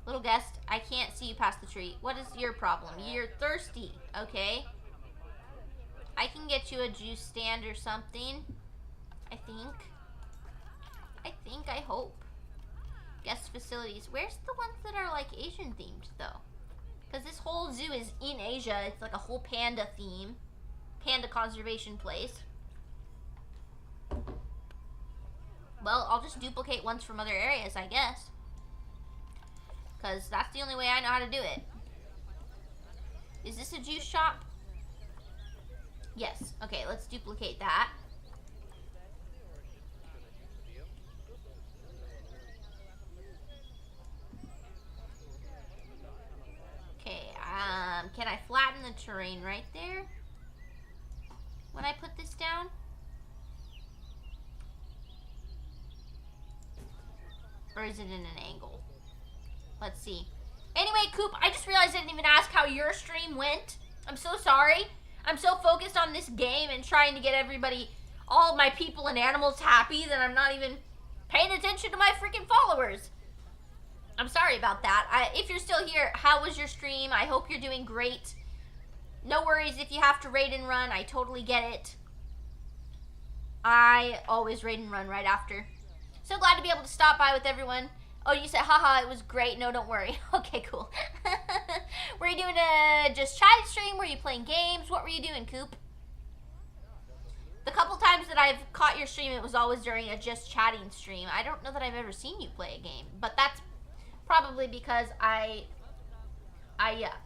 Little guest, I can't see you past the tree. What is your problem? You're thirsty, okay? I can get you a juice stand or something. I hope. Guest facilities. Where's the ones that are like Asian themed though? Because this whole zoo is in Asia. It's like a whole panda theme. Panda conservation place. Well, I'll just duplicate ones from other areas, I guess. Because that's the only way I know how to do it. Is this a juice shop? Yes. Okay, let's duplicate that. Okay, can I flatten the terrain right there when I put this down? Or is it in an angle? Let's see. Anyway, Coop, I just realized I didn't even ask how your stream went. I'm so sorry. I'm so focused on this game and trying to get everybody, all of my people and animals happy that I'm not even paying attention to my freaking followers. I'm sorry about that. If you're still here, how was your stream? I hope you're doing great. No worries if you have to raid and run. I totally get it. I always raid and run right after. So glad to be able to stop by with everyone. Oh, you said, haha, it was great. No, don't worry. Okay, cool. Were you doing a just chatting stream? Were you playing games? What were you doing, Coop? The couple times that I've caught your stream, it was always during a just chatting stream. I don't know that I've ever seen you play a game, but that's probably because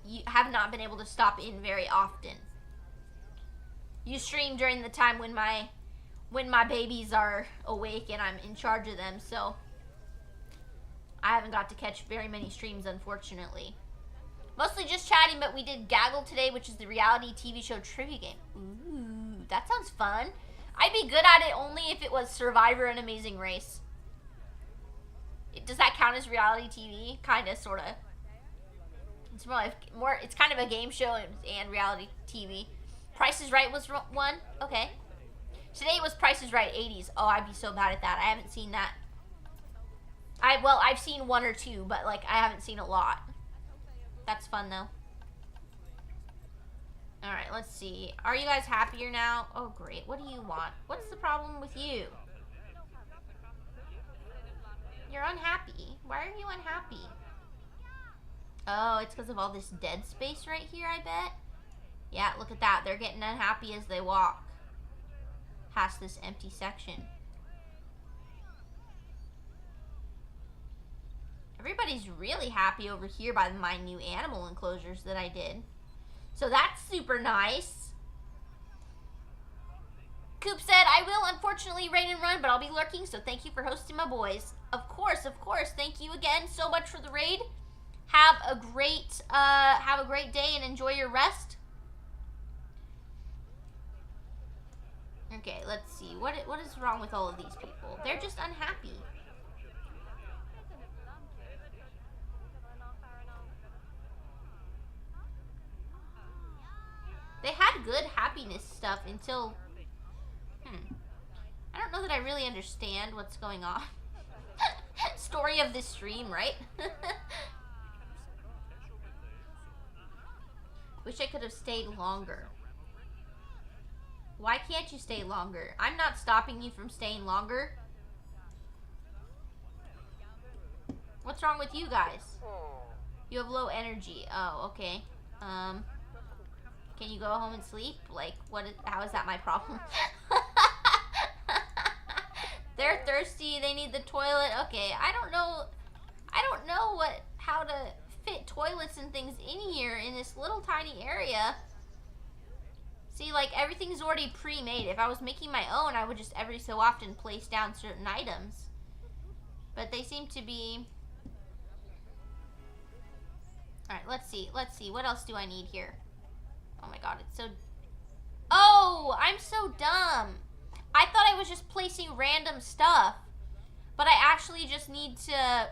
you have not been able to stop in very often. You stream during the time when my babies are awake and I'm in charge of them, so I haven't got to catch very many streams, unfortunately. Mostly just chatting, but we did Gaggle today, which is the reality TV show trivia game. Ooh, that sounds fun. I'd be good at it only if it was Survivor and Amazing Race. Does that count as reality TV? Kinda, sorta. It's more. It's kind of a game show and reality TV. Price is Right was one. Okay. Today was Price is Right 80s. Oh, I'd be so bad at that. I haven't seen that. I've seen 1 or 2, but like I haven't seen a lot. That's fun though. All right, let's see. Are you guys happier now? Oh, great. What do you want? What's the problem with you? You're unhappy. Why are you unhappy? Oh, it's because of all this dead space right here, I bet. Yeah, look at that. They're getting unhappy as they walk past this empty section. Everybody's really happy over here by my new animal enclosures that I did. So that's super nice. Coop said, I will unfortunately raid and run, but I'll be lurking, so thank you for hosting my boys. Of course, of course. Thank you again so much for the raid. Have a great day and enjoy your rest. Okay, let's see. What is wrong with all of these people? They're just unhappy. They had good happiness stuff until... I don't know that I really understand what's going on. Story of this stream, right? Wish I could have stayed longer. Why can't you stay longer? I'm not stopping you from staying longer. What's wrong with you guys? You have low energy. Oh, okay. Can you go home and sleep? Like, how is that my problem? They're thirsty, they need the toilet. Okay, I don't know how to fit toilets and things in here in this little tiny area. See, like, everything's already pre-made. If I was making my own, I would just every so often place down certain items. But they seem to be... Alright, let's see. Let's see. What else do I need here? Oh my god, it's so... Oh! I'm so dumb! I thought I was just placing random stuff. But I actually just need to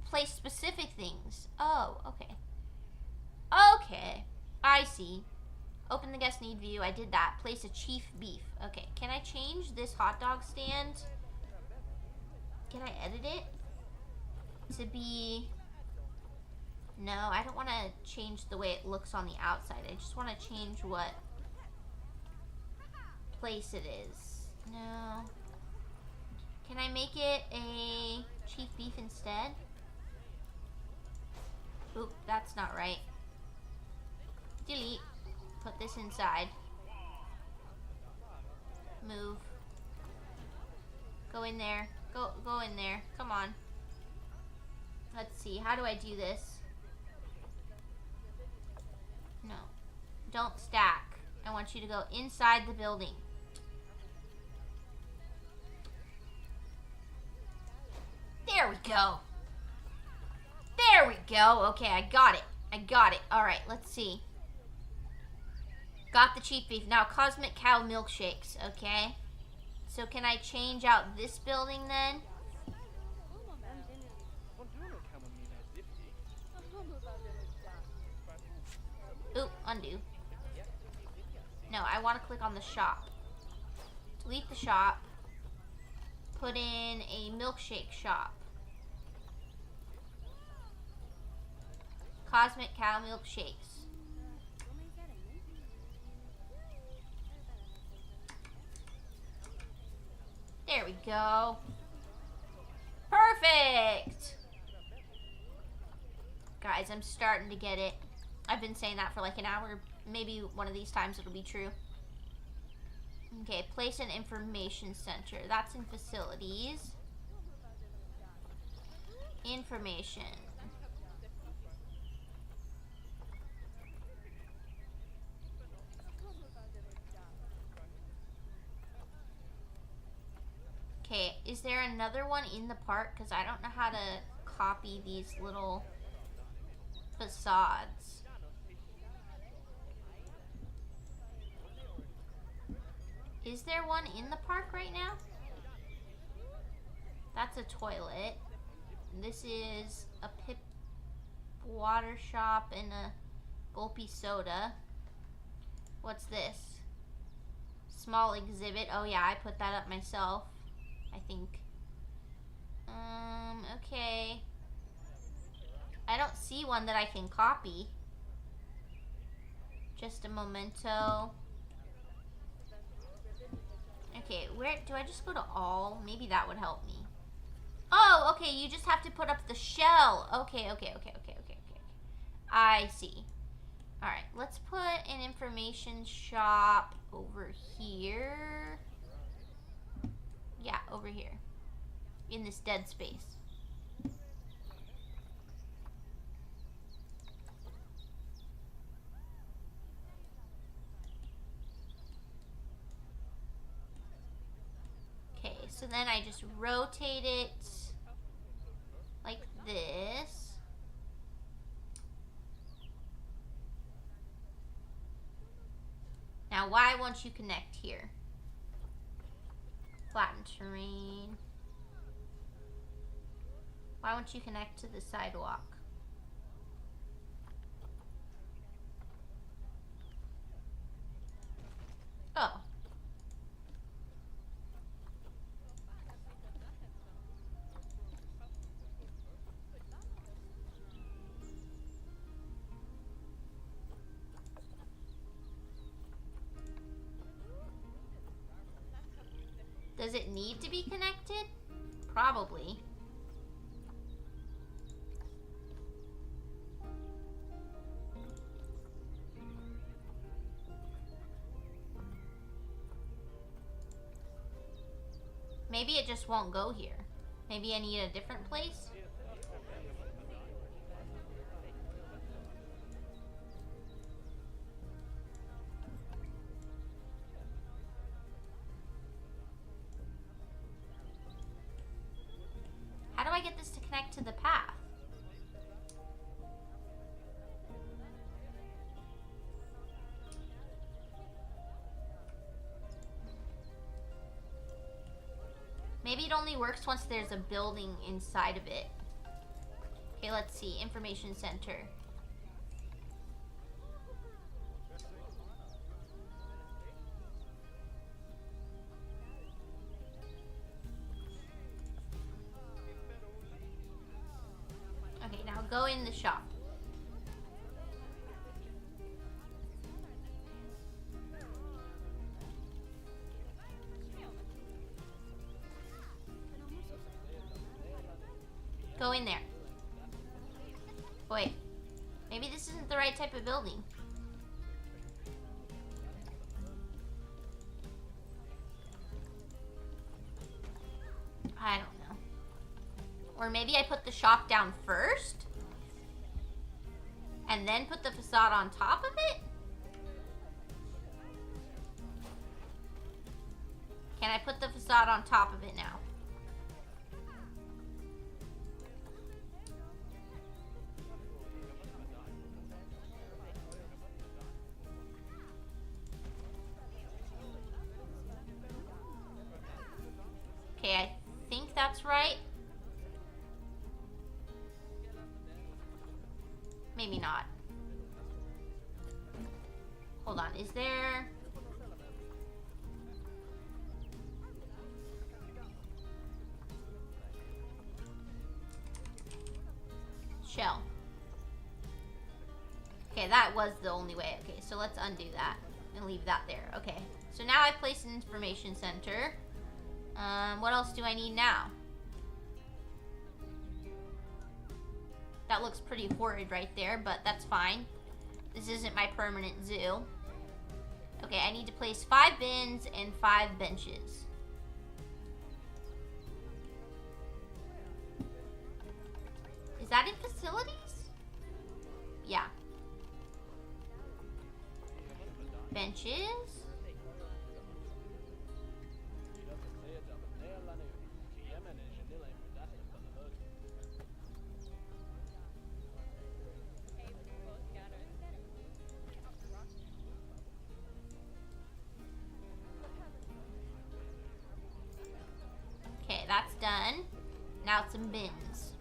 place specific things. Oh, okay. Okay. I see. Open the guest need view. I did that. Place a chief beef. Okay. Can I change this hot dog stand? Can I edit it? To be... No, I don't want to change the way it looks on the outside. I just want to change what place it is. No. Can I make it a chief beef instead? Oop, that's not right. Delete. Put this inside. Move. Go in there. Go in there. Come on. Let's see. How do I do this? No. Don't stack. I want you to go inside the building. There we go. There we go. Okay, I got it. I got it. Alright, let's see. Got the chief beef. Now, Cosmic Cow milkshakes, okay? So, can I change out this building then? Oop, undo. No, I want to click on the shop. Delete the shop. Put in a milkshake shop. Cosmic Cow milkshakes. There we go. Perfect! Guys, I'm starting to get it. I've been saying that for like an hour. Maybe one of these times it'll be true. Okay, place an information center. That's in facilities. Information. Okay, is there another one in the park? Because I don't know how to copy these little facades. Is there one in the park right now? That's a toilet. This is a Pip water shop and a Gulpy soda. What's this? Small exhibit. Oh yeah, I put that up myself, I think. Okay. I don't see one that I can copy. Just a memento. Okay, where do I just go to all? Maybe that would help me. Oh, okay, you just have to put up the shell. Okay. I see. Alright, let's put an information shop over here. Yeah, over here. In this dead space. Okay, so then I just rotate it like this. Now, why won't you connect here? Flatten terrain. Why won't you connect to the sidewalk? Oh. Does it need to be connected? Probably. Maybe it just won't go here. Maybe I need a different place? I get this to connect to the path? Maybe it only works once there's a building inside of it. Okay, let's see. Information center. Okay, now go in the shop. Go in there. Wait. Maybe this isn't the right type of building. I don't know. Or maybe I put the shop down first? And then put the facade on top of it? Can I put the facade on top of it now? Okay, I think that's right. Maybe not. Hold on, is there... Shell. Okay, that was the only way. Okay, so let's undo that and leave that there. Okay, so now I've placed an information center. What else do I need now? That looks pretty horrid right there, but that's fine. This isn't my permanent zoo. Okay, I need to place 5 bins and 5 benches. Is that in facilities? Yeah. Benches. Okay, that's done. Now some bins.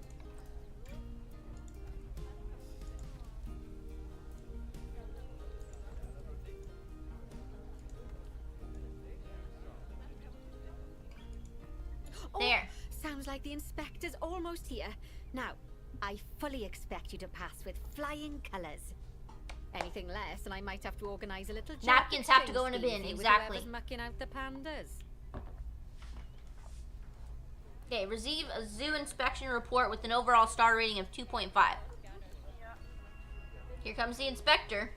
There. Sounds like the inspector's almost here. Now, I fully expect you to pass with flying colours. Anything less, and I might have to organise a little job Napkins have to go in a exchange bin, scheme with exactly. whoever's mucking out the pandas. Okay, receive a zoo inspection report with an overall star rating of 2.5. Here comes the inspector.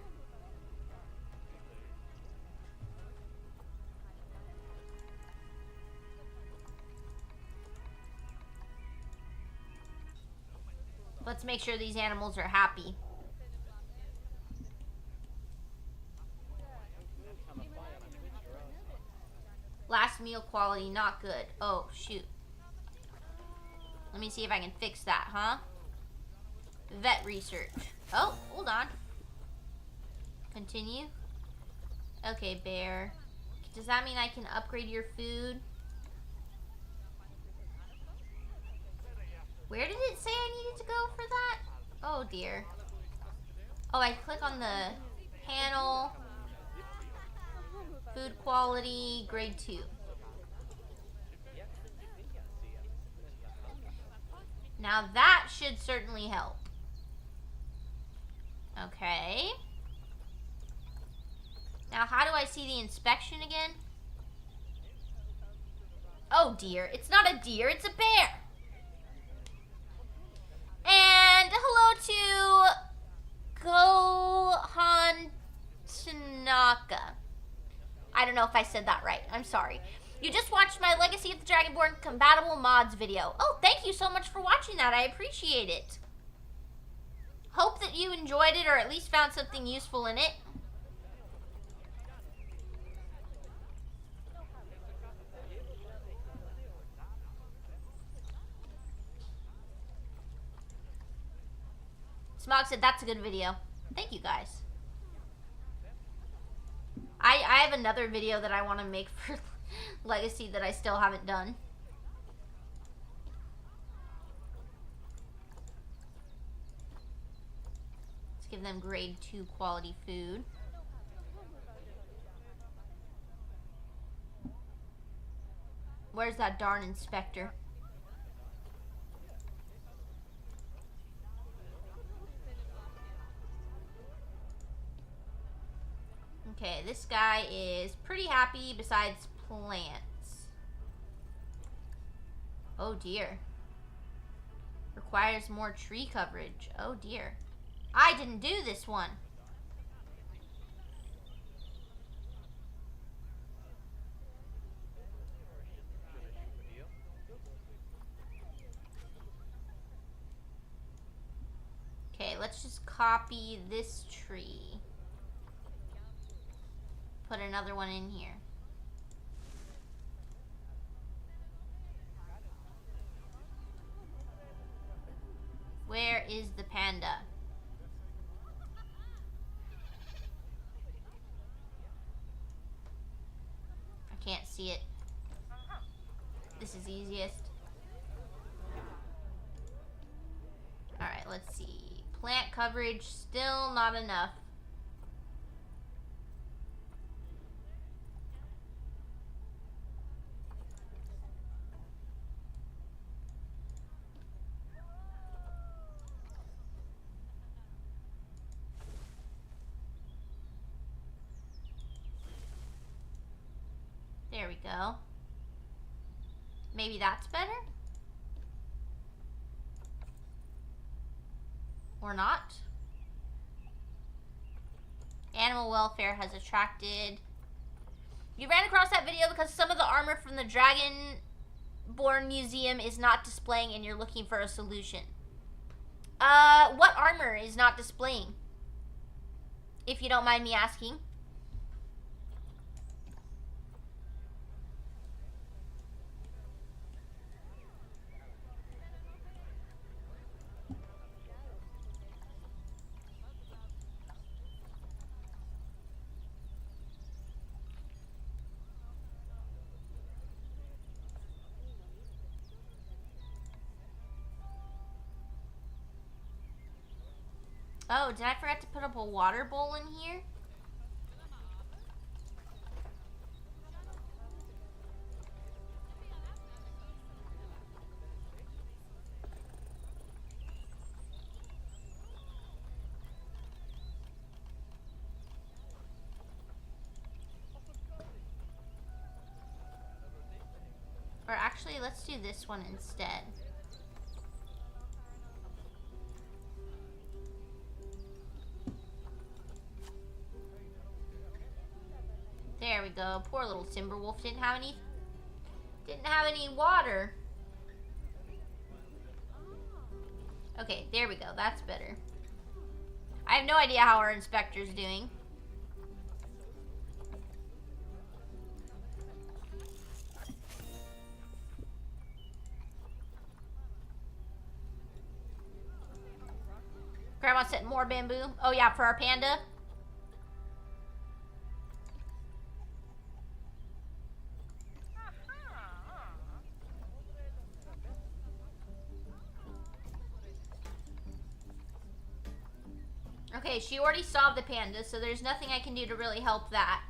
Let's make sure these animals are happy. Last meal quality, not good. Oh, shoot. Let me see if I can fix that, huh? Vet research. Oh, hold on. Continue. Okay, bear. Does that mean I can upgrade your food? Where did it say I needed to go for that? Oh, dear. Oh, I click on the panel. Food quality, grade 2. Now that should certainly help. Okay. Now how do I see the inspection again? Oh dear, it's not a deer, it's a bear. And hello to Gohan Tanaka. I don't know if I said that right. I'm sorry. You just watched my Legacy of the Dragonborn compatible mods video. Oh, thank you so much for watching that. I appreciate it. Hope that you enjoyed it or at least found something useful in it. Smog said that's a good video. Thank you guys. I have another video that I want to make for Legacy that I still haven't done. Let's give them grade 2 quality food. Where's that darn inspector? Okay, this guy is pretty happy besides plants. Oh dear. Requires more tree coverage. Oh dear. I didn't do this one. Okay, let's just copy this tree. Put another one in here. Where is the panda? I can't see it. This is easiest. Alright, let's see. Plant coverage, still not enough. There we go. Maybe that's better? Or not? Animal welfare has attracted... You ran across that video because some of the armor from the Dragonborn Museum is not displaying and you're looking for a solution. What armor is not displaying? If you don't mind me asking. Oh, did I forget to put up a water bowl in here? Or actually, let's do this one instead. There we go. Poor little Timberwolf didn't have any water. Okay, there we go. That's better. I have no idea how our inspector's doing. Grandma said more bamboo. Oh yeah, for our panda. Okay, she already saw the panda, so there's nothing I can do to really help that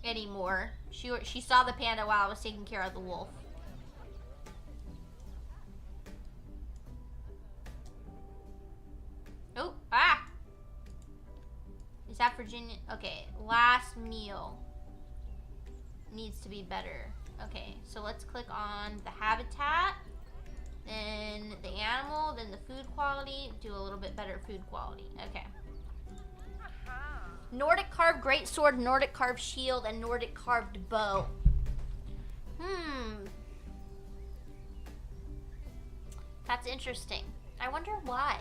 anymore. She saw the panda while I was taking care of the wolf. Oh, ah! Is that Virginia? Okay, last meal needs to be better. Okay, so let's click on the habitat. Then the animal, then the food quality. Do a little bit better food quality. Okay. Nordic carved greatsword, Nordic carved shield, and Nordic carved bow. That's interesting. I wonder why.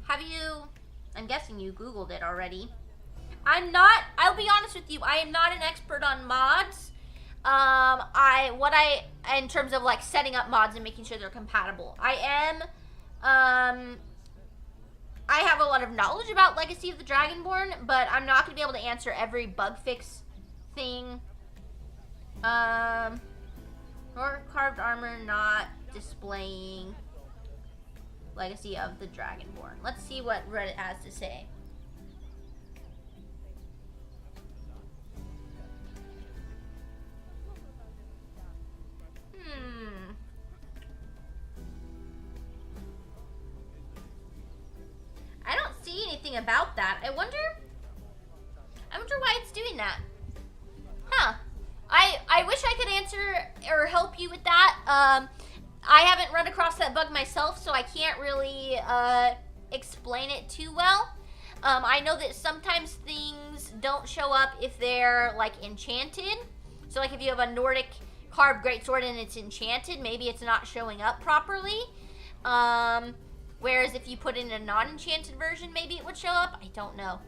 Have you... I'm guessing you Googled it already. I'll be honest with you, I am not an expert on mods. in terms of like setting up mods and making sure they're compatible. I have a lot of knowledge about Legacy of the Dragonborn, but I'm not going to be able to answer every bug fix thing. Or carved armor not displaying Legacy of the Dragonborn. Let's see what Reddit has to say. I don't see anything about that. I wonder why it's doing that. Huh. I wish I could answer or help you with that. I haven't run across that bug myself, so I can't really explain it too well. I know that sometimes things don't show up if they're like enchanted. So like if you have a Nordic carved greatsword and it's enchanted, maybe it's not showing up properly. Whereas if you put in a non-enchanted version, maybe it would show up. I don't know.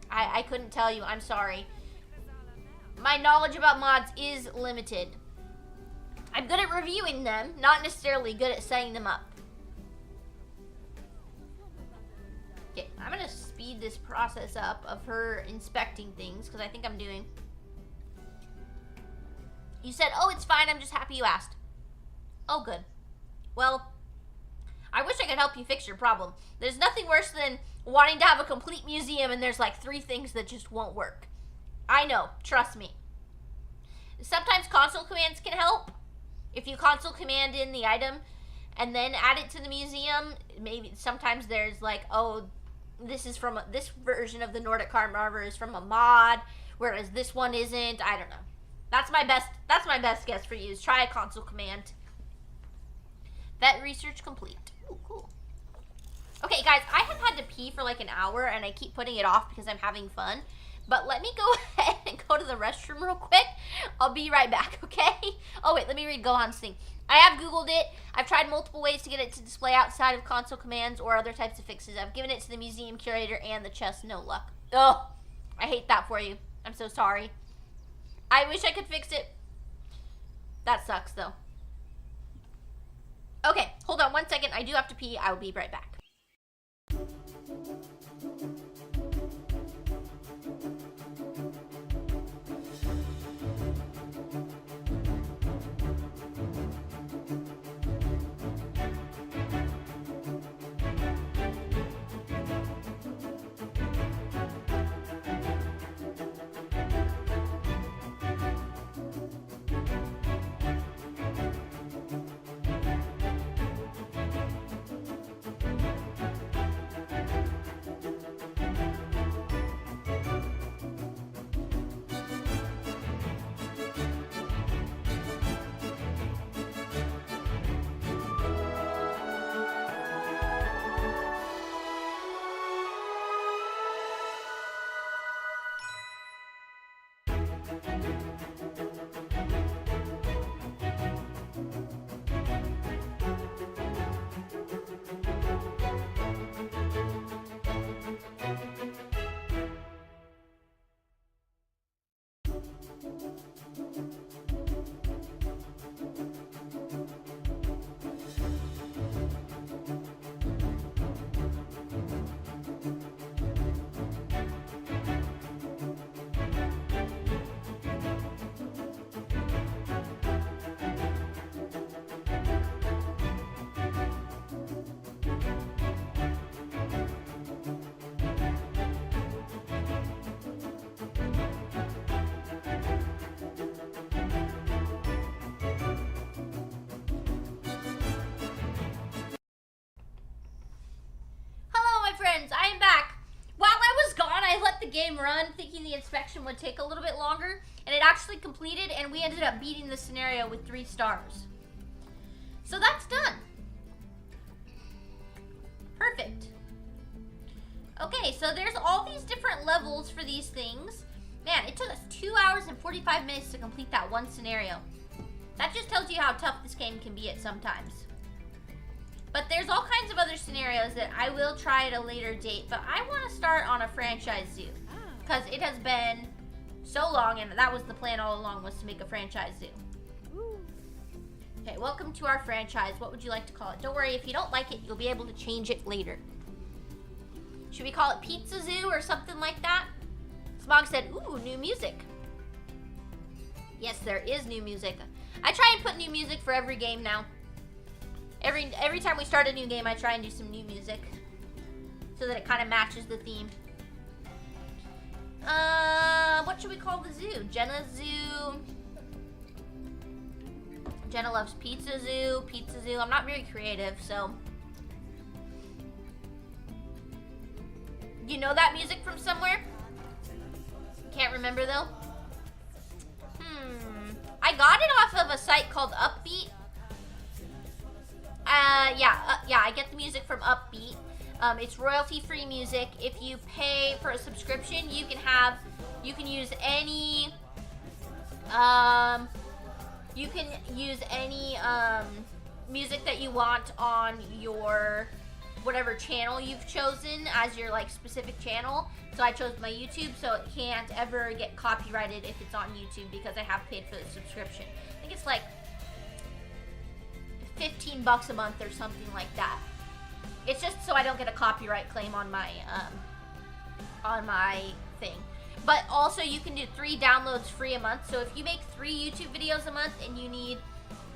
I couldn't tell you. I'm sorry. My knowledge about mods is limited. I'm good at reviewing them, not necessarily good at setting them up. Okay, I'm gonna speed this process up of her inspecting things, because I think I'm doing. You said, oh, it's fine, I'm just happy you asked. Oh, good. Well, I wish I could help you fix your problem. There's nothing worse than wanting to have a complete museum and there's like 3 things that just won't work. I know, trust me. Sometimes console commands can help. If you console command in the item and then add it to the museum, maybe sometimes there's like, oh, this is from this version of the Nordic Carved Armor is from a mod, whereas this one isn't. I don't know. That's my best guess for you is try a console command. Vet research complete. Ooh, cool. Okay, guys, I have had to pee for like an hour and I keep putting it off because I'm having fun. But let me go ahead and go to the restroom real quick. I'll be right back, okay? Oh, wait, let me read Gohan's thing. I have Googled it. I've tried multiple ways to get it to display outside of console commands or other types of fixes. I've given it to the museum curator and the chest. No luck. Oh, I hate that for you. I'm so sorry. I wish I could fix it. That sucks, though. Okay, hold on 1 second. I do have to pee. I will be right back. Game run thinking the inspection would take a little bit longer, and it actually completed, and we ended up beating the scenario with 3 stars. So that's done. Perfect. Okay, so there's all these different levels for these things. Man, it took us 2 hours and 45 minutes to complete that one scenario. That just tells you how tough this game can be at sometimes. But there's all kinds of other scenarios that I will try at a later date, but I want to start on a franchise zoo because it has been so long, and that was the plan all along, was to make a franchise zoo. Okay, welcome to our franchise. What would you like to call it? Don't worry, if you don't like it, you'll be able to change it later. Should we call it Pizza Zoo or something like that? Smog said, ooh, new music. Yes, there is new music. I try and put new music for every game now. Every time we start a new game, I try and do some new music so that it kind of matches the theme. What should we call the zoo? Jenna Zoo. Jenna loves Pizza Zoo. Pizza Zoo. I'm not very creative, so. You know that music from somewhere? Can't remember though. I got it off of a site called Upbeat. Yeah, I get the music from Upbeat. It's royalty-free music. If you pay for a subscription, you can use any music that you want on your whatever channel you've chosen as your like specific channel. So I chose my YouTube, so it can't ever get copyrighted if it's on YouTube because I have paid for the subscription. I think it's like $15 a month or something like that. It's just so I don't get a copyright claim on my thing. But also you can do 3 downloads free a month. So if you make 3 YouTube videos a month and you need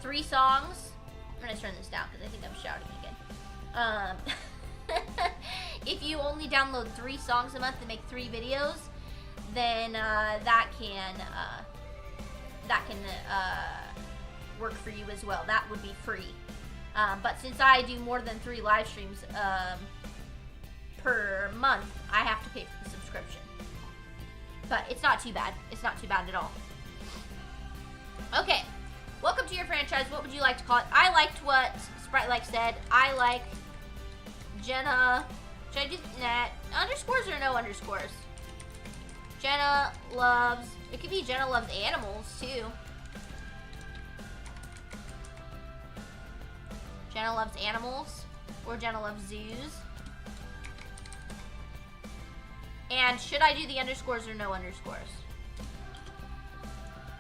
3 songs, I'm gonna turn this down because I think I'm shouting again. If you only download 3 songs a month and make 3 videos, then that can work for you as well. That would be free. But since I do more than 3 live streams per month, I have to pay for the subscription. But it's not too bad. It's not too bad at all. Okay, welcome to your franchise. What would you like to call it? I liked what Sprite Like said. I like Jenna. Should I do that? Underscores or no underscores? Jenna loves. It could be Jenna loves animals too. Jenna loves animals, or Jenna loves zoos. And should I do the underscores or no underscores?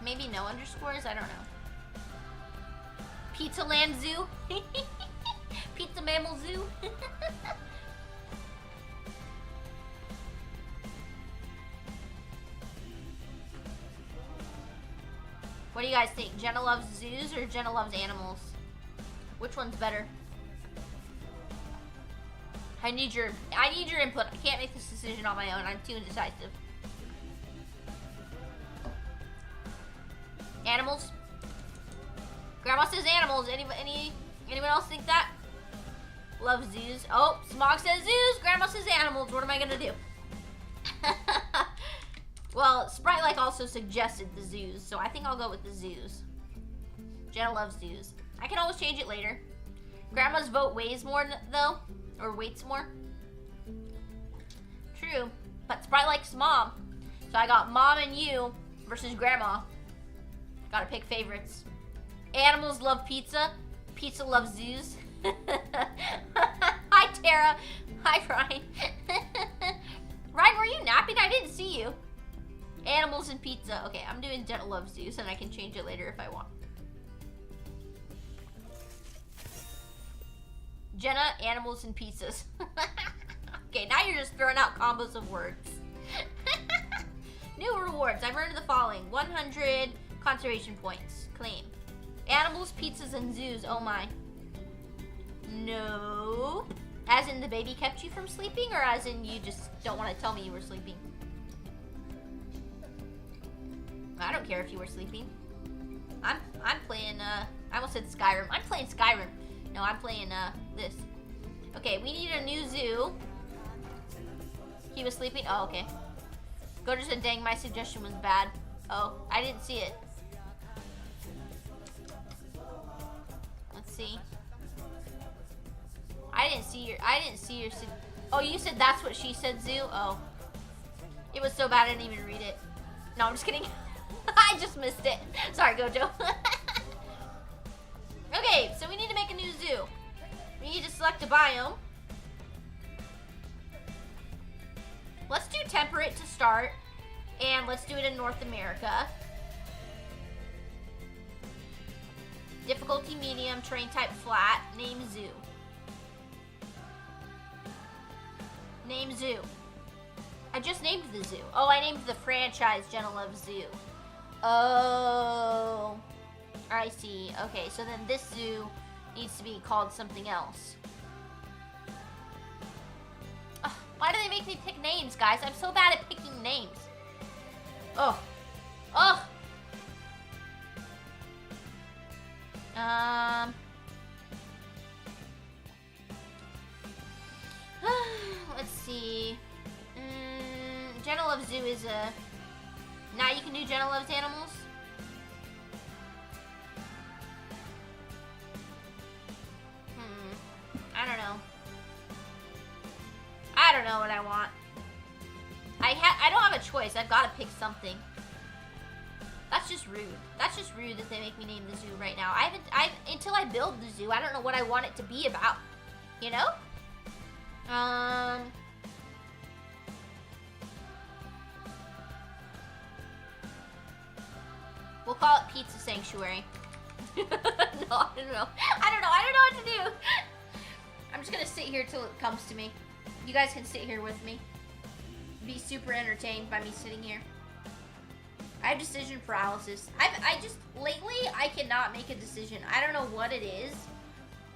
Maybe no underscores? I don't know. Pizza Land Zoo? Pizza Mammal Zoo? What do you guys think? Jenna loves zoos or Jenna loves animals? Which one's better? I need your input. I can't make this decision on my own. I'm too indecisive. Animals? Grandma says animals. Anyone else think that? Love zoos. Oh, Smog says zoos. Grandma says animals. What am I gonna do? Well, Sprite Like also suggested the zoos, so I think I'll go with the zoos. Jenna loves zoos. I can always change it later. Grandma's vote weighs more though, or weights more. True, but Sprite likes mom. So I got mom and you versus grandma. Gotta pick favorites. Animals love pizza. Pizza loves zoos. Hi Tara. Hi Ryan. Ryan, were you napping? I didn't see you. Animals and pizza. Okay, I'm doing Jenna loves zoos and I can change it later if I want. Jenna, animals, and pizzas. Okay, now you're just throwing out combos of words. New rewards. I've earned the following. 100 conservation points. Claim. Animals, pizzas, and zoos. Oh my. No. As in the baby kept you from sleeping, or as in you just don't want to tell me you were sleeping? I don't care if you were sleeping. I'm playing, I almost said Skyrim. I'm playing Skyrim. No, I'm playing, this. Okay, we need a new zoo. He was sleeping? Oh, okay. Goder said, dang, my suggestion was bad. Oh, I didn't see it. Let's see. I didn't see your, oh, you said that's what she said, zoo? Oh. It was so bad I didn't even read it. No, I'm just kidding. I just missed it. Sorry, Gojo. Okay, so we need to make a new zoo. We need to select a biome. Let's do temperate to start. And let's do it in North America. Difficulty medium, terrain type flat, name zoo. Name zoo. I just named the zoo. Oh, I named the franchise Genelove Zoo. Oh, I see. Okay, so then this zoo needs to be called something else. Ugh, why do they make me pick names, guys? I'm so bad at picking names. Oh. Oh. Let's see. Genelove Zoo is a... Now you can do Genelove's animals? I don't know. I don't know what I want. I don't have a choice. I've got to pick something. That's just rude. That's just rude that they make me name the zoo right now. Until I build the zoo, I don't know what I want it to be about. You know? We'll call it Pizza Sanctuary. No, I don't know. I don't know what to do. I'm just gonna sit here till it comes to me. You guys can sit here with me. Be super entertained by me sitting here. I have decision paralysis. Lately, I cannot make a decision. I don't know what it is,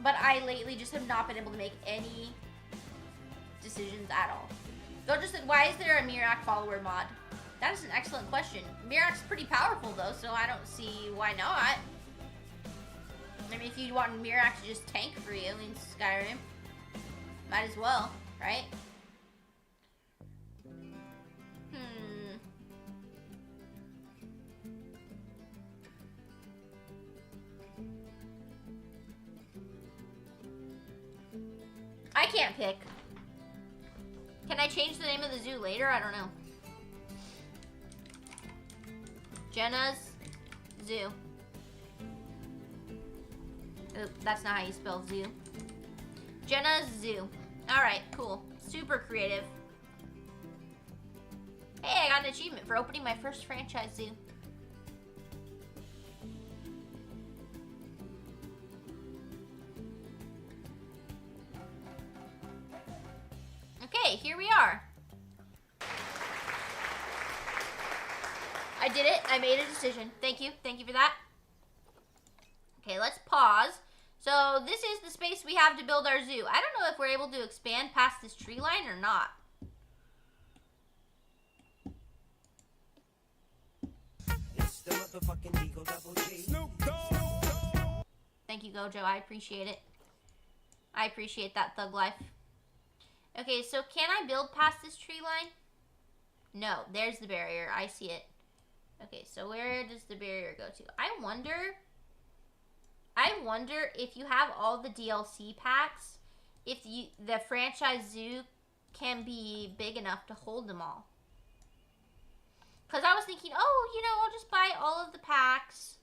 but I lately just have not been able to make any decisions at all. They'll just, why is there a Mirac follower mod? That is an excellent question. Mirac's pretty powerful though, so I don't see why not. I mean, if you want Mirac to just tank for you in Skyrim, might as well, right? I can't pick. Can I change the name of the zoo later? I don't know. Jenna's Zoo. Oop, that's not how you spell zoo. Jenna's Zoo. Alright, cool. Super creative. Hey, I got an achievement for opening my first franchise zoo. Okay, here we are. I did it. I made a decision. Thank you. Thank you for that. Okay, let's pause. So this is the space we have to build our zoo. I don't know if we're able to expand past this tree line or not. It's the motherfucking Eagle Double G. Thank you, Gojo. I appreciate it. I appreciate that thug life. Okay, so can I build past this tree line? No, there's the barrier. I see it. Okay, so where does the barrier go to? I wonder if you have all the DLC packs, if the franchise zoo can be big enough to hold them all. Because I was thinking, oh, you know, I'll just buy all of the packs.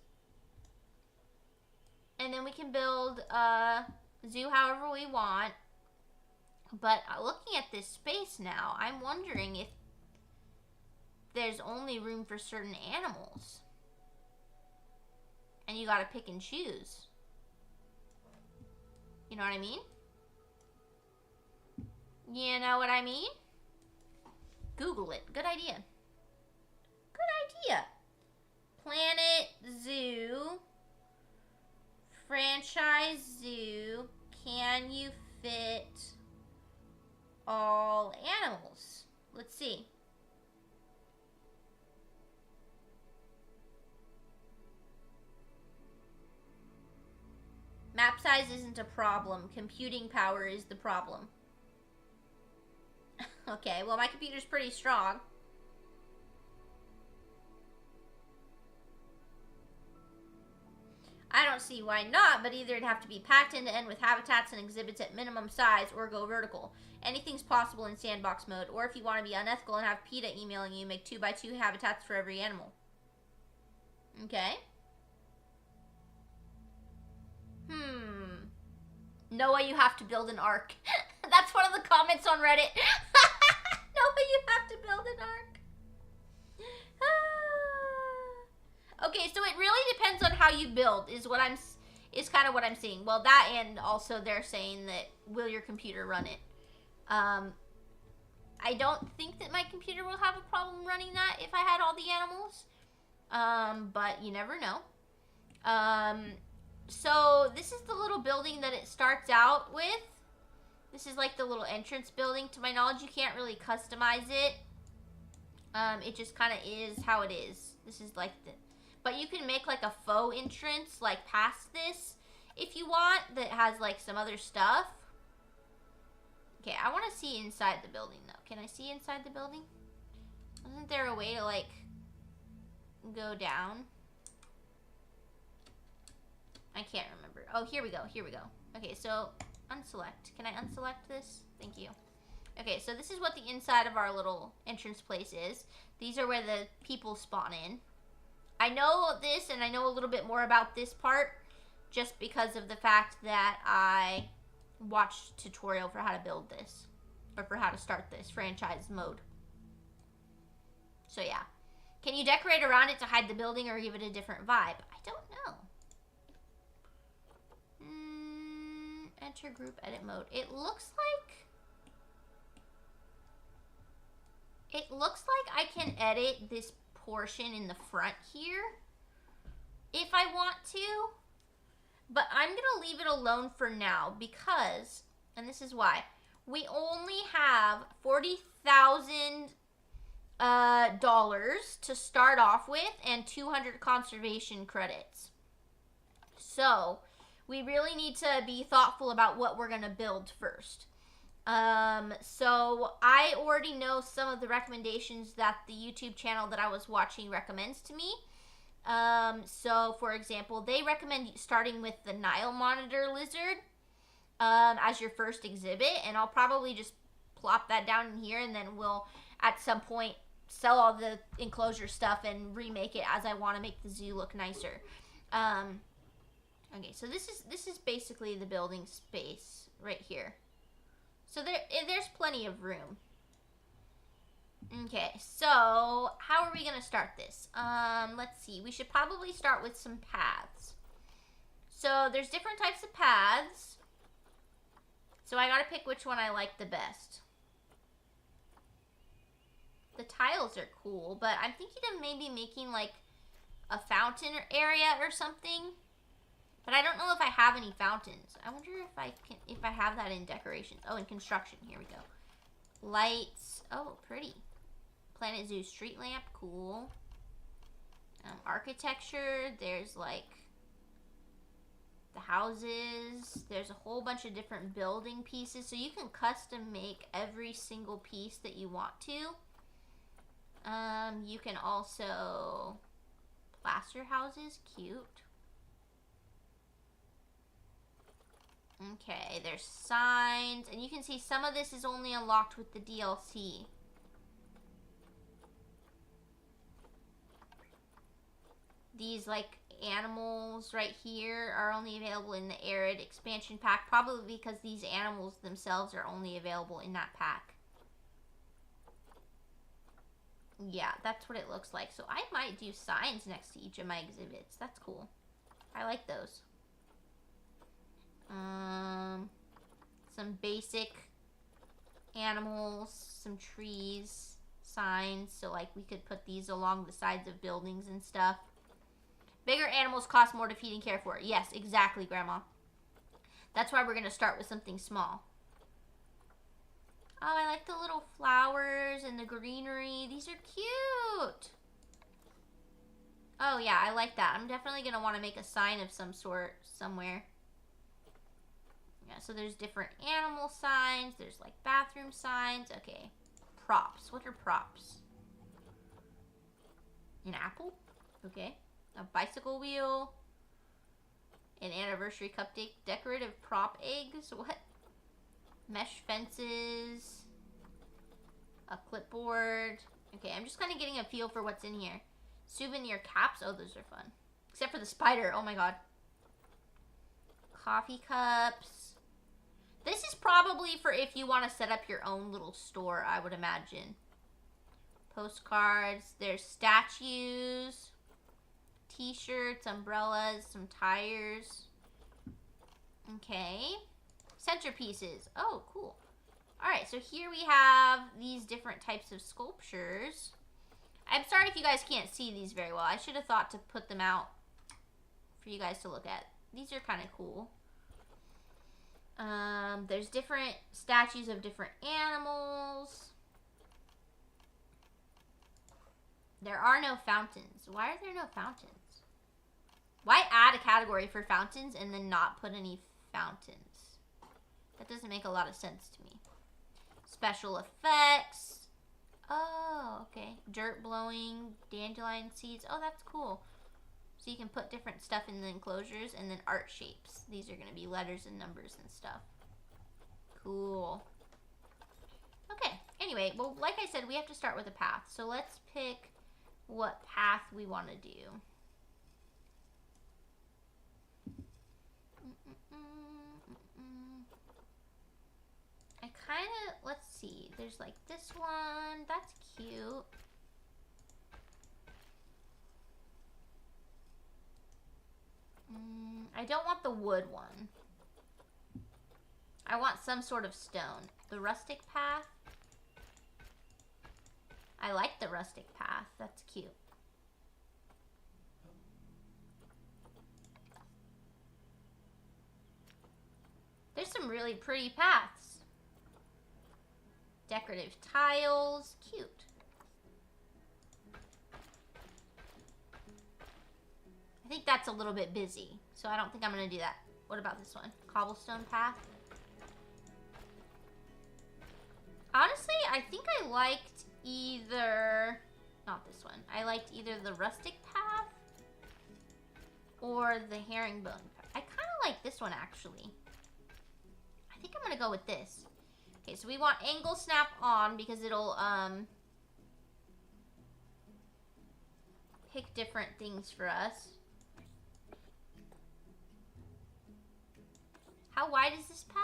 And then we can build a zoo however we want. But looking at this space now, I'm wondering if there's only room for certain animals. And you gotta pick and choose. You know what I mean? You know what I mean? Google it. Good idea. Good idea. Planet Zoo. Franchise Zoo. Can you fit all animals? Let's see. Map size isn't a problem. Computing power is the problem. Okay, well my computer's pretty strong. I don't see why not, but either it'd have to be packed end to end with habitats and exhibits at minimum size or go vertical. Anything's possible in sandbox mode, or if you want to be unethical and have PETA emailing you, make 2x2 habitats for every animal. Okay. Noah, you have to build an ark. That's one of the comments on Reddit. Noah, you have to build an ark. Okay, so it really depends on how you build is kind of what I'm seeing. Well, that, and also they're saying that will your computer run it? I don't think that my computer will have a problem running that if I had all the animals. But you never know. So this is the little building that it starts out with. This is like the little entrance building. To my knowledge, you can't really customize it. It just kind of is how it is. This is like the, but you can make like a faux entrance like past this if you want that has like some other stuff. Okay, I want to see inside the building though. Can I see inside the building? Isn't there a way to like go down? I can't remember. Oh, here we go. Here we go. Okay, so unselect. Can I unselect this? Thank you. Okay, so this is what the inside of our little entrance place is. These are where the people spawn in. I know this, and I know a little bit more about this part just because of the fact that I watched a tutorial for how to build this, or for how to start this franchise mode. So yeah. Can you decorate around it to hide the building or give it a different vibe? I don't know. Enter group edit mode. It looks like I can edit this portion in the front here if I want to, but I'm gonna leave it alone for now because, and this is why, we only have $40,000 to start off with and 200 conservation credits. So we really need to be thoughtful about what we're gonna build first. So I already know some of the recommendations that the YouTube channel that I was watching recommends to me. So for example, they recommend starting with the Nile monitor lizard as your first exhibit, and I'll probably just plop that down in here, and then we'll at some point sell all the enclosure stuff and remake it as I want to make the zoo look nicer. Okay, so this is basically the building space right here. So there's plenty of room. Okay, so how are we going to start this? Let's see. We should probably start with some paths. So there's different types of paths. So I got to pick which one I like the best. The tiles are cool, but I'm thinking of maybe making like a fountain area or something. But I don't know if I have any fountains. I wonder if I have that in decorations. Oh, in construction. Here we go. Lights. Oh, pretty. Planet Zoo street lamp. Cool. Architecture. There's like the houses. There's a whole bunch of different building pieces. So you can custom make every single piece that you want to. You can also plaster houses. Cute. Okay, there's signs, and you can see some of this is only unlocked with the DLC. These, like, animals right here are only available in the Arid expansion pack, probably because these animals themselves are only available in that pack. Yeah, that's what it looks like. So I might do signs next to each of my exhibits. That's cool. I like those. Some basic animals, some trees, signs, so like we could put these along the sides of buildings and stuff. Bigger animals cost more to feed and care for. Yes, exactly, Grandma. That's why we're going to start with something small. Oh, I like the little flowers and the greenery. These are cute. Oh, yeah, I like that. I'm definitely going to want to make a sign of some sort somewhere. Yeah, so there's different animal signs. There's like bathroom signs. Okay. Props. What are props? An apple? Okay. A bicycle wheel. An anniversary cupcake. Decorative prop eggs. What? Mesh fences. A clipboard. Okay, I'm just kind of getting a feel for what's in here. Souvenir caps. Oh, those are fun. Except for the spider. Oh my god. Coffee cups. This is probably for if you want to set up your own little store, I would imagine. Postcards. There's statues. T-shirts, umbrellas, some tires. Okay. Centerpieces. Oh, cool. Alright, so here we have these different types of sculptures. I'm sorry if you guys can't see these very well. I should have thought to put them out for you guys to look at. These are kind of cool. There's different statues of different animals. There are no fountains. Why are there no fountains? Why add a category for fountains and then not put any fountains? That doesn't make a lot of sense to me. Special effects. Oh, okay. Dirt blowing, dandelion seeds. Oh, that's cool. So you can put different stuff in the enclosures, and then art shapes. These are going to be letters and numbers and stuff. Cool. Okay, anyway, well, like I said, we have to start with a path. So let's pick what path we want to do. I kind of, let's see, there's like this one, that's cute. I don't want the wood one. I want some sort of stone. The rustic path. I like the rustic path. That's cute. There's some really pretty paths. Decorative tiles. Cute. I think that's a little bit busy, so I don't think I'm going to do that. What about this one? Cobblestone path. Honestly, I think I liked either... Not this one. I liked either the rustic path or the herringbone path. I kind of like this one, actually. I think I'm going to go with this. Okay, so we want angle snap on because it'll pick different things for us. How wide is this path?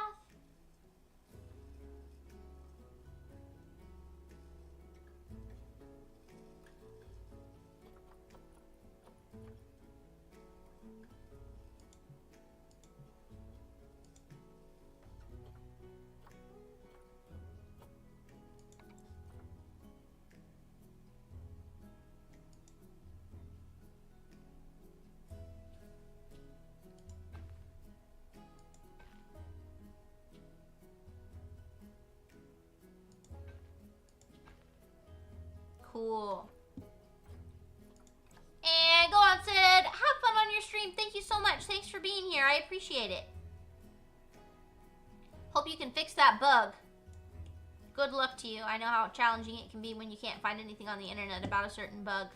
Cool. And go on, Sid. Have fun on your stream. Thank you so much. Thanks for being here. I appreciate it. Hope you can fix that bug. Good luck to you. I know how challenging it can be when you can't find anything on the internet about a certain bug.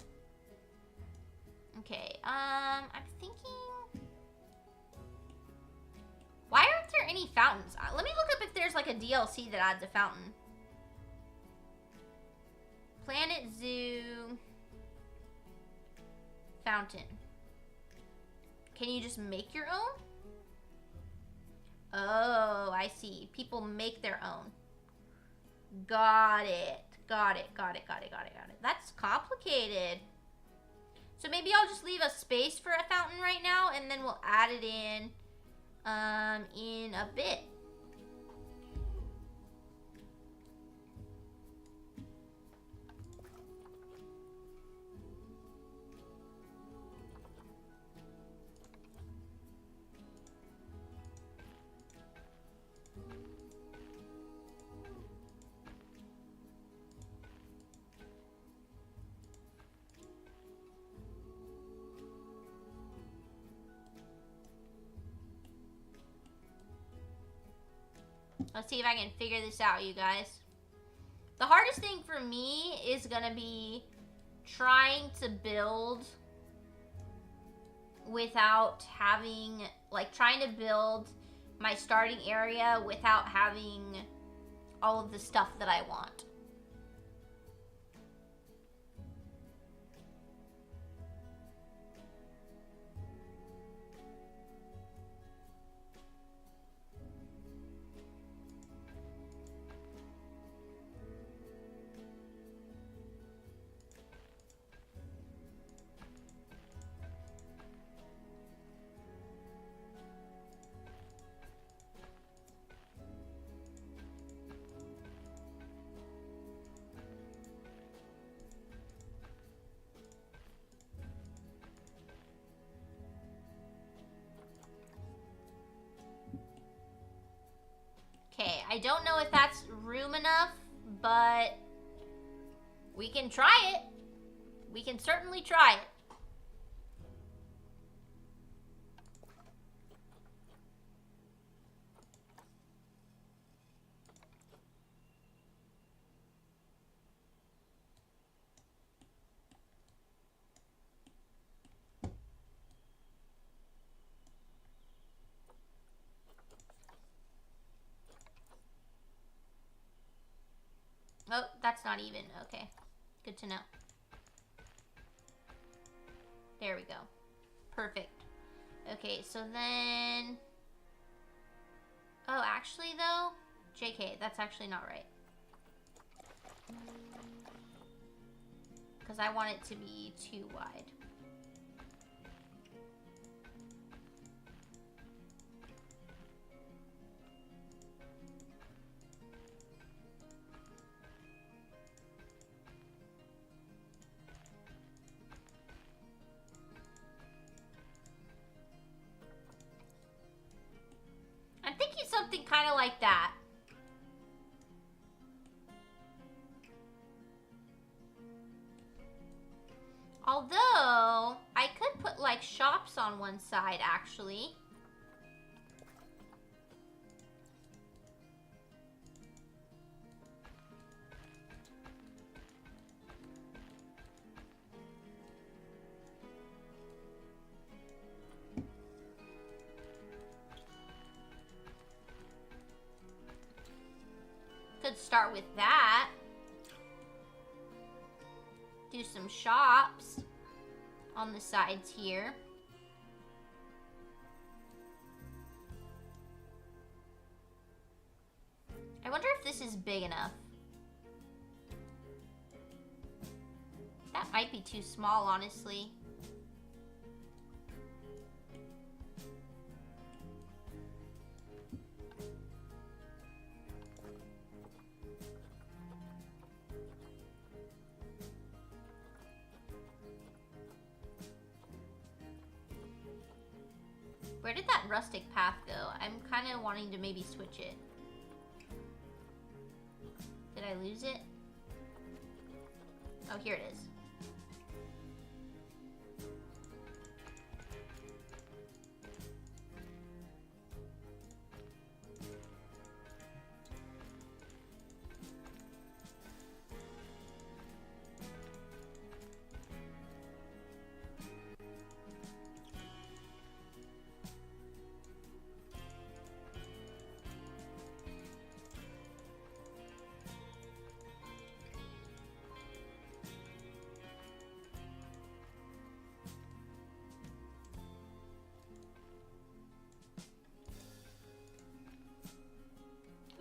Okay, I'm thinking... Why aren't there any fountains? Let me look up if there's like a DLC that adds a fountain. Planet Zoo fountain. Can you just make your own? Oh, I see. People make their own. Got it. Got it. Got it. Got it. Got it. Got it. That's complicated. So maybe I'll just leave a space for a fountain right now, and then we'll add it in a bit. Let's see if I can figure this out, you guys. The hardest thing for me is gonna be trying to build without having, like, trying to build my starting area without having all of the stuff that I want. I don't know if that's room enough, but we can try it. We can certainly try it. Oh, that's not even. Okay. Good to know. There we go. Perfect. Okay, so then... Oh, actually, though... JK, that's actually not right. Because I want it to be too wide. I'm thinking something kind of like that. Although, I could put like shops on one side actually. Could start with that. Do some shops on the sides here. I wonder if this is big enough. That might be too small, honestly. Where did that rustic path go? I'm kind of wanting to maybe switch it. Did I lose it? Oh, here it is.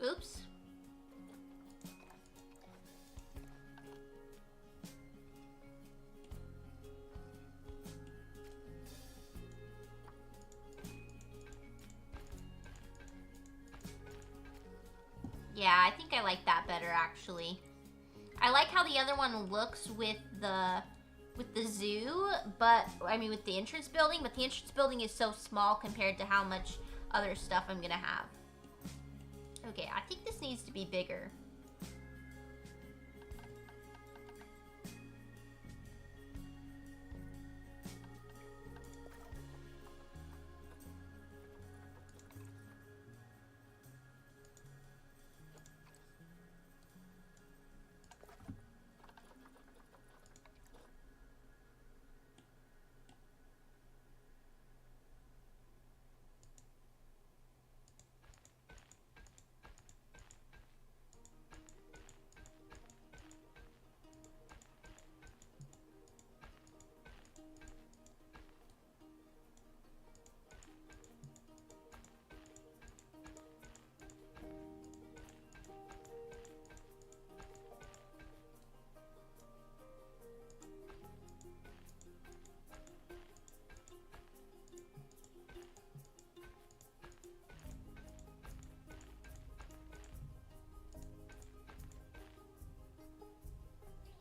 Oops. Yeah, I think I like that better actually. I like how the other one looks with the zoo, but I mean with the entrance building, but the entrance building is so small compared to how much other stuff I'm gonna have. Okay, I think this needs to be bigger.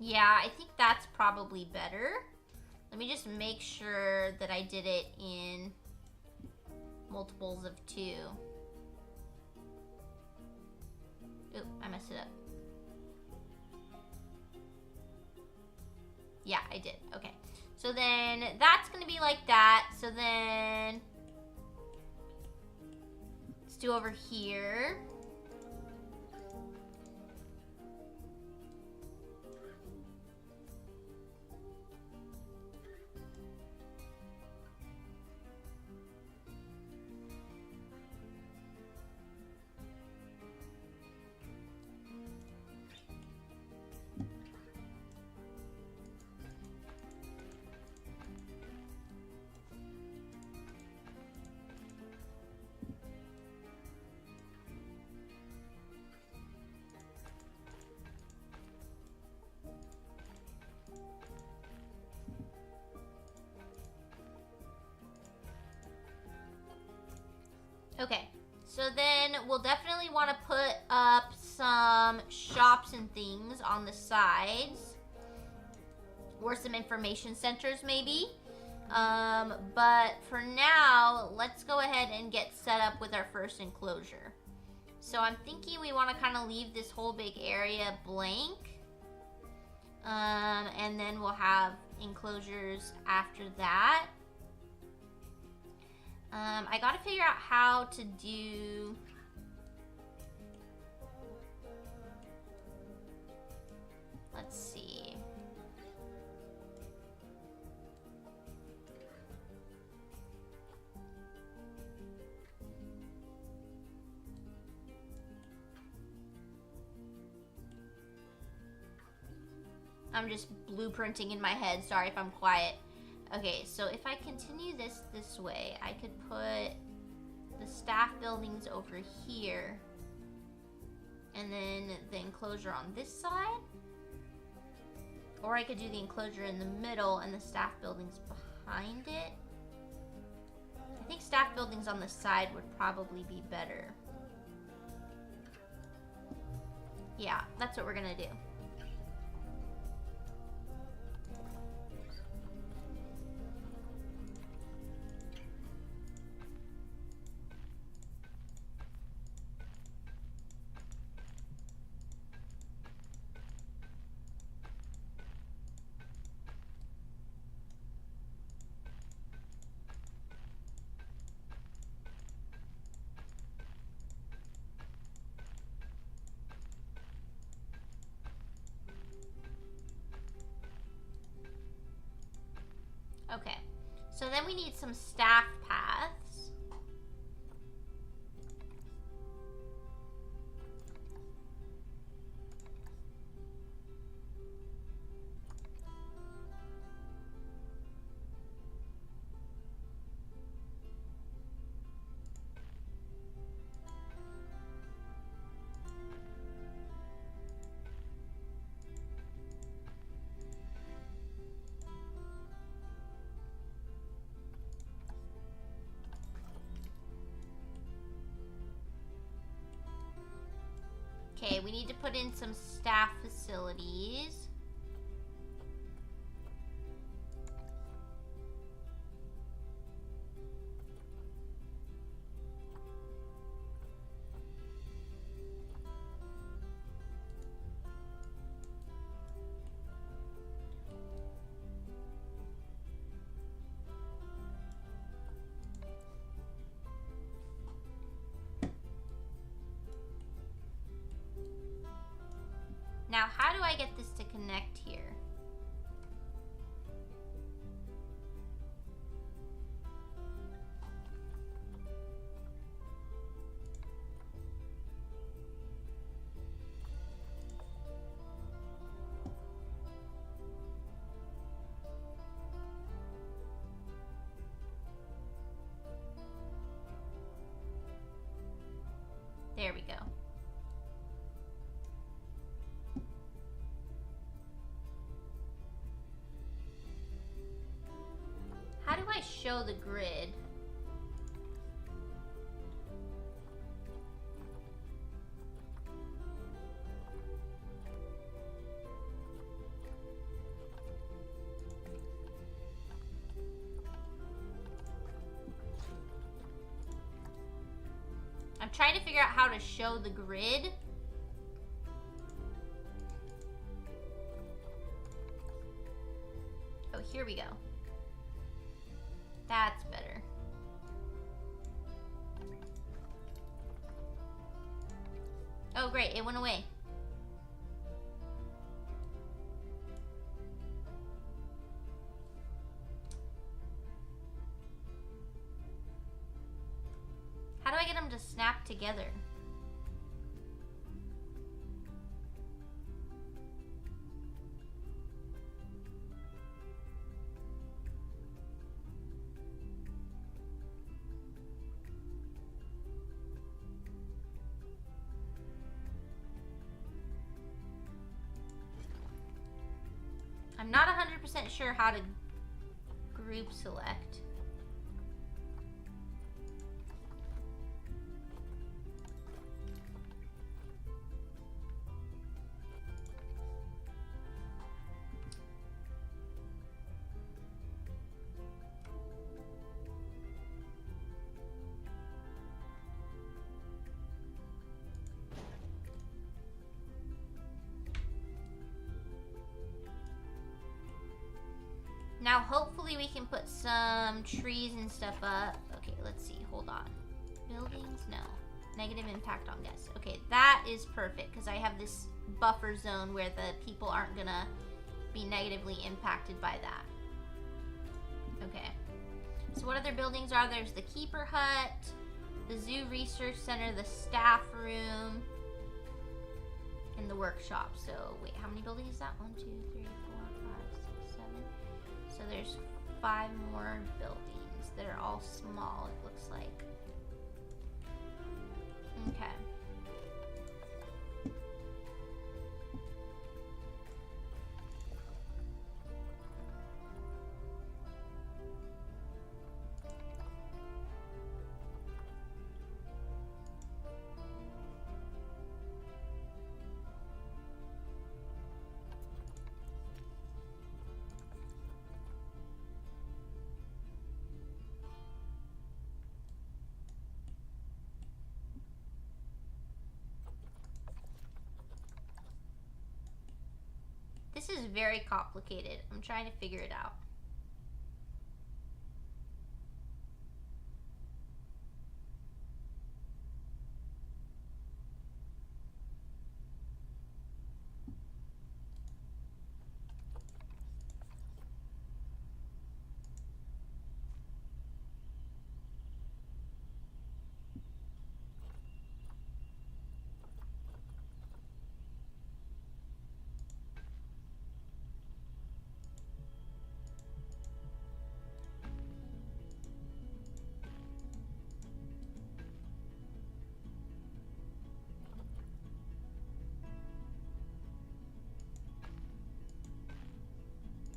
Yeah, I think that's probably better. Let me just make sure that I did it in multiples of 2. I messed it up. Yeah, I did. Okay. So then that's going to be like that. So then let's do over here. Okay, so then we'll definitely want to put up some shops and things on the sides. Or some information centers, maybe. But for now, let's go ahead and get set up with our first enclosure. So I'm thinking we want to kind of leave this whole big area blank. And then we'll have enclosures after that. I gotta figure out how to do... Let's see. I'm just blueprinting in my head. Sorry if I'm quiet. Okay, so if I continue this way, I could put the staff buildings over here. And then the enclosure on this side. Or I could do the enclosure in the middle and the staff buildings behind it. I think staff buildings on the side would probably be better. Yeah, that's what we're gonna do. Okay, so then we need some staff paths. Okay, we need to put in some staff facilities. Now, how do I get this to connect here? There we go. How do I show the grid? I'm trying to figure out how to show the grid. Here we go. That's better. Oh, great. It went away. How do I get them to snap together? I'm not 100% sure how to group select. Now, hopefully we can put some trees and stuff up. Okay, let's see. Hold on. Buildings? No. Negative impact on guests. Okay, that is perfect because I have this buffer zone where the people aren't gonna be negatively impacted by that. Okay. So what other buildings are there? There's the Keeper Hut, the Zoo Research Center, the staff room, and the workshop. So, wait, how many buildings is that? 1, 2, 3, 4, 5, 6, 7. So there's 5 more buildings that are all small, it looks like. Okay. This is very complicated. I'm trying to figure it out.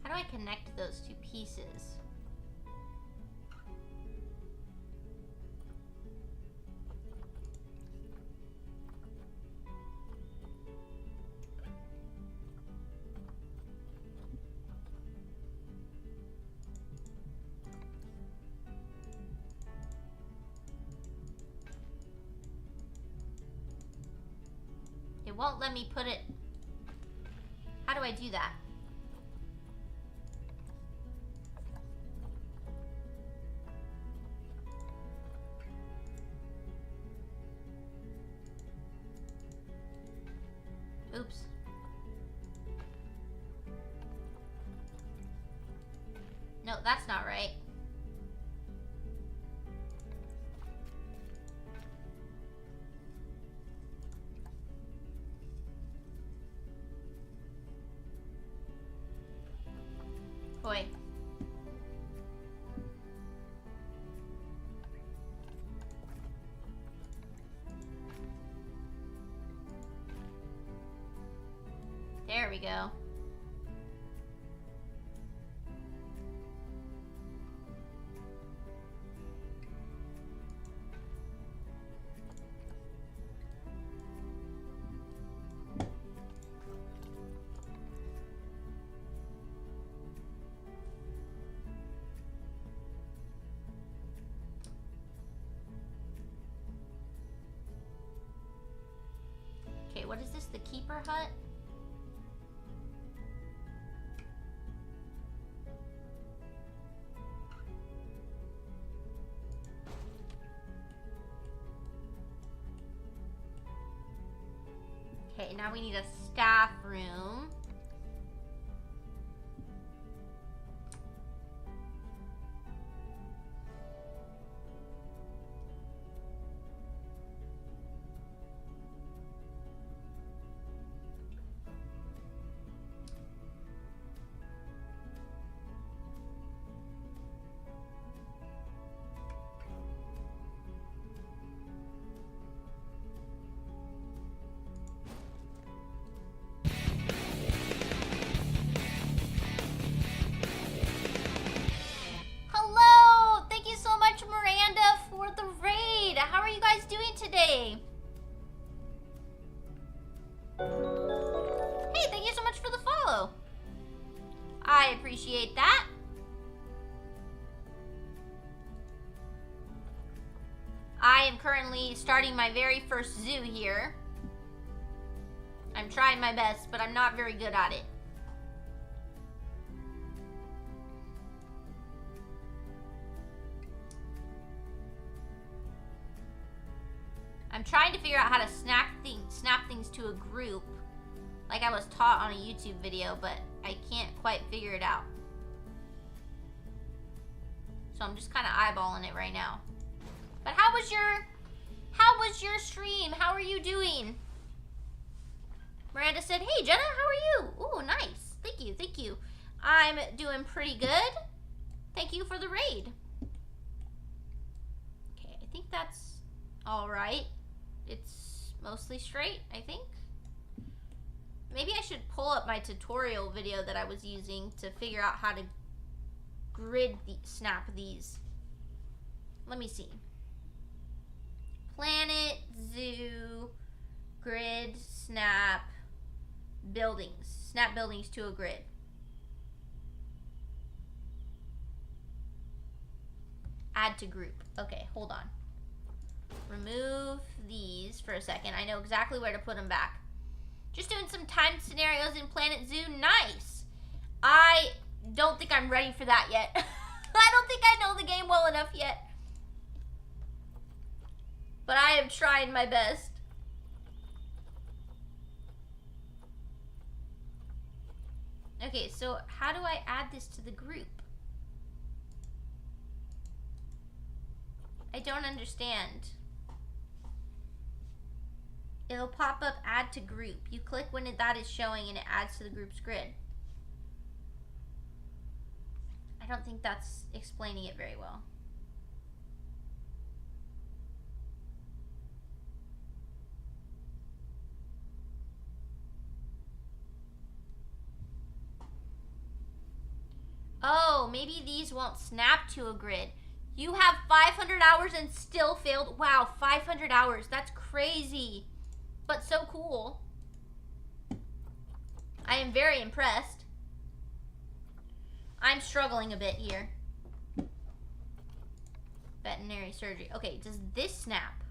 How do I connect those two pieces? It won't let me put it. How do I do that? Oops. No, that's not right. Boy. There we go. Okay, what is this? The Keeper Hut? Okay, now we need a staff room. Hello! Thank you so much, Miranda, for the raid. How are you guys doing today? Hey, thank you so much for the follow. I appreciate that. I am currently starting my very first zoo here. I'm trying my best, but I'm not very good at it. I'm trying to figure out how to snap things to a group, like I was taught on a YouTube video, but I can't quite figure it out. So I'm just kind of eyeballing it right now. But how was your stream? How are you doing? Miranda said, "Hey Jenna, how are you?" Ooh, nice. Thank you, thank you. I'm doing pretty good. Thank you for the raid. Okay, I think that's all right. It's mostly straight, I think. Maybe I should pull up my tutorial video that I was using to figure out how to snap these. Let me see. Planet, zoo, grid, snap, buildings. Snap buildings to a grid. Add to group. Okay, hold on. Remove these for a second. I know exactly where to put them back. Just doing some timed scenarios in Planet Zoo. Nice. I don't think I'm ready for that yet. I don't think I know the game well enough yet. But I am trying my best. Okay, so how do I add this to the group? I don't understand. It'll pop up add to group. You click when that is showing and it adds to the group's grid. I don't think that's explaining it very well. Oh, maybe these won't snap to a grid. You have 500 hours and still failed. Wow, 500 hours. That's crazy. But so cool. I am very impressed. I'm struggling a bit here. Veterinary surgery. Okay, does this snap?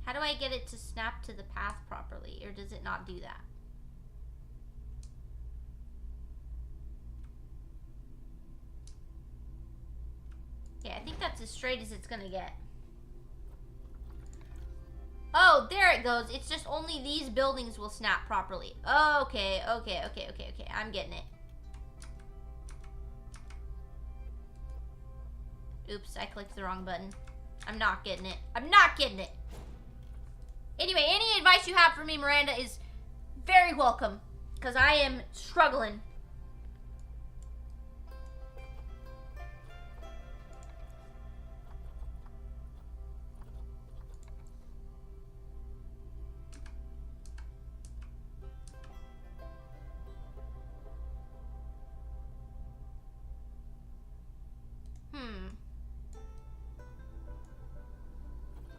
How do I get it to snap to the path properly, or does it not do that? Yeah, I think that's as straight as it's gonna get. Oh, there it goes. It's just only these buildings will snap properly. Okay. I'm getting it. Oops, I clicked the wrong button. I'm not getting it. I'm not getting it. Anyway, any advice you have for me, Miranda, is very welcome, because I am struggling.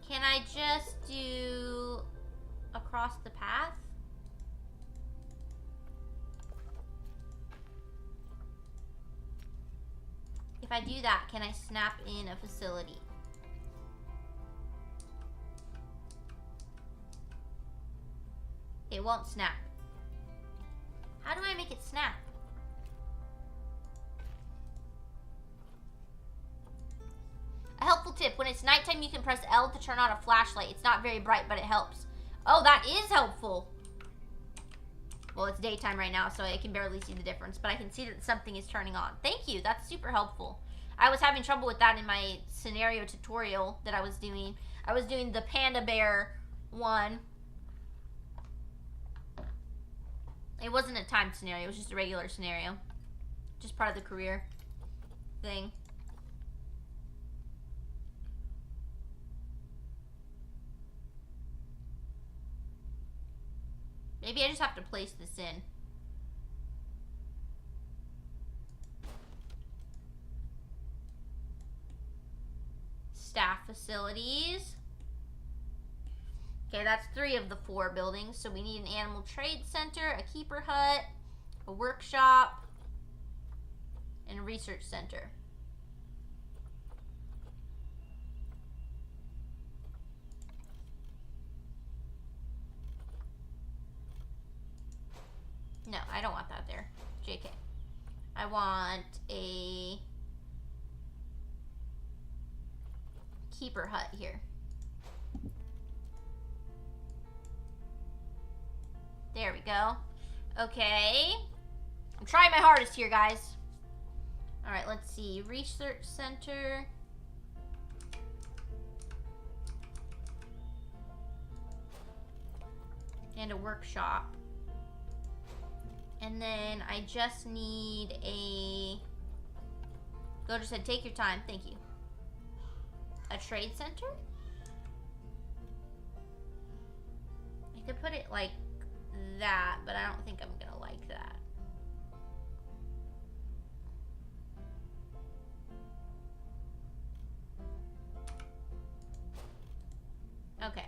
Can I just do across the path? If I do that, can I snap in a facility? It won't snap. How do I make it snap? A helpful tip, when it's nighttime you can press L to turn on a flashlight. It's not very bright, but it helps. Oh, that is helpful. Well, it's daytime right now, so I can barely see the difference, but I can see that something is turning on. Thank you, that's super helpful. I was having trouble with that in my scenario tutorial that I was doing. I was doing the panda bear one. It wasn't a timed scenario, it was just a regular scenario. Just part of the career thing. Maybe I just have to place this in. Staff facilities. Okay, that's 3 of the 4 buildings. So we need an animal trade center, a keeper hut, a workshop, and a research center. No, I don't want that there. JK. I want a keeper hut here. There we go. Okay. I'm trying my hardest here, guys. Alright, let's see. Research center. And a workshop. And then I just need a... Go just said, take your time. Thank you. A trade center? I could put it like that, but I don't think I'm gonna like that. Okay.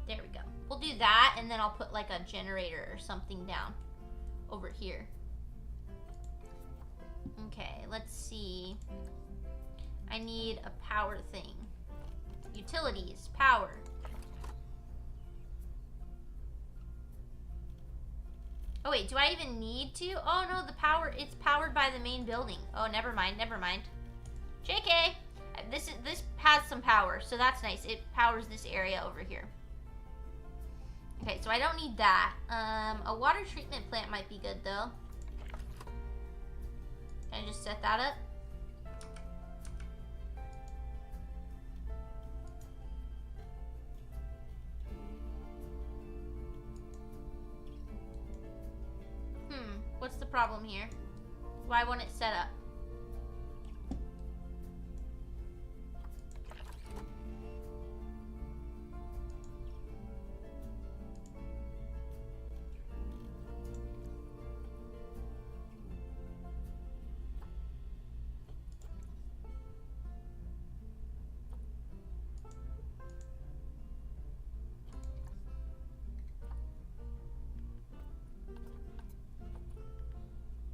There we go. We'll do that, and then I'll put like a generator or something down over here. Okay, let's see. I need a power thing. Utilities, power. Oh wait, do I even need to? Oh no, the power, it's powered by the main building. Oh, never mind, never mind. JK, this has some power, so that's nice. It powers this area over here. Okay, so I don't need that. A water treatment plant might be good though. Can I just set that up? What's the problem here? Why won't it set up?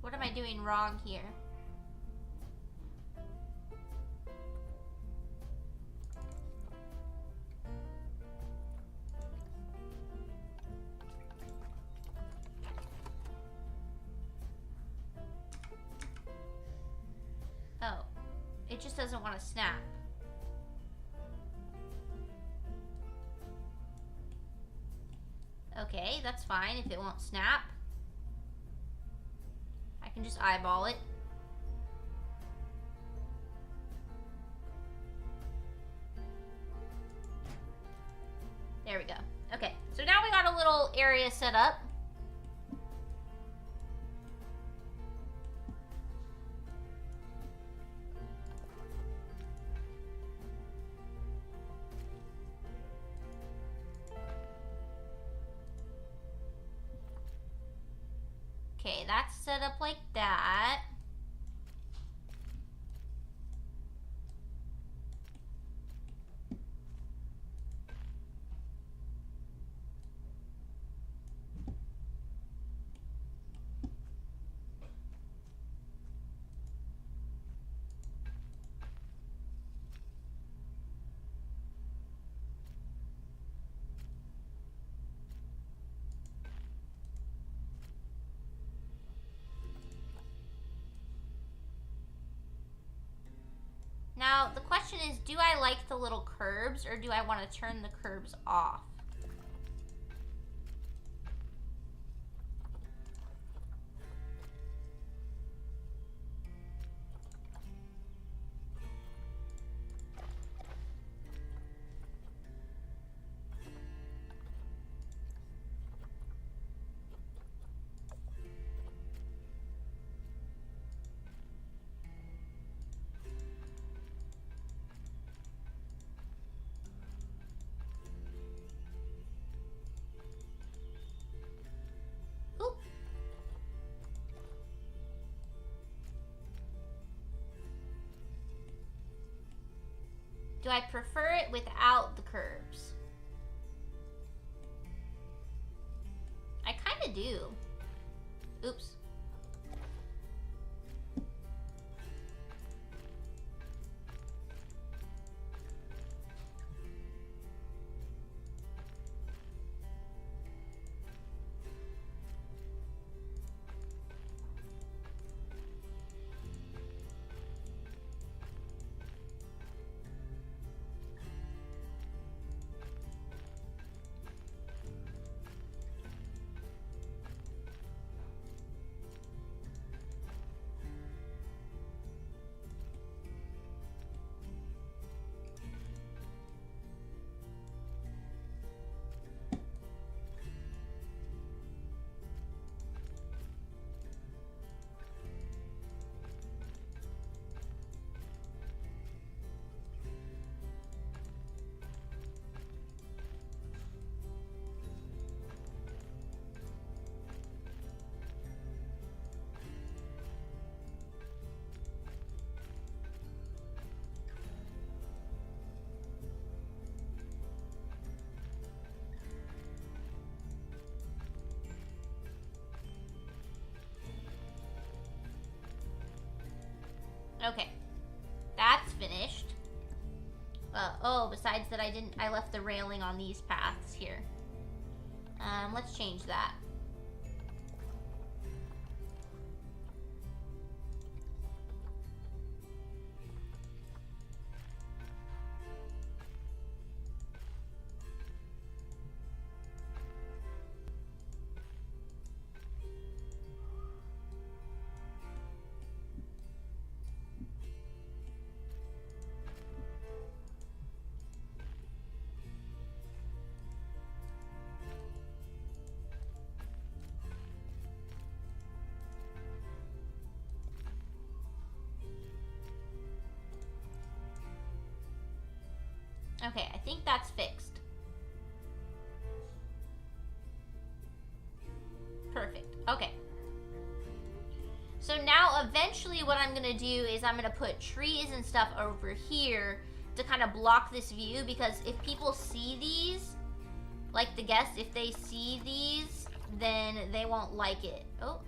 What am I doing wrong here? Oh, it just doesn't want to snap. Okay, that's fine if it won't snap. I can just eyeball it. There we go. Okay, so now we got a little area set up. Okay, that's set up like that. do I like the little curbs or do I want to turn the curbs off? Oop. Do I prefer it without the curbs? I kind of do. Oops. Okay, that's finished. Oh, besides that, I left the railing on these paths here. Let's change that. Okay, I think that's fixed. Perfect. Okay. So now eventually what I'm gonna do is I'm gonna put trees and stuff over here to kind of block this view, because if people see these, like the guests, if they see these, then they won't like it. Oh.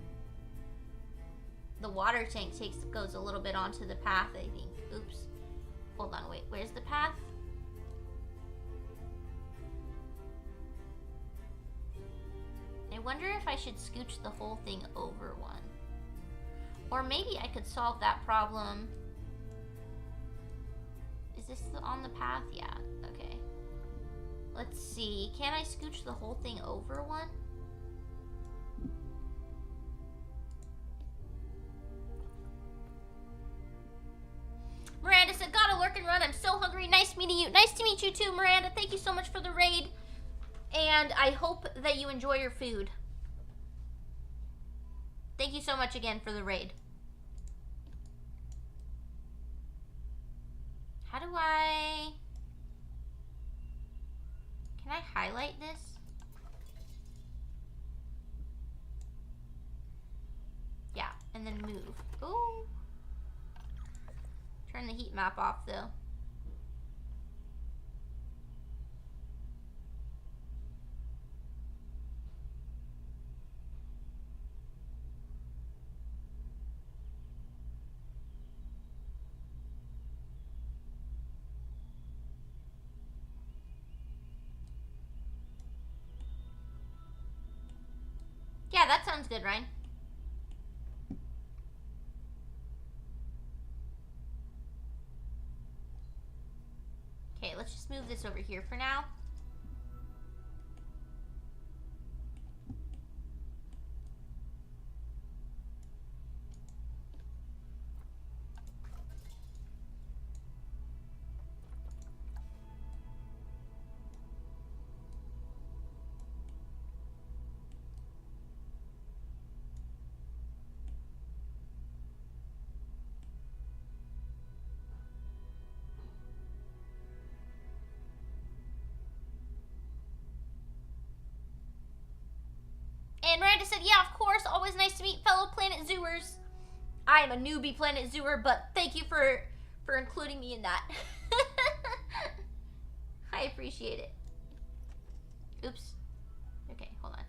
The water tank goes a little bit onto the path, I think. Oops. Hold on, wait, where's the path? I wonder if I should scooch the whole thing over one. Or maybe I could solve that problem. Is this on the path? Yeah, okay. Let's see, can I scooch the whole thing over one? Miranda said, gotta lurk and run, I'm so hungry, nice meeting you. Nice to meet you too, Miranda, thank you so much for the raid. And I hope that you enjoy your food. Thank you so much again for the raid. How do I... Can I highlight this? Yeah, and then move. Ooh. Turn the heat map off though. Yeah, that sounds good, Ryan. just move this over here for now. And Miranda said, yeah, of course, always nice to meet fellow Planet Zooers. I am a newbie Planet Zooer, but thank you for including me in that. I appreciate it. Oops. Okay, hold on.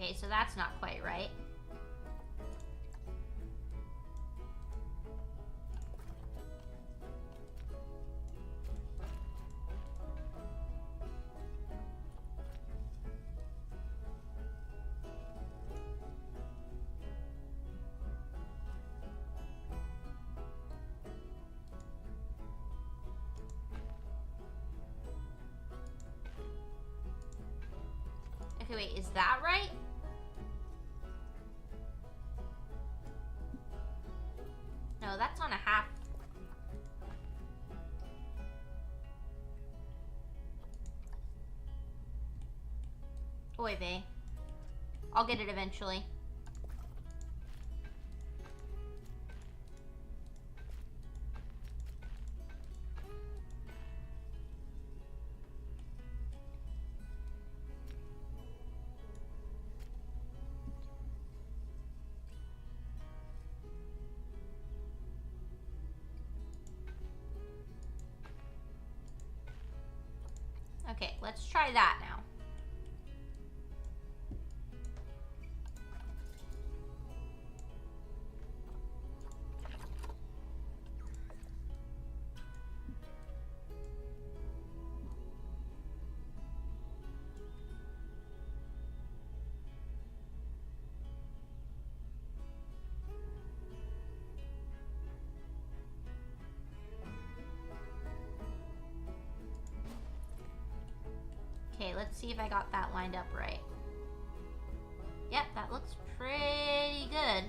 Okay, so that's not quite right. Okay, wait, is that right? No, that's on a half. Oy vey. I'll get it eventually. Okay, let's try that now. Okay, let's see if I got that lined up right. Yep, that looks pretty good.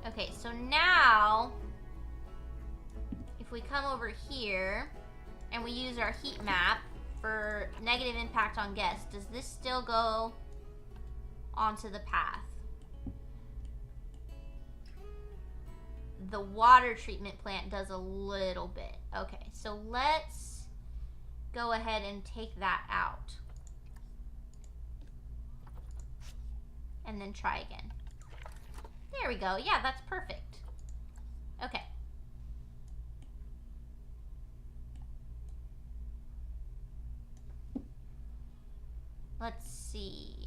Okay, so now, if we come over here and we use our heat map for negative impact on guests, does this still go onto the path? The water treatment plant does a little bit. Okay, so let's go ahead and take that out. And then try again. There we go. Yeah, that's perfect. Okay. Let's see.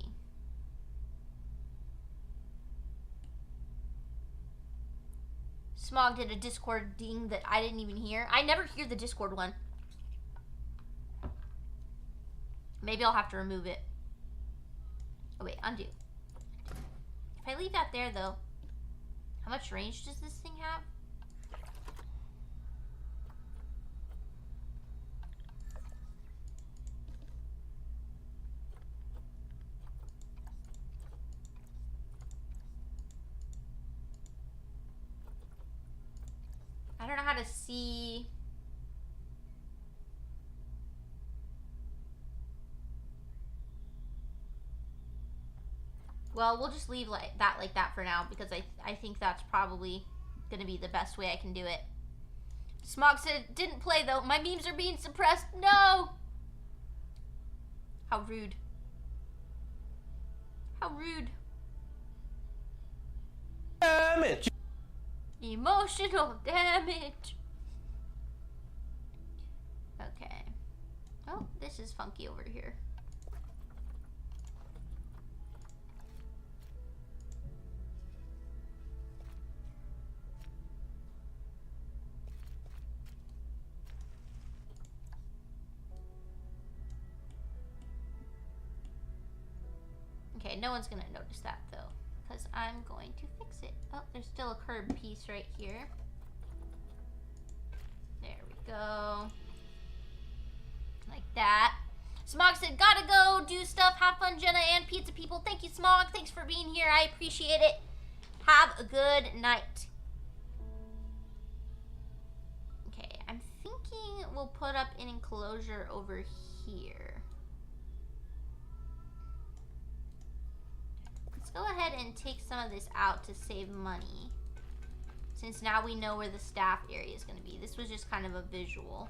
Smog did a Discord ding that I didn't even hear. I never hear the Discord one. Maybe I'll have to remove it. Oh wait, undo. If I leave that there though, how much range does this thing have? I don't know how to see. Well, we'll just leave like that for now because I think that's probably gonna be the best way I can do it. Smog said didn't play though. My memes are being suppressed. No. How rude. How rude. Damage! Emotional damage. Okay. Oh, this is funky over here. Okay, no one's gonna notice that though, because I'm going to fix it. Oh, there's still a curb piece right here. There we go. Like that. Smog said, gotta go do stuff. Have fun, Jenna and pizza people. Thank you, Smog. Thanks for being here. I appreciate it. Have a good night. Okay, I'm thinking we'll put up an enclosure over here. Go ahead and take some of this out to save money, since now we know where the staff area is going to be. This was just kind of a visual.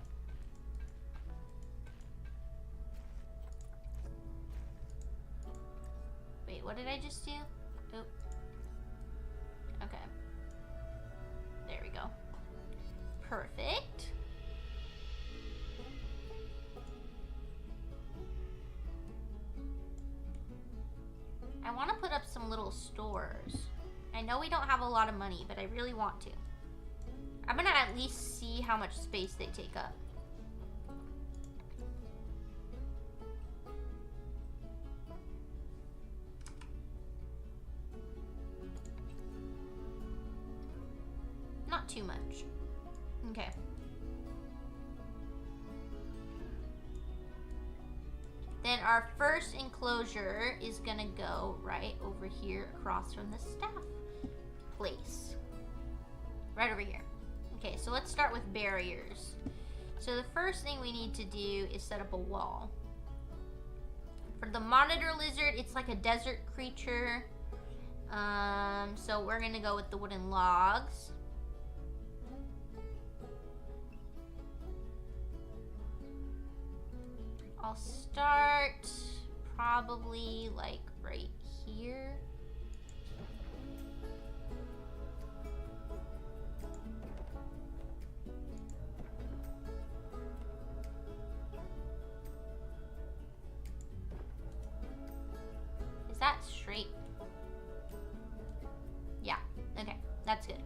Wait, what did I just do? Oop. Okay. There we go. Perfect. I want to put up some little stores. I know we don't have a lot of money, but I really want to. I'm gonna at least see how much space they take up. Not too much. Okay. Then our first enclosure is gonna go right over here across from the staff place. Right over here. Okay, so let's start with barriers. So the first thing we need to do is set up a wall. For the monitor lizard, it's like a desert creature. So we're gonna go with the wooden logs. I'll start probably like right here. Is that straight? Yeah, okay, that's good.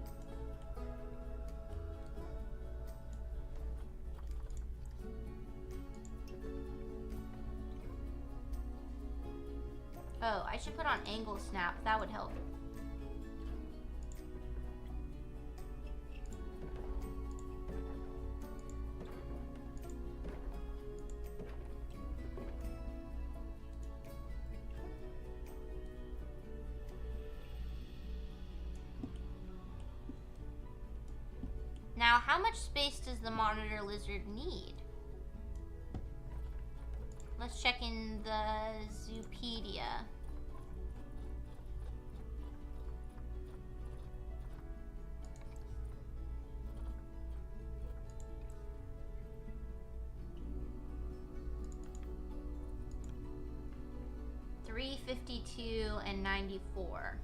Oh, I should put on angle snap. That would help. Now, how much space does the monitor lizard need? Let's check in the Zoopedia. 352 and 94.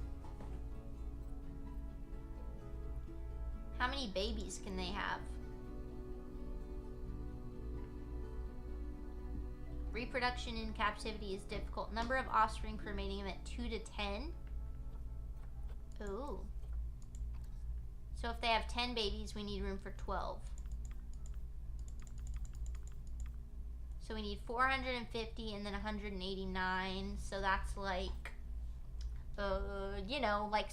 How many babies can they have? Reproduction in captivity is difficult. Number of offspring per mating event 2 to 10. Ooh. So if they have 10 babies, we need room for 12. So we need 450 and then 189. So that's like, you know, like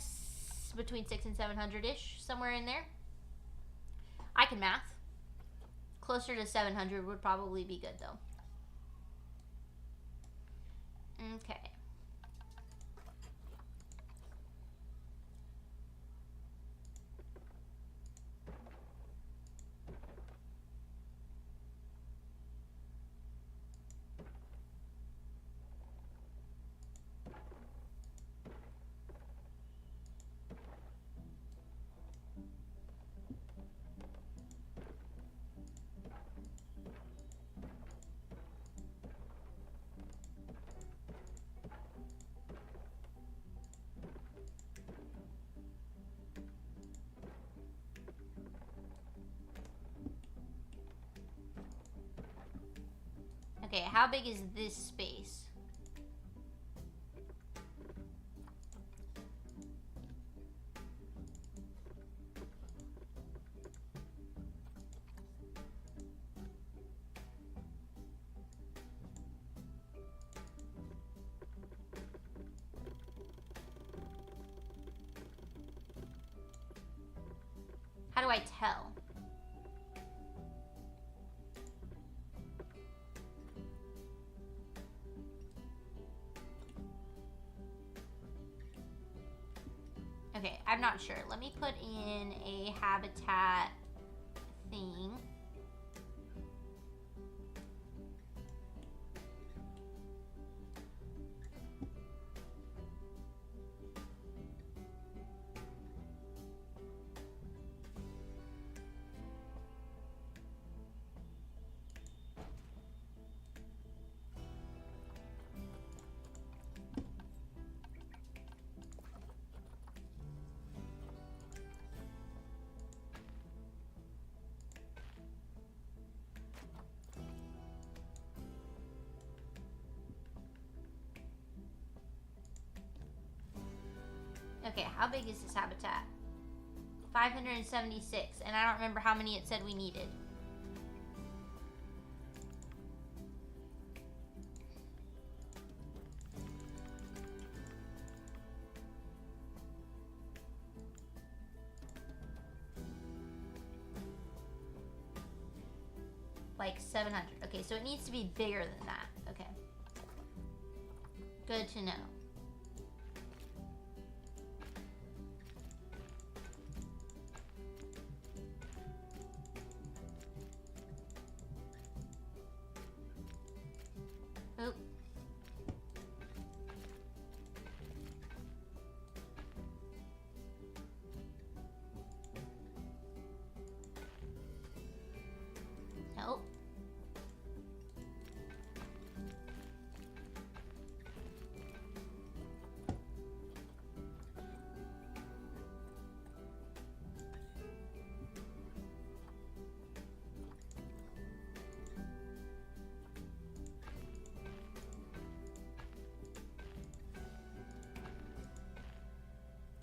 between 600 and 700-ish, somewhere in there. I can math. Closer to 700 would probably be good though. Okay. Okay, how big is this space? How do I tell? Okay, I'm not sure. Let me put in a habitat thing. Okay, how big is this habitat? 576, and I don't remember how many it said we needed. Like 700. Okay, so it needs to be bigger than that. Okay. Good to know. Oop. Nope.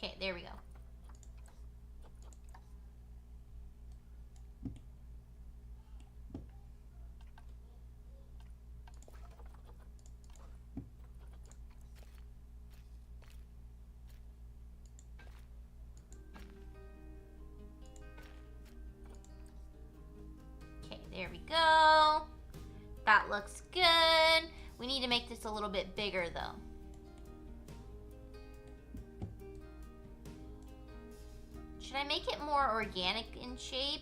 Okay, there we go. Okay, there we go. That looks good. We need to make this a little bit bigger though. Should I make it more organic in shape?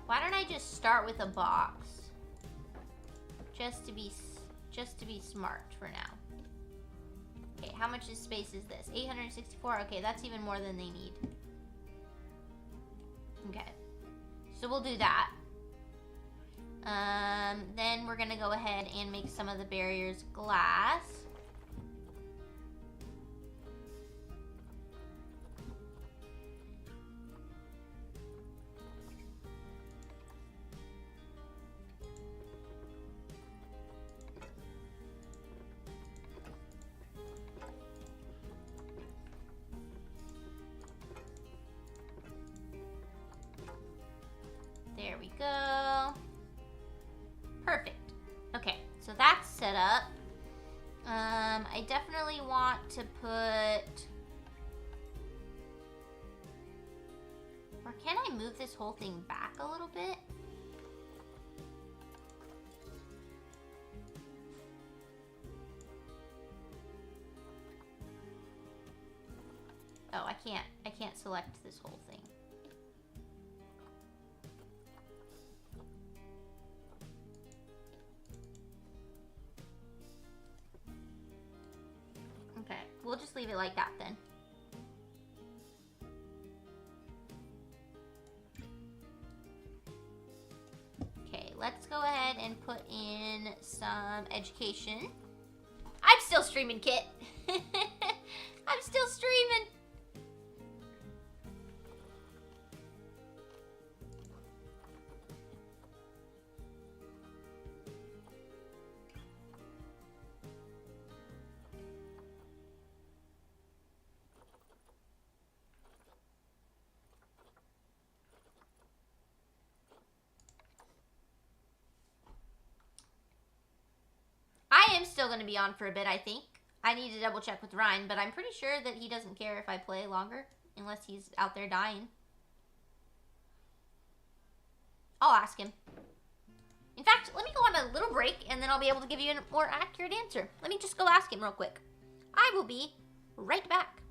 Why don't I just start with a box? Just to be smart for now. Okay, how much space is this? 864. Okay, that's even more than they need. Okay, so we'll do that. Then we're gonna go ahead and make some of the barriers glass. There we go. Perfect. Okay, so that's set up. I definitely want to put... Or can I move this whole thing back a little bit? Oh, I can't select this whole thing. Okay, we'll just leave it like that then. Okay, let's go ahead and put in some education. I'm still streaming, Kit. I'm still streaming. I am still going to be on for a bit, I think. I need to double check with Ryan, but I'm pretty sure that he doesn't care if I play longer, unless he's out there dying. I'll ask him. In fact, let me go on a little break, and then I'll be able to give you a more accurate answer. Let me just go ask him real quick. I will be right back.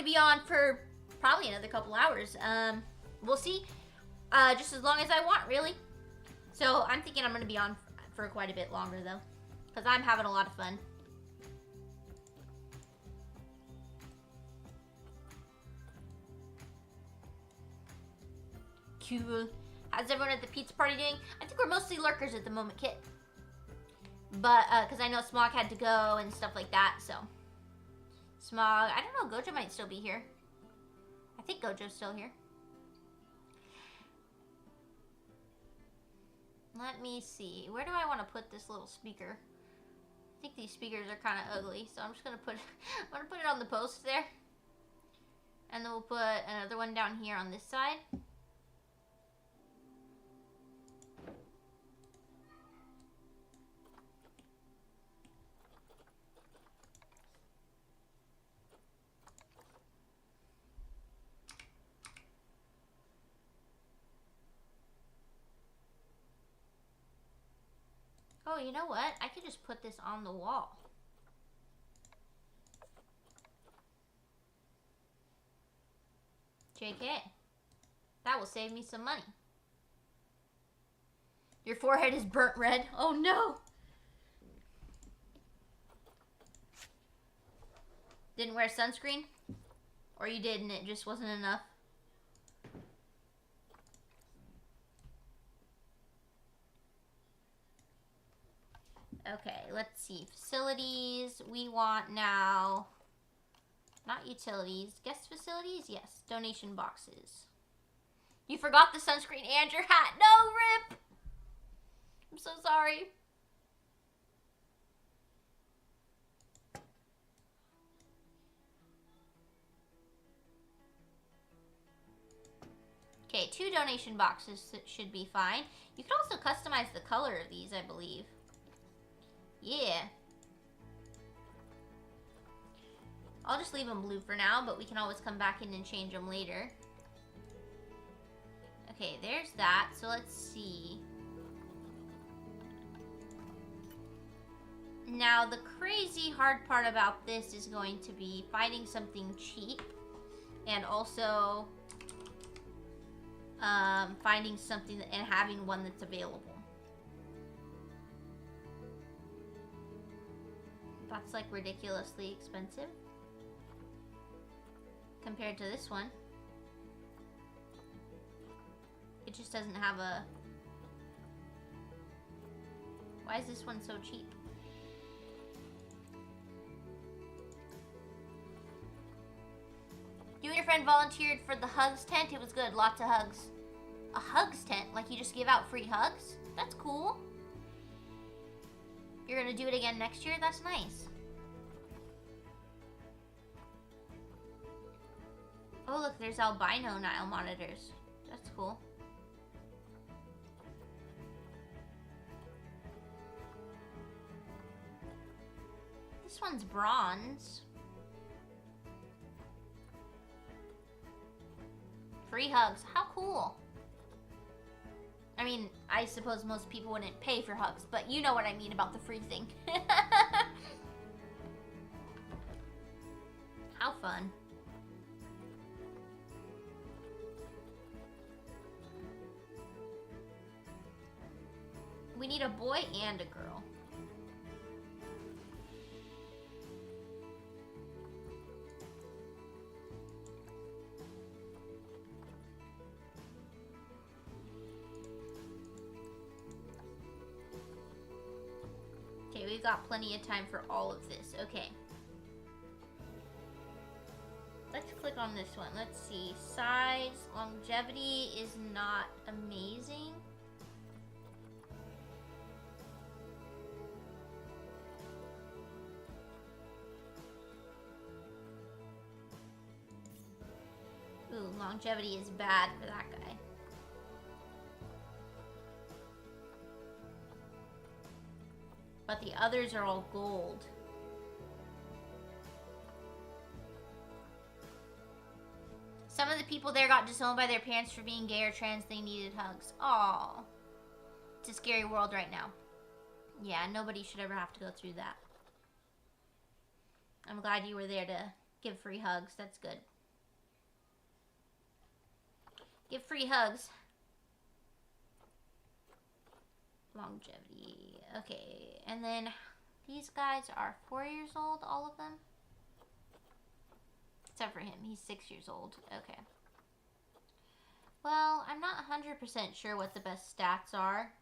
to be on for probably another couple hours. We'll see. Just as long as I want, really. So I'm thinking I'm going to be on for quite a bit longer, though. Because I'm having a lot of fun. Cool. How's everyone at the pizza party doing? I think we're mostly lurkers at the moment, Kit. But, because I know Smog had to go and stuff like that, so. Smog, I don't know, Gojo might still be here. I think Gojo's still here. Let me see. Where do I want to put this little speaker? I think these speakers are kind of ugly, so I'm just going to put I'm going to put it on the post there. And then we'll put another one down here on this side. Oh, you know what? I could just put this on the wall. JK. That will save me some money. Your forehead is burnt red. Oh no! Didn't wear sunscreen? Or you did and it just wasn't enough? Okay, let's see. Facilities, we want now, not utilities, guest facilities? Yes, donation boxes. You forgot the sunscreen and your hat. No, Rip! I'm so sorry. Okay, 2 donation boxes should be fine. You can also customize the color of these, I believe. Yeah. I'll just leave them blue for now, but we can always come back in and change them later. Okay, there's that. So let's see. Now, the crazy hard part about this is going to be finding something cheap and also finding something and having one that's available. That's like ridiculously expensive compared to this one. It just doesn't have a... Why is this one so cheap? You and your friend volunteered for the hugs tent. It was good. Lots of hugs. A hugs tent? Like you just give out free hugs? That's cool. You're gonna do it again next year? That's nice. Oh look, there's albino Nile monitors. That's cool. This one's bronze. Free hugs. How cool. I mean, I suppose most people wouldn't pay for hugs, but you know what I mean about the free thing. How fun. We need a boy and a girl. Okay, we've got plenty of time for all of this. Okay. Let's click on this one. Let's see. Size, longevity is not amazing. Ooh, longevity is bad for that guy. But the others are all gold. Some of the people there got disowned by their parents for being gay or trans. They needed hugs. Aww. It's a scary world right now. Yeah, nobody should ever have to go through that. I'm glad you were there to give free hugs. That's good. Give free hugs. Longevity. Okay, and then these guys are 4 years old, all of them? Except for him, he's 6 years old. Okay. Well, I'm not 100% sure what the best stats are.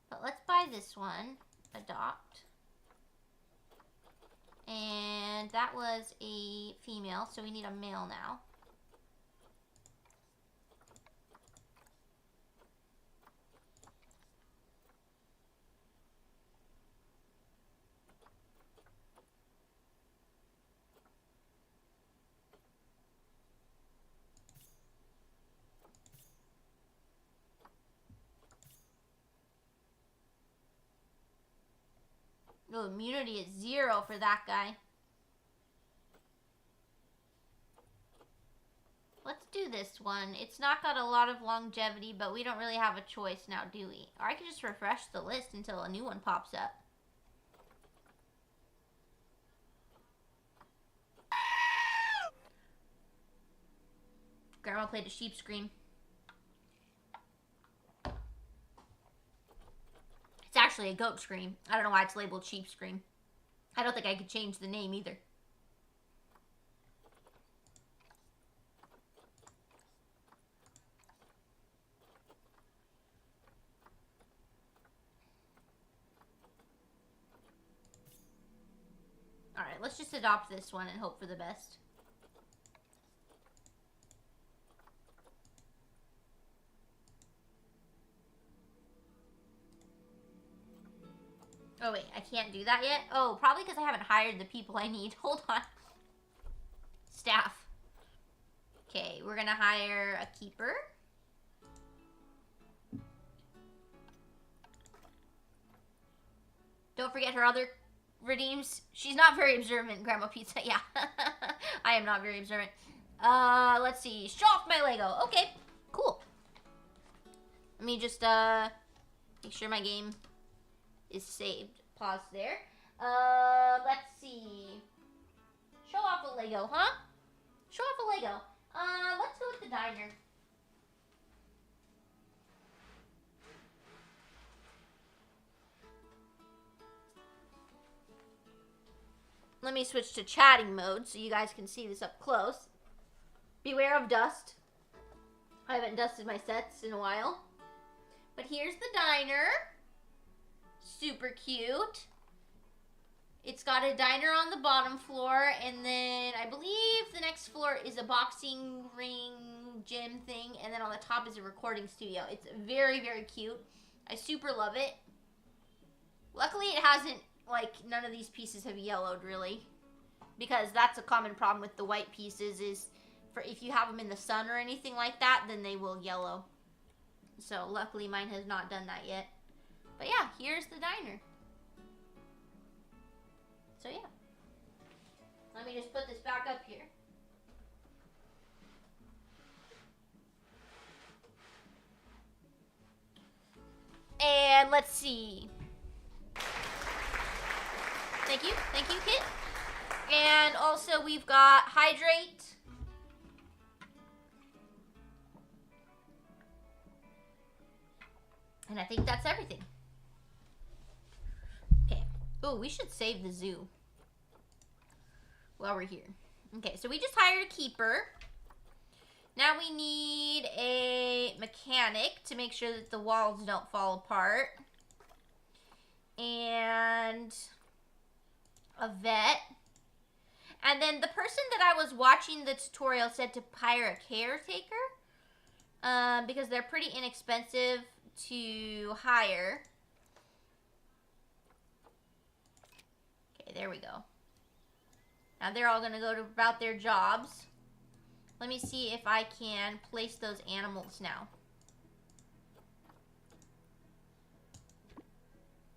But let's buy this one. Adopt. And that was a female, so we need a male now. Oh, immunity is 0 for that guy. Let's do this one. It's not got a lot of longevity, but we don't really have a choice now, do we? Or I can just refresh the list until a new one pops up. Grandma played a sheep scream. It's actually a goat scream. I don't know why it's labeled sheep scream. I don't think I could change the name either. Alright, let's just adopt this one and hope for the best. Oh wait, I can't do that yet? Oh, probably because I haven't hired the people I need. Hold on. Staff. Okay, we're gonna hire a keeper. Don't forget her other redeems. She's not very observant, Grandma Pizza. Yeah, I am not very observant. Let's see. Show off my Lego. Okay, cool. Let me just make sure my game is saved. Pause there. Let's see. Show off a Lego, huh? Show off a Lego. Let's go with the diner. Let me switch to chatting mode so you guys can see this up close. Beware of dust. I haven't dusted my sets in a while. But here's the diner. Super cute. It's got a diner on the bottom floor, and then I believe the next floor is a boxing ring gym thing, and then on the top is a recording studio. It's very, very cute. I super love it. Luckily, it hasn't, like, none of these pieces have yellowed, really, because that's a common problem with the white pieces is for if you have them in the sun or anything like that, then they will yellow. So, luckily, mine has not done that yet. But yeah, here's the diner. So yeah. Let me just put this back up here. And let's see. Thank you, Kit. And also we've got hydrate. And I think that's everything. Okay. Oh, we should save the zoo while we're here. Okay, so we just hired a keeper. Now we need a mechanic to make sure that the walls don't fall apart. And a vet. And then the person that I was watching the tutorial said to hire a caretaker. Because they're pretty inexpensive to hire. Okay, there we go. Now they're all going to go about their jobs. Let me see if I can place those animals now.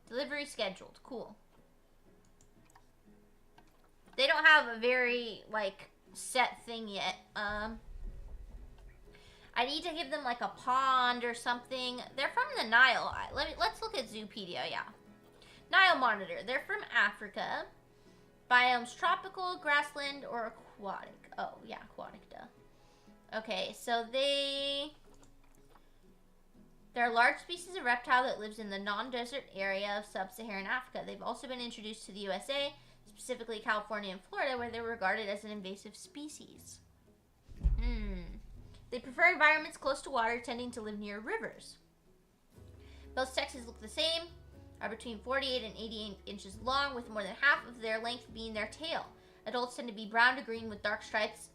Delivery scheduled. Cool. They don't have a very, like, set thing yet. I need to give them, like, a pond or something. They're from the Nile. Let's look at Zoopedia, yeah. Nile Monitor. They're from Africa. Biomes tropical, grassland, or aquatic. Oh, yeah, aquatic, duh. Okay, so they're a large species of reptile that lives in the non-desert area of sub-Saharan Africa. They've also been introduced to the USA, specifically California and Florida, where they're regarded as an invasive species. They prefer environments close to water, tending to live near rivers. Both sexes look the same, are between 48 and 88 inches long, with more than half of their length being their tail. Adults tend to be brown to green with dark stripes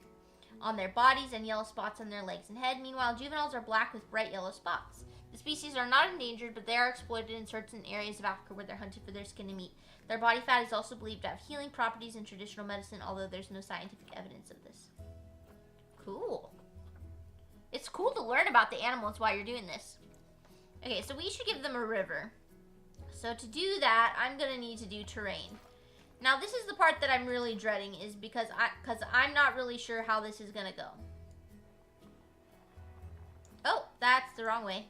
on their bodies and yellow spots on their legs and head. Meanwhile, juveniles are black with bright yellow spots. The species are not endangered, but they are exploited in certain areas of Africa where they're hunted for their skin and meat. Their body fat is also believed to have healing properties in traditional medicine, although there's no scientific evidence of this. Cool. It's cool to learn about the animals while you're doing this. Okay, so we should give them a river. So to do that, I'm going to need to do terrain. Now, this is the part that I'm really dreading, is because I'm not really sure how this is going to go. Oh, that's the wrong way.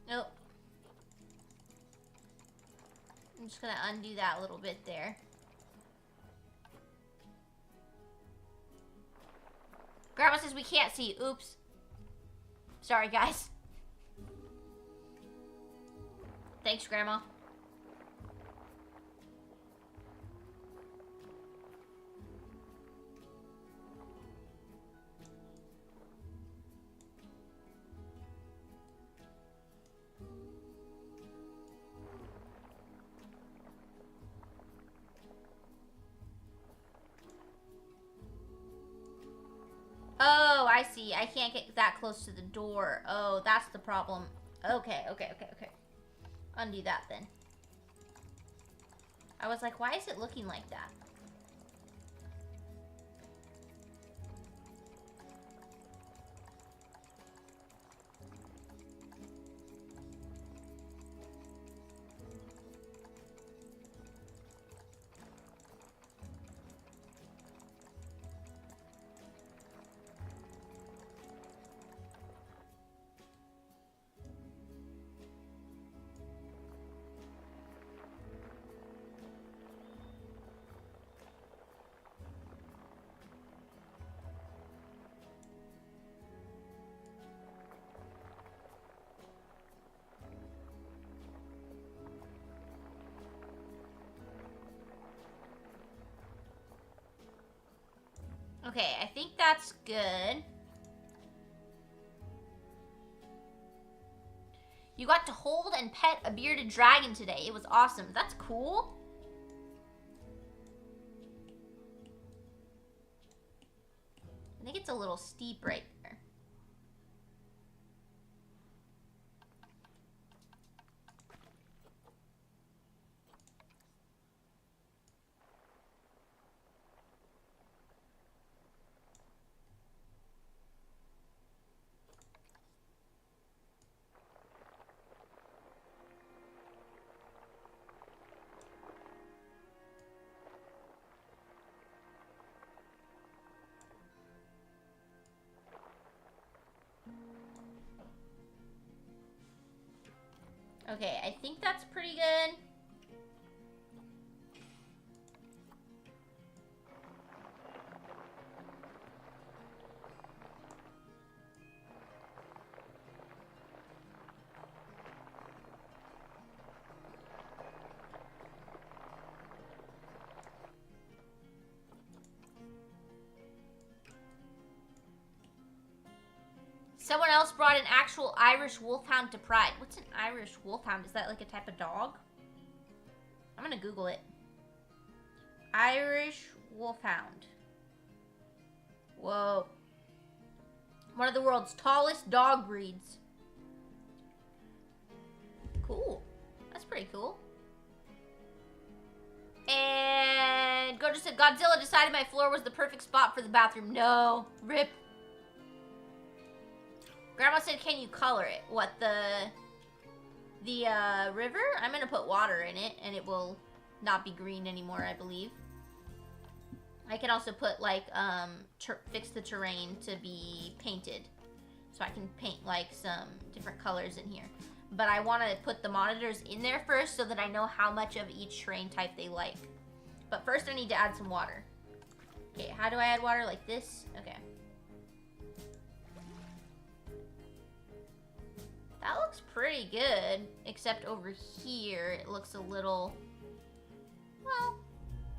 Nope. I'm just gonna undo that a little bit there. Grandma says we can't see. Oops. Sorry, guys. Thanks, Grandma. Oh, I see. I can't get that close to the door. Oh, that's the problem. Okay. Undo that then. I was like, why is it looking like that? Okay, I think that's good. You got to hold and pet a bearded dragon today. It was awesome. That's cool. I think it's a little steep right there. Okay, I think that's pretty good. Someone else brought an actual Irish wolfhound to Pride. What's an Irish wolfhound? Is that like a type of dog? I'm gonna Google it. Irish wolfhound. Whoa. One of the world's tallest dog breeds. Cool. That's pretty cool. And Gojo said, Godzilla decided my floor was the perfect spot for the bathroom. No. Rip. Grandma said, can you color it? What, the river? I'm gonna put water in it, and it will not be green anymore, I believe. I can also put, like, fix the terrain to be painted. So I can paint, like, some different colors in here. But I want to put the monitors in there first so that I know how much of each terrain type they like. But first I need to add some water. Okay, how do I add water? Like this? Okay. That looks pretty good, except over here it looks a little, well,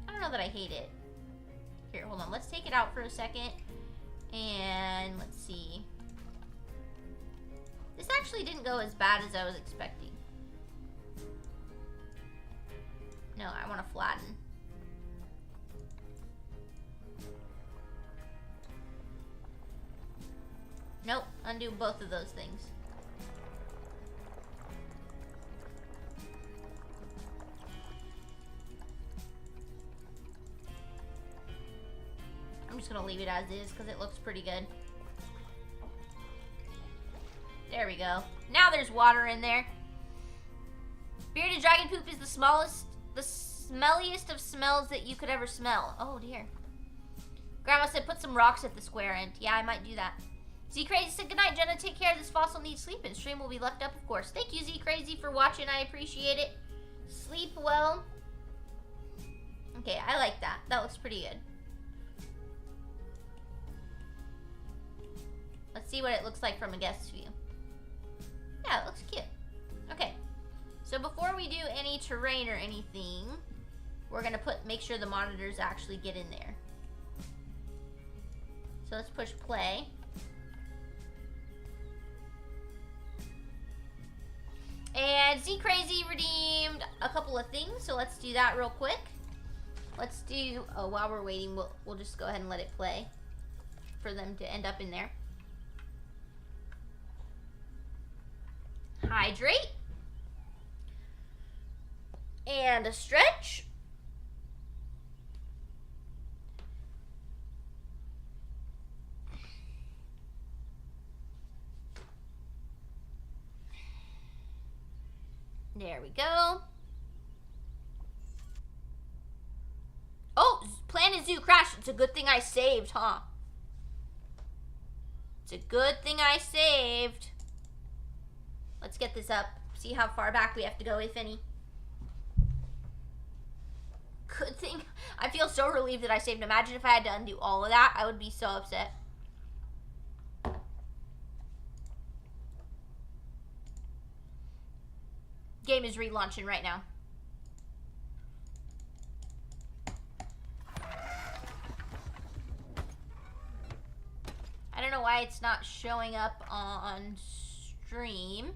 I don't know that I hate it. Here, hold on, let's take it out for a second, and let's see. This actually didn't go as bad as I was expecting. No, I want to flatten. Nope, undo both of those things. I'm just gonna leave it as is because it looks pretty good. There we go. Now there's water in there. Bearded dragon poop is the smelliest of smells that you could ever smell. Oh dear. Grandma said put some rocks at the square end. Yeah, I might do that. Z Crazy said goodnight, Jenna. Take care. This fossil needs sleep and stream will be left up, of course. Thank you, Z Crazy, for watching. I appreciate it. Sleep well. Okay, I like that. That looks pretty good. Let's see what it looks like from a guest view. Yeah, it looks cute. Okay, so before we do any terrain or anything, we're gonna make sure the monitors actually get in there. So let's push play. And Z Crazy redeemed a couple of things, so let's do that real quick. Let's do, oh, while we're waiting, we'll just go ahead and let it play for them to end up in there. Hydrate. And a stretch. There we go. Oh, Planet Zoo crashed. It's a good thing I saved, huh? It's a good thing I saved. Let's get this up. See how far back we have to go, if any. Good thing. I feel so relieved that I saved. Imagine if I had to undo all of that. I would be so upset. Game is relaunching right now. I don't know why it's not showing up on stream.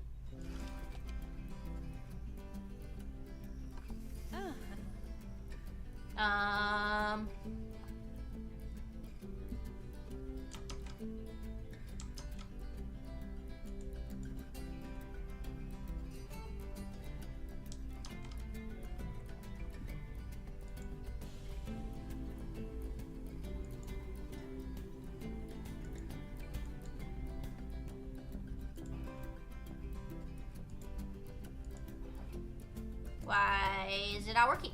Why is it not working?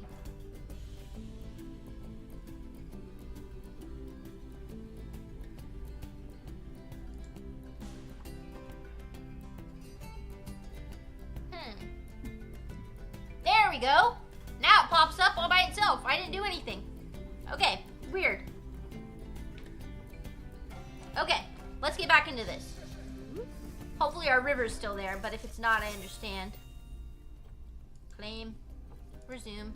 There we go. Now it pops up all by itself. I didn't do anything. Okay, weird. Okay, let's get back into this. Hopefully our river's still there, but if it's not, I understand. Claim. Resume.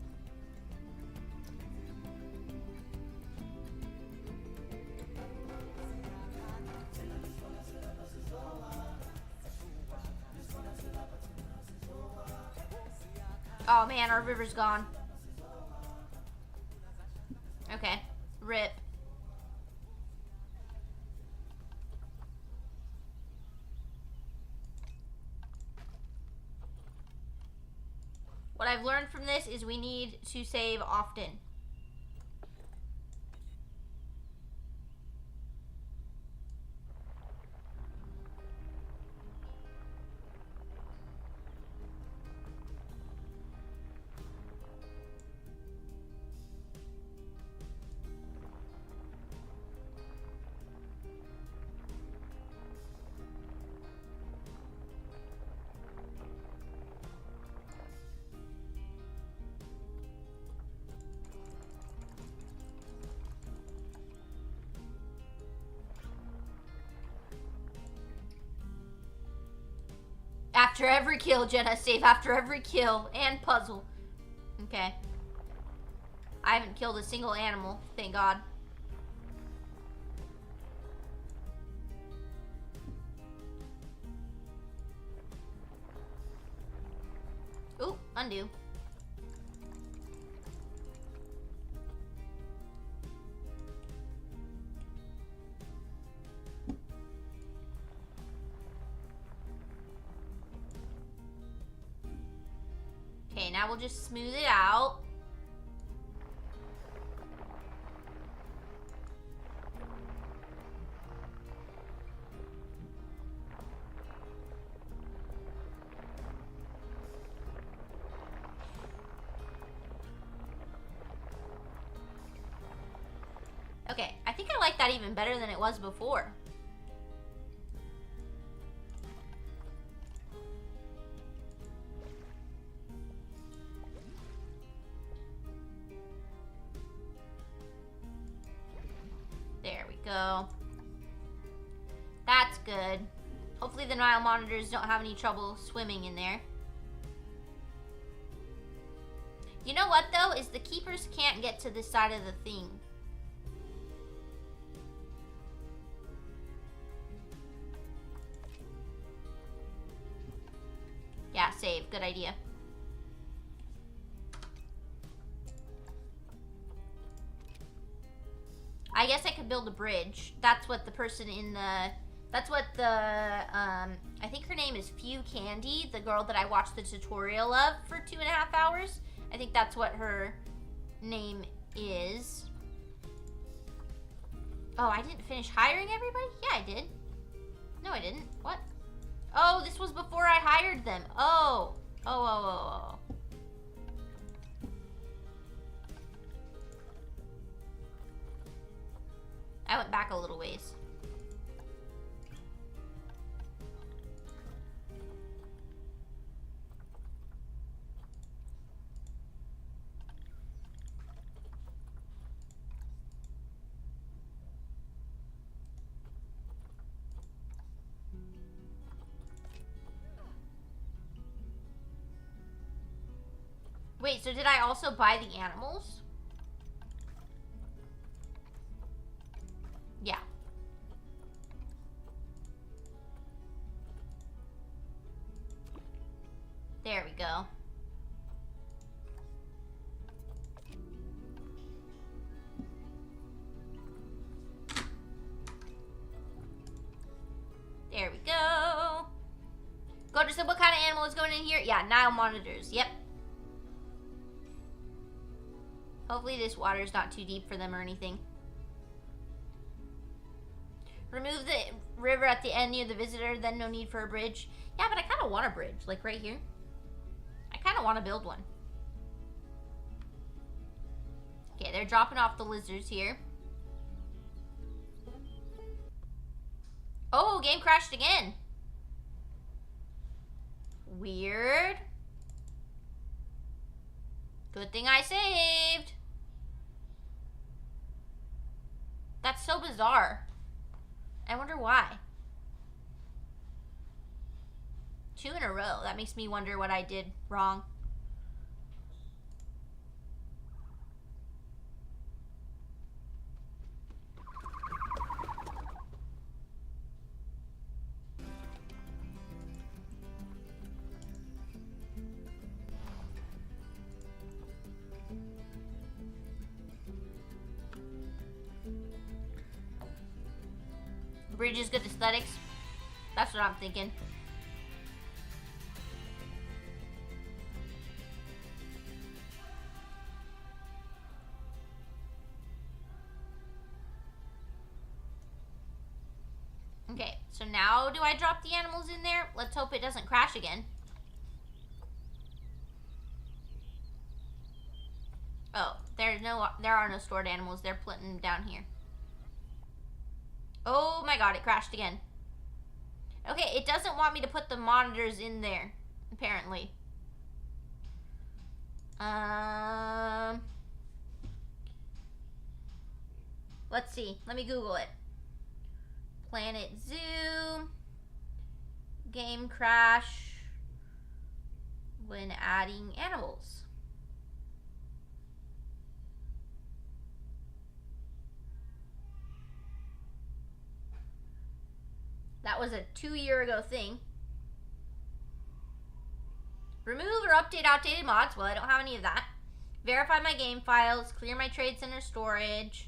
Oh man, our river's gone. Okay, rip. What I've learned from this is we need to save often. After every kill, Jenna. Save after every kill. And puzzle. Okay. I haven't killed a single animal, thank God. Ooh, undo. Okay, now we'll just smooth it out. Okay, I think I like that even better than it was before. There we go. That's good. Hopefully the Nile monitors don't have any trouble swimming in there. You know what though, is the keepers can't get to this side of the thing. Yeah, save. Good idea. I guess I could build a bridge. That's what the person in the... That's what the... I think her name is Few Candy, the girl that I watched the tutorial of for 2.5 hours. I think that's what her name is. Oh, I didn't finish hiring everybody? Yeah, I did. No, I didn't. What? Oh, this was before I hired them. Oh. Oh. I went back a little ways. Wait, so did I also buy the animals? Yeah. There we go. There we go. Go to what kind of animal is going in here? Yeah, Nile monitors. Yep. Hopefully this water is not too deep for them or anything. Remove the river at the end near the visitor, then no need for a bridge. Yeah, but I kind of want a bridge, like right here. I kind of want to build one. Okay, they're dropping off the lizards here. Oh, game crashed again. Weird. Good thing I saved. That's so bizarre. I wonder why. 2 in a row. That makes me wonder what I did wrong. Bridge is good aesthetics. That's what I'm thinking. Okay, so now do I drop the animals in there? Let's hope it doesn't crash again. Oh, there are no stored animals. They're putting them down here. Oh my god, it crashed again. Okay, it doesn't want me to put the monitors in there, apparently. Let's see. Let me Google it. Planet Zoo. Game crash. when adding animals. That was a 2-year ago thing. Remove or update outdated mods. Well, I don't have any of that. Verify my game files. Clear my trade center storage.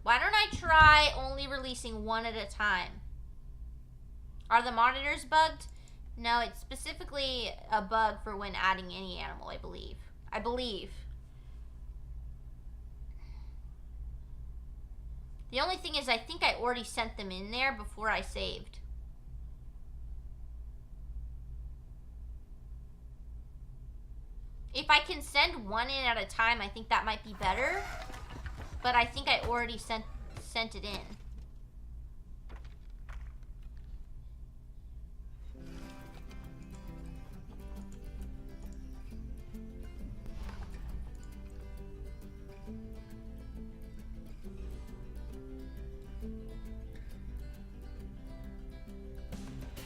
Why don't I try only releasing one at a time? Are the monitors bugged? No, it's specifically a bug for when adding any animal, I believe. The only thing is I think I already sent them in there before I saved. If I can send one in at a time, I think that might be better. But I think I already sent it in.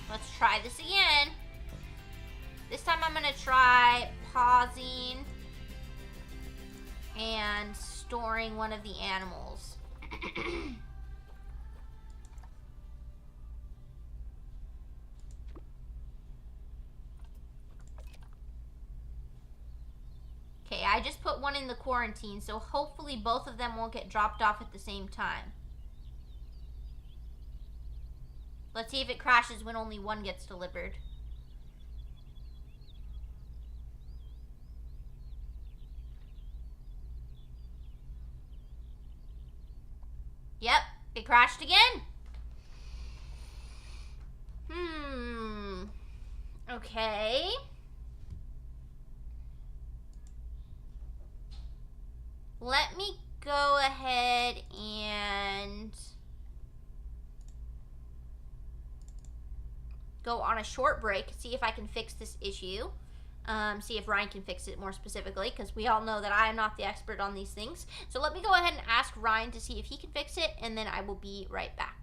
Let's try this again. This time I'm gonna try pausing and storing one of the animals. Okay, I just put one in the quarantine, so hopefully both of them won't get dropped off at the same time. Let's see if it crashes when only one gets delivered. Yep, it crashed again. Okay. Let me go ahead and go on a short break, see if I can fix this issue. See if Ryan can fix it more specifically, because we all know that I am not the expert on these things. So let me go ahead and ask Ryan to see if he can fix it, and then I will be right back.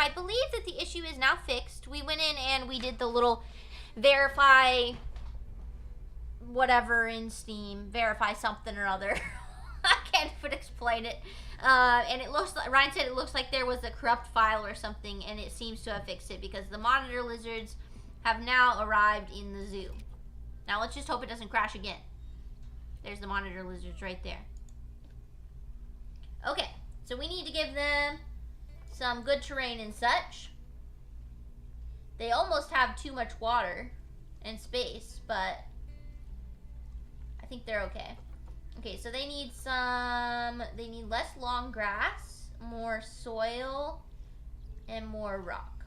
I believe that the issue is now fixed. We went in and we did the little verify whatever in Steam, verify something or other. I can't even explain it. And it looks like, Ryan said it looks like there was a corrupt file or something, and it seems to have fixed it because the monitor lizards have now arrived in the zoo. Now let's just hope it doesn't crash again. There's the monitor lizards right there. Okay, so we need to give them some good terrain and such. They almost have too much water and space, but I think they're okay. Okay, so they need less long grass, more soil, and more rock.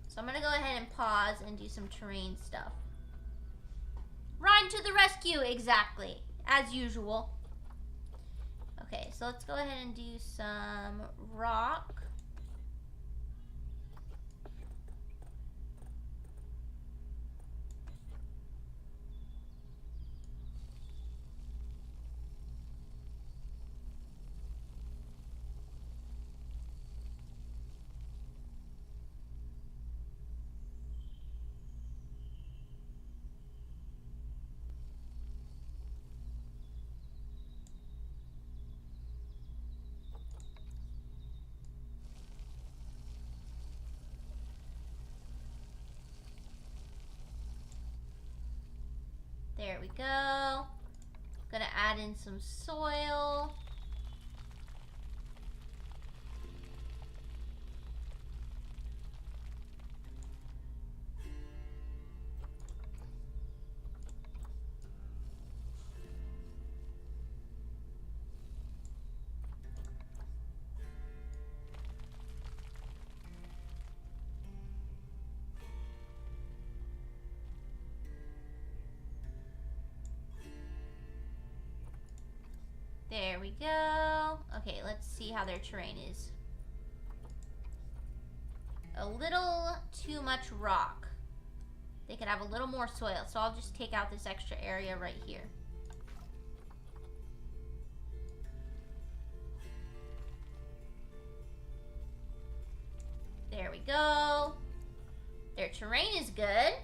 So I'm gonna go ahead and pause and do some terrain stuff. Ryan to the rescue, exactly, as usual. Okay, so let's go ahead and do some rock. There we go. Gonna add in some soil. There we go. Okay, let's see how their terrain is. A little too much rock. They could have a little more soil, so I'll just take out this extra area right here. There we go. Their terrain is good.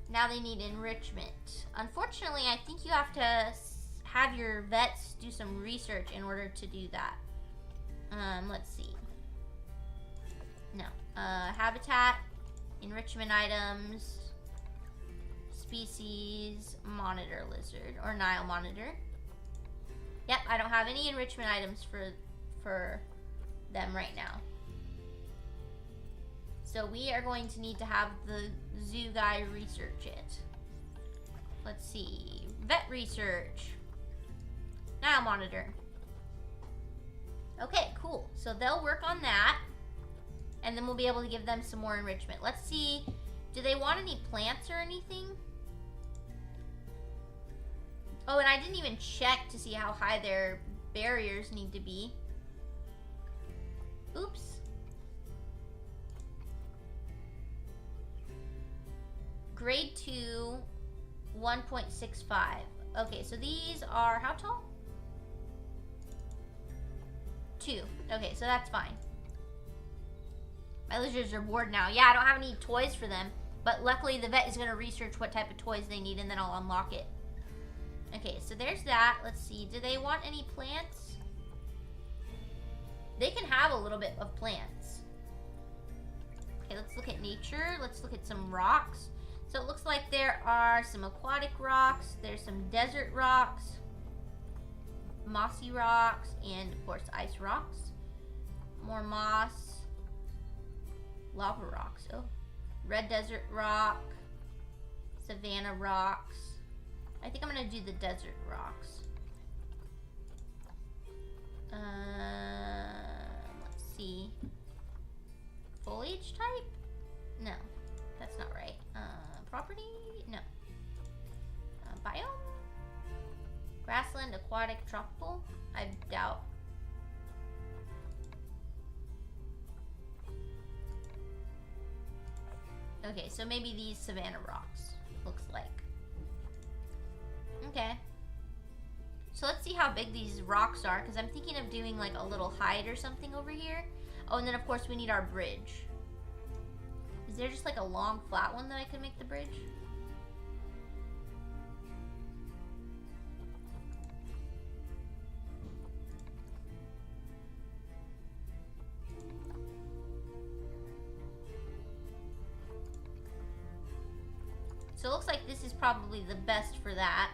Now they need enrichment. Unfortunately, I think you have to have your vets do some research in order to do that. Let's see. No. Habitat, enrichment items, species, monitor lizard, or Nile monitor. Yep, I don't have any enrichment items for them right now. So we are going to need to have the zoo guy research it. Let's see. Vet research. Nile monitor. Okay, cool. So they'll work on that. And then we'll be able to give them some more enrichment. Let's see. Do they want any plants or anything? Oh, and I didn't even check to see how high their barriers need to be. Oops. Grade 2, 1.65. Okay, so these are how tall? 2. Okay, so that's fine. My lizards are bored now. Yeah, I don't have any toys for them, but luckily the vet is going to research what type of toys they need and then I'll unlock it. Okay, so there's that. Let's see. Do they want any plants? They can have a little bit of plants. Okay, let's look at nature. Let's look at some rocks. So it looks like there are some aquatic rocks. There's some desert rocks, mossy rocks, and of course ice rocks. More moss, lava rocks. Oh, red desert rock, savanna rocks. I think I'm gonna do the desert rocks. Let's see. Foliage type? No, that's not right. Property? No. Biome? Grassland, aquatic, tropical? I doubt. Okay, so maybe these savanna rocks, looks like. Okay. So let's see how big these rocks are, because I'm thinking of doing like a little hide or something over here. Oh, and then of course we need our bridge. Is there just like a long flat one that I could make the bridge? So it looks like this is probably the best for that.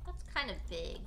That's kind of big.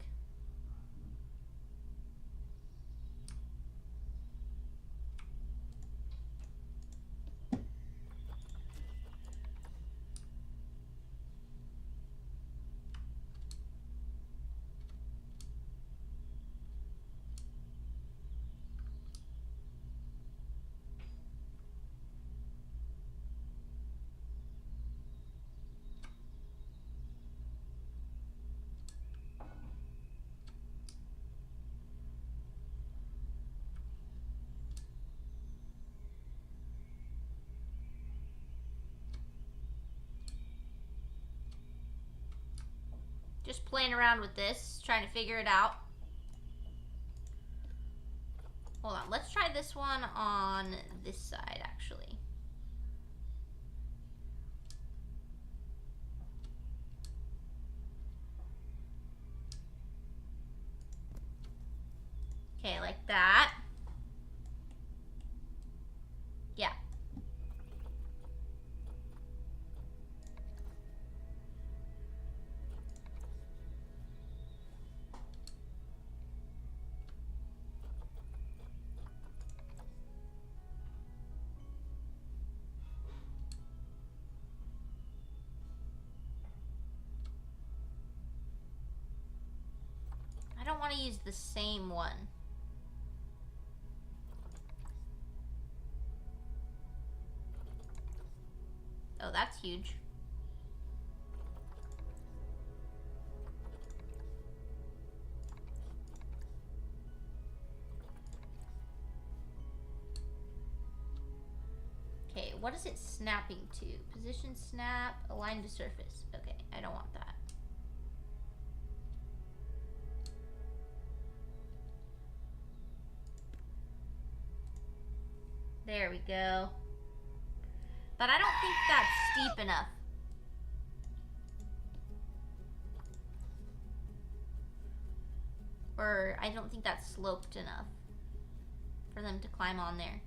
Just playing around with this, trying to figure it out. Hold on, let's try this one on this side, actually. Okay, like that. Yeah. I don't want to use the same one. Oh, that's huge. Okay, what is it snapping to? Position snap, align to surface. Okay, I don't want that. There we go. But I don't think that's steep enough. Or I don't think that's sloped enough for them to climb on there.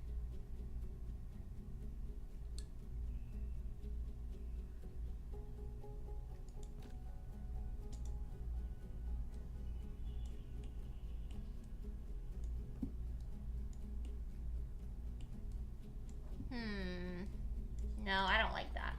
No, I don't like that.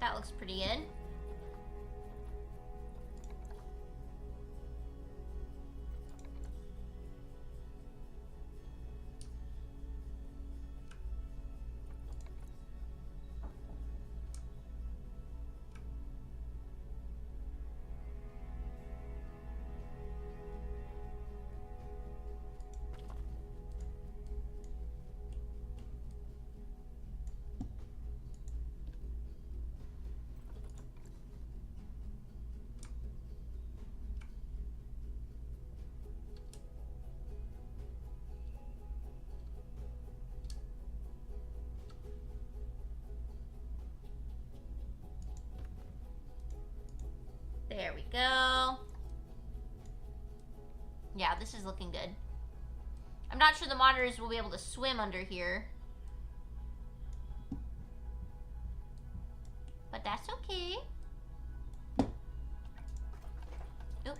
That looks pretty good. There we go. Yeah, this is looking good. I'm not sure the monitors will be able to swim under here. But that's okay. Oop.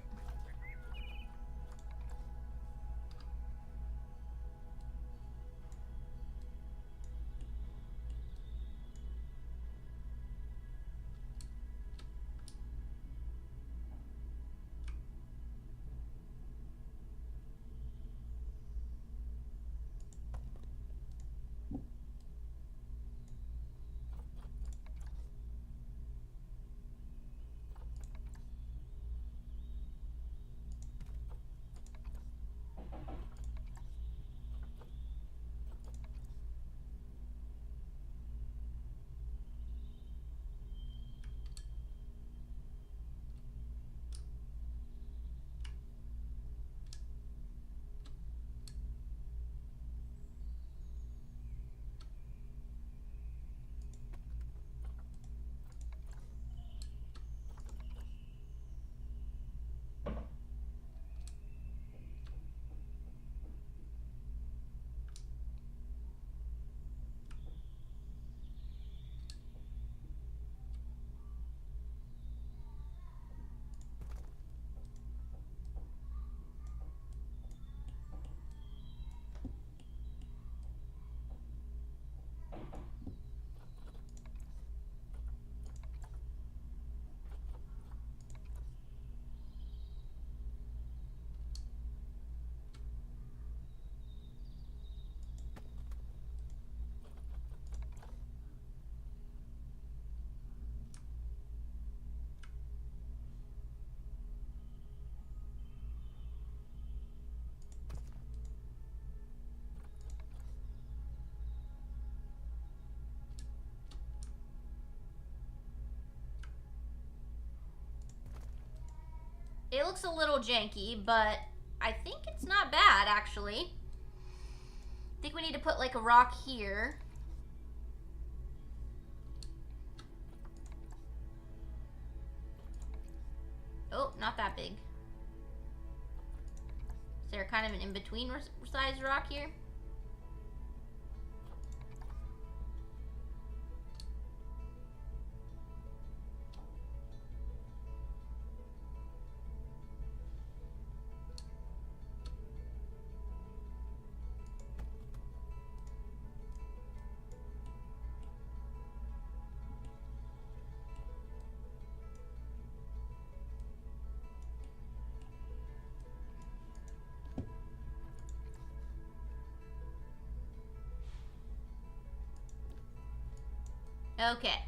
It looks a little janky, but I think it's not bad, actually. I think we need to put like a rock here. Oh, not that big. Is there kind of an in-between size rock here? Okay.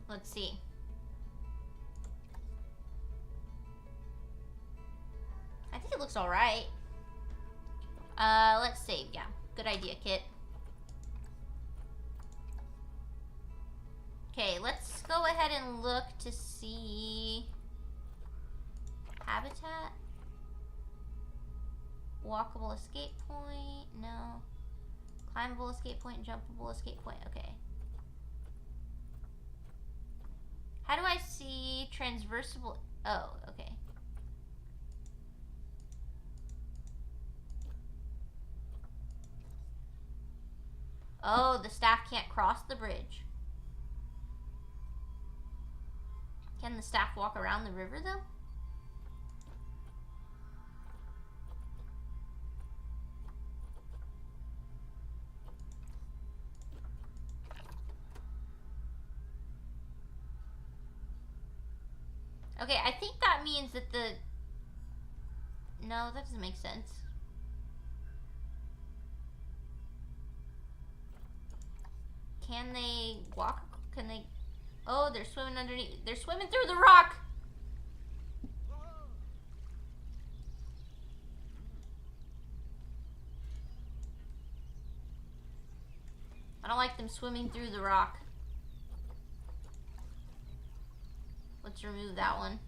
Let's see. I think it looks alright. Let's save. Yeah, good idea, Kit. Okay, let's go ahead and look to see habitat. Walkable escape point. No. Climbable escape point, jumpable escape point. Okay. How do I see transversable? Oh, okay. Oh, the staff can't cross the bridge. Can the staff walk around the river, though? Okay, I think that means that the... No, that doesn't make sense. Can they walk? Can they... Oh, they're swimming underneath. They're swimming through the rock! I don't like them swimming through the rock. Let's remove that one.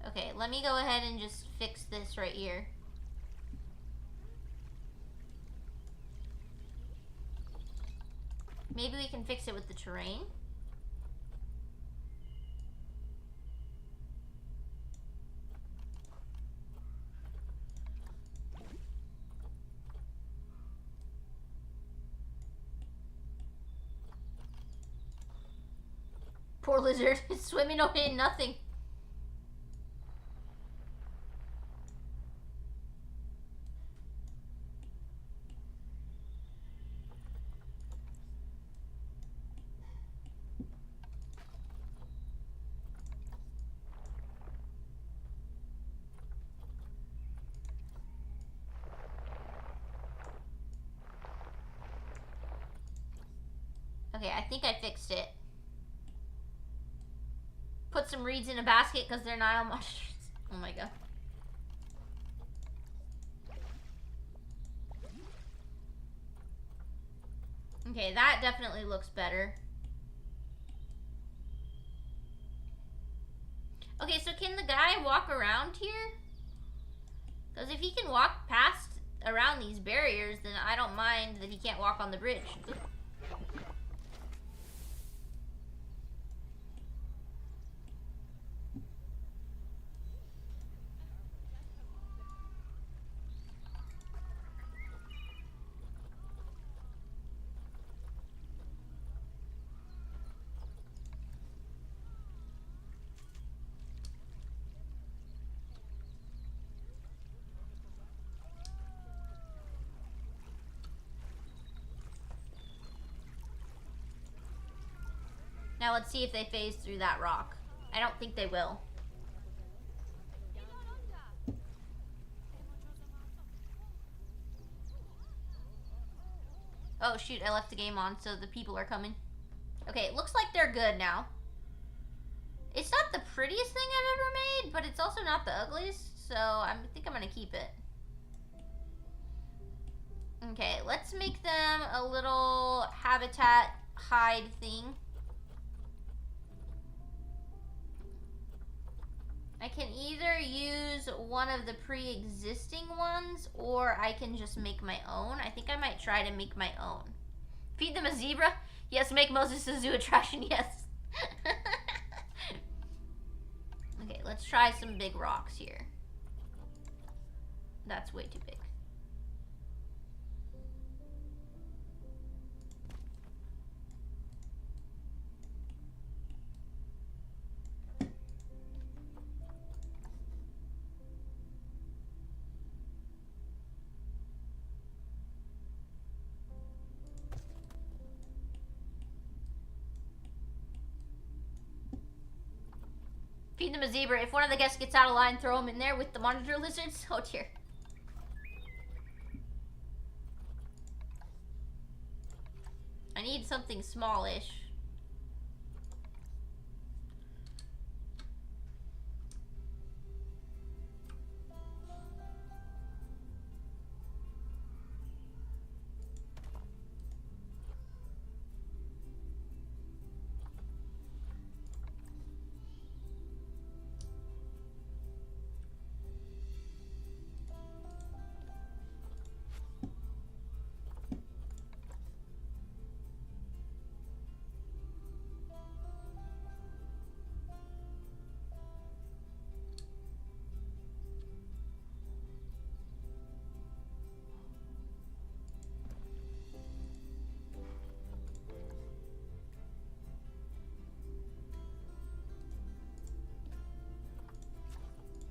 Okay, let me go ahead and just fix this right here. Maybe we can fix it with the terrain. Poor lizard. It's swimming away in nothing. Okay, I think I fixed it. Put some reeds in a basket because they're Nile monsters. Oh my god. Okay, that definitely looks better. Okay, so can the guy walk around here? Because if he can walk past around these barriers, then I don't mind that he can't walk on the bridge. Now let's see if they phase through that rock. I don't think they will. Oh shoot, I left the game on, so the people are coming. Okay, it looks like they're good now. It's not the prettiest thing I've ever made, but it's also not the ugliest, so I think I'm gonna keep it. Okay, let's make them a little habitat hide thing. I can either use one of the pre-existing ones, or I can just make my own. I think I might try to make my own. Feed them a zebra? Yes, make Moses a zoo attraction, yes. Okay, let's try some big rocks here. That's way too big. Feed them a zebra. If one of the guests gets out of line, throw them in there with the monitor lizards. Oh dear. I need something smallish.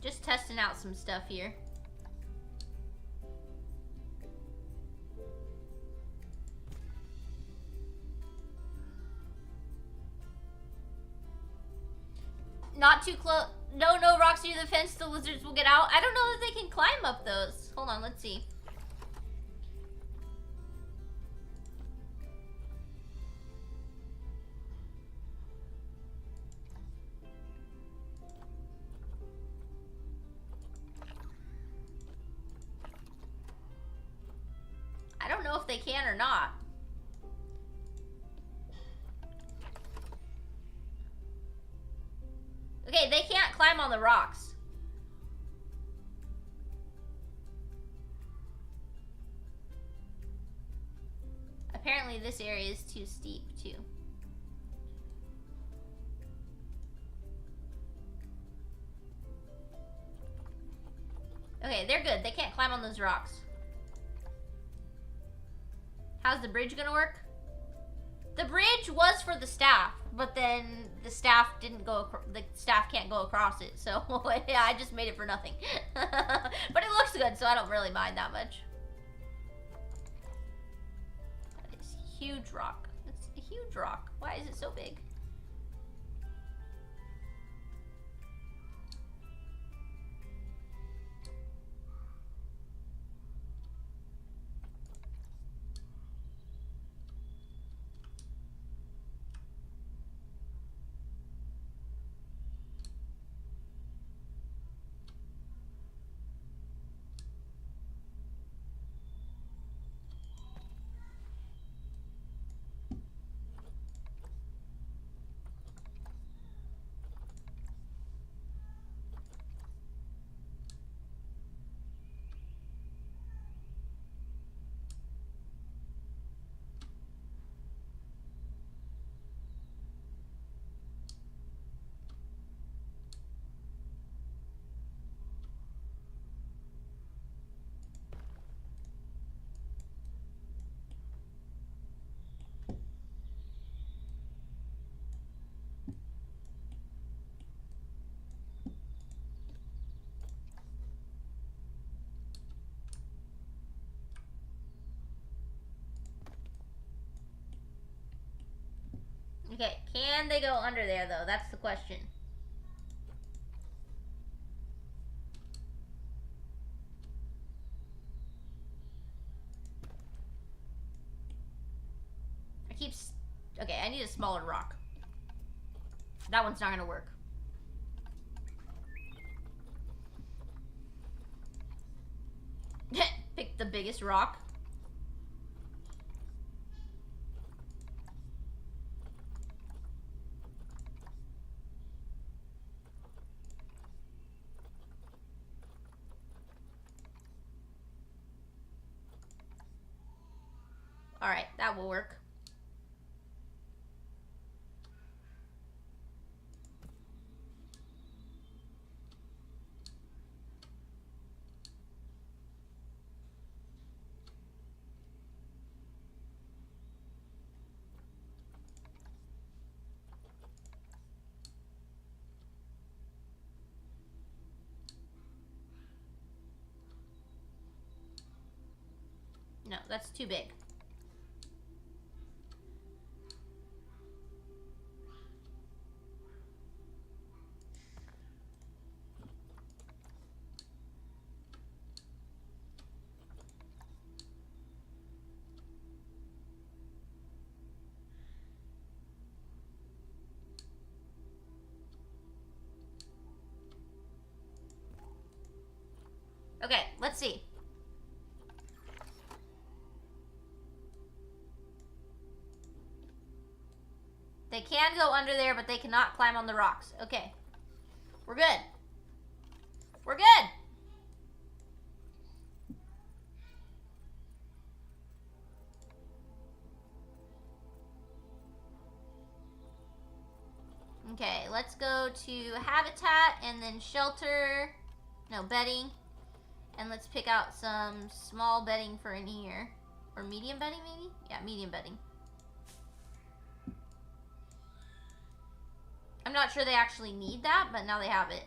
Just testing out some stuff here. Not too close. No rocks near the fence. The lizards will get out. I don't know that they can climb up those. Hold on, let's see. I don't know if they can or not. Okay, they can't climb on the rocks. Apparently this area is too steep, too. Okay, they're good. They can't climb on those rocks. How's the bridge gonna work? The bridge was for the staff, but then the staff didn't go. The staff can't go across it, so yeah, I just made it for nothing. But it looks good, so I don't really mind that much. That is a huge rock. It's a huge rock. Why is it so big? Okay, can they go under there, though? That's the question. Okay, I need a smaller rock. That one's not gonna work. Pick the biggest rock. Alright, that will work. No, that's too big. Okay, let's see. They can go under there, but they cannot climb on the rocks. Okay. We're good. We're good. Okay, let's go to habitat and then shelter. No, bedding. And let's pick out some small bedding for in here. Or medium bedding, maybe? Yeah, medium bedding. I'm not sure they actually need that, but now they have it.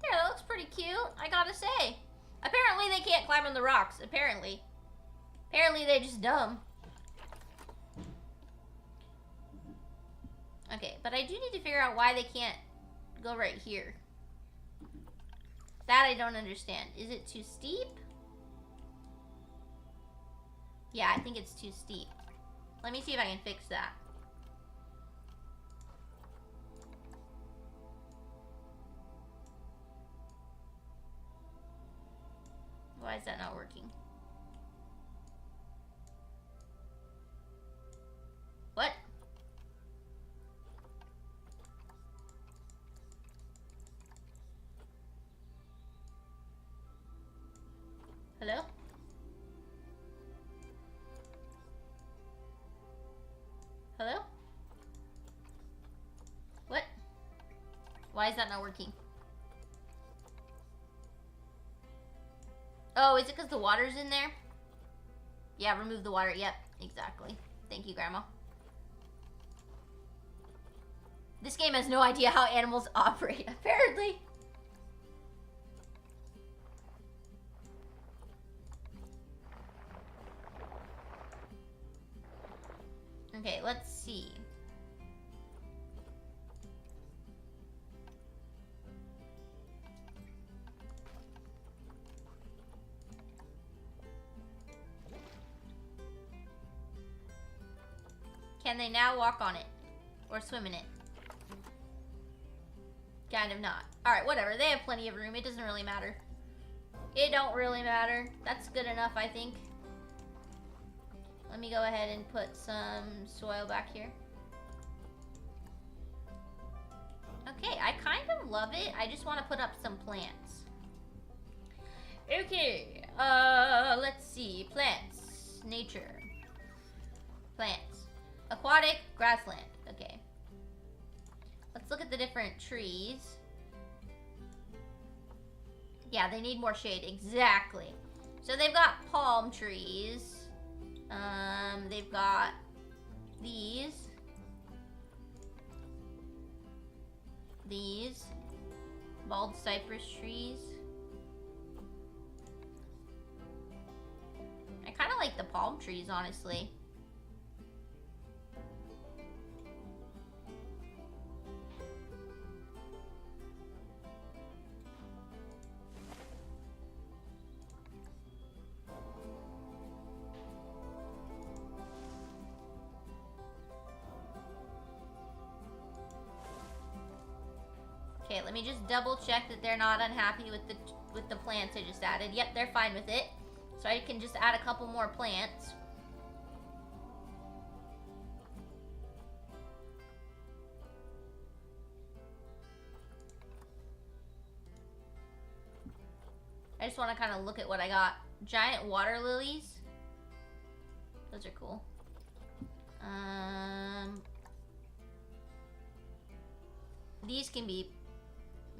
There, that looks pretty cute, I gotta say. Apparently they can't climb on the rocks, apparently. Apparently they're just dumb. Okay, but I do need to figure out why they can't go right here. That I don't understand. Is it too steep? Yeah, I think it's too steep. Let me see if I can fix that. Why is that not working? What? Hello? Why is that not working? Oh, is it because the water's in there? Yeah, remove the water. Yep, exactly. Thank you, Grandma. This game has no idea how animals operate, apparently. Okay, let's see. Can they now walk on it? Or swim in it? Kind of not. Alright, whatever. They have plenty of room. It doesn't really matter. It don't really matter. That's good enough, I think. Let me go ahead and put some soil back here. Okay, I kind of love it. I just want to put up some plants. Okay, let's see. Plants. Nature. Plants. Aquatic, grassland. Okay. Let's look at the different trees. Yeah, they need more shade. Exactly. So they've got palm trees. They've got these. These. Bald cypress trees. I kind of like the palm trees, honestly. Okay, let me just double check that they're not unhappy with the plants I just added. Yep, they're fine with it. So I can just add a couple more plants. I just want to kind of look at what I got. Giant water lilies. Those are cool. These can be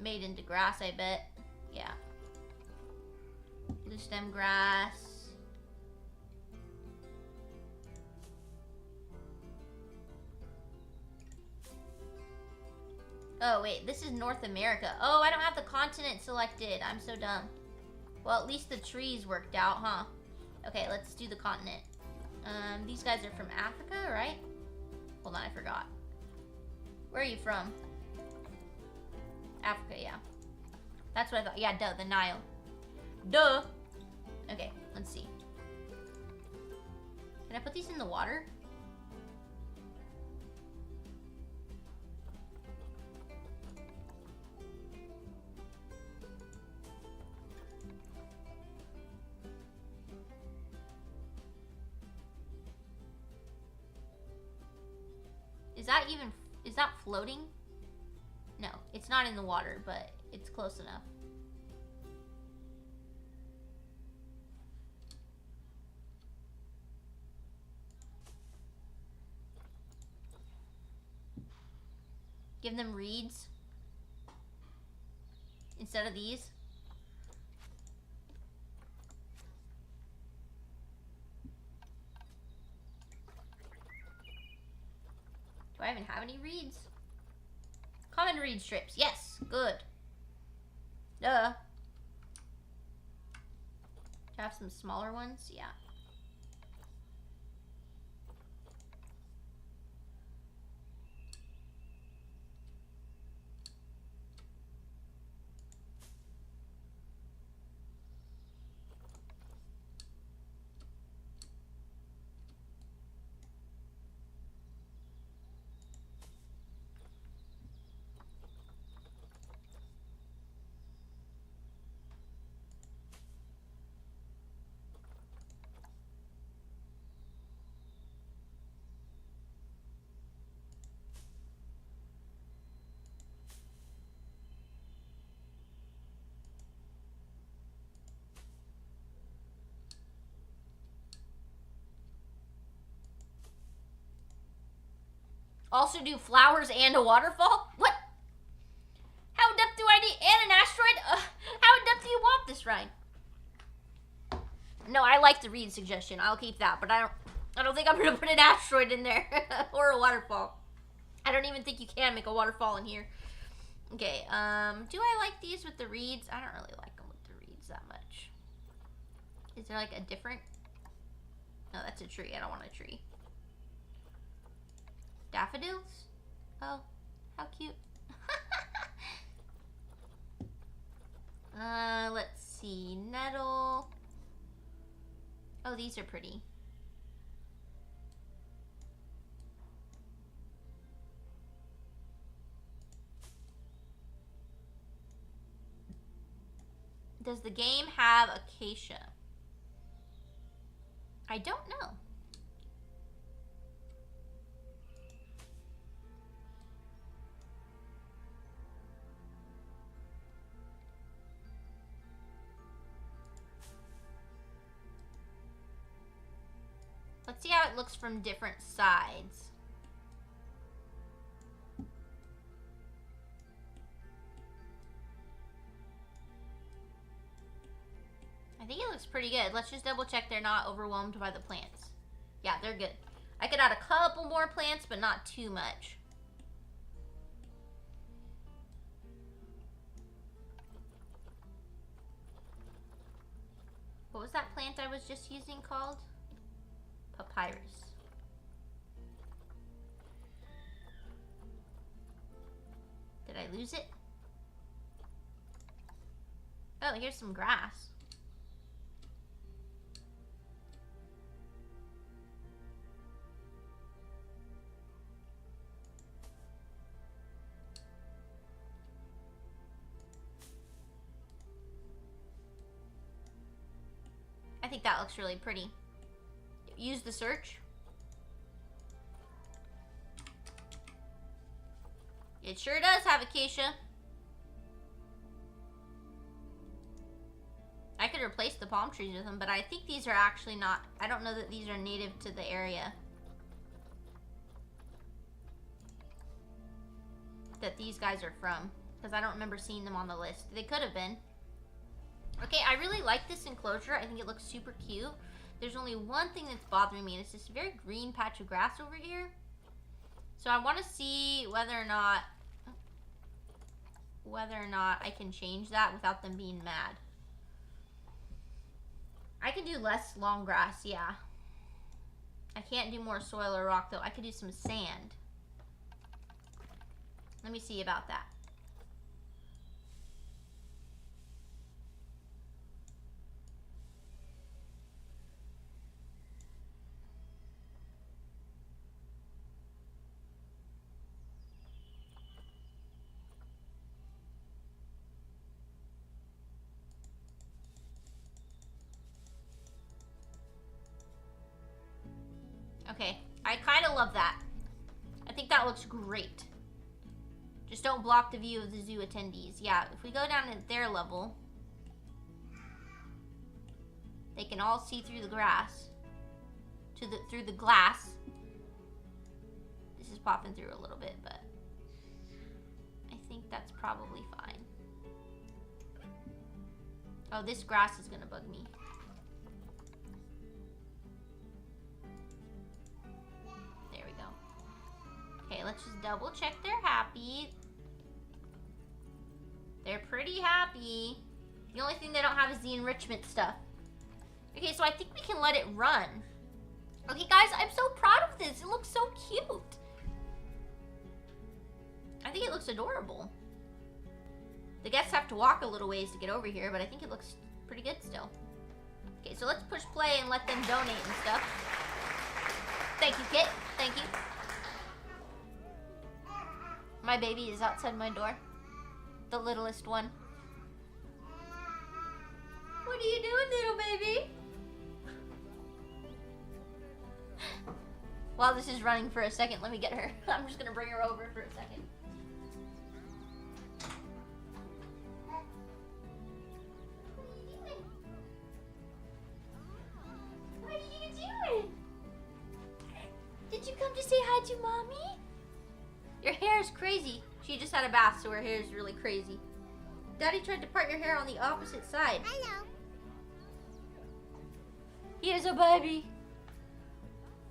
made into grass, I bet. Yeah. Blue stem grass. Oh, wait. This is North America. Oh, I don't have the continent selected. I'm so dumb. Well, at least the trees worked out, huh? Okay, let's do the continent. These guys are from Africa, right? Hold on, I forgot. Where are you from? Africa, yeah. That's what I thought. Yeah, duh, the Nile. Duh! Okay, let's see. Can I put these in the water? Is that floating? No, it's not in the water, but it's close enough. Give them reeds instead of these. Do I even have any reeds? Common reed strips. Yes, good. Duh. Do I have some smaller ones? Yeah. Also do flowers and a waterfall? What? longest ride. No, I like the reed suggestion. I'll keep that, but I don't think I'm gonna put an asteroid in there or a waterfall. I don't even think you can make a waterfall in here. Okay, do I like these with the reeds? I don't really like them with the reeds that much. Is there like a different? No, that's a tree. I don't want a tree. Daffodils? Oh, how cute. Let's see. Nettle. Oh, these are pretty. Does the game have acacia? I don't know. Let's see how it looks from different sides. I think it looks pretty good. Let's just double check they're not overwhelmed by the plants. Yeah, they're good. I could add a couple more plants, but not too much. What was that plant I was just using called? Papyrus. Did I lose it? Oh, here's some grass. I think that looks really pretty. Use the search. It sure does have acacia. I could replace the palm trees with them, but I think these are actually not, I don't know that these are native to the area that these guys are from, because I don't remember seeing them on the list. They could have been. Okay, I really like this enclosure. I think it looks super cute. There's only one thing that's bothering me, and it's this very green patch of grass over here. So I want to see whether or not I can change that without them being mad. I can do less long grass, yeah. I can't do more soil or rock, though. I could do some sand. Let me see about that. Okay, I kind of love that. I think that looks great. Just don't block the view of the zoo attendees. Yeah, if we go down at their level, they can all see through the grass, through the glass. This is popping through a little bit, but I think that's probably fine. Oh, this grass is gonna bug me. There we go. Okay, let's just double check they're happy. They're pretty happy. The only thing they don't have is the enrichment stuff. Okay, so I think we can let it run. Okay, guys, I'm so proud of this. It looks so cute. I think it looks adorable. The guests have to walk a little ways to get over here, but I think it looks pretty good still. Okay, so let's push play and let them donate and stuff. Thank you, Kit. Thank you. My baby is outside my door. The littlest one. What are you doing, little baby? While this is running for a second, let me get her. I'm just gonna bring her over for a second. What are you doing? Did you come to say hi to mommy? Your hair is crazy. She just had a bath, so her hair is really crazy. Daddy tried to part your hair on the opposite side. Hello. Here's a baby.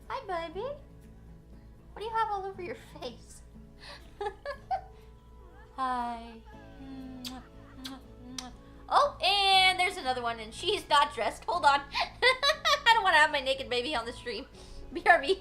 Hi, baby. What do you have all over your face? Hi. Oh, and there's another one, and she's not dressed. Hold on. I don't want to have my naked baby on the stream. BRB.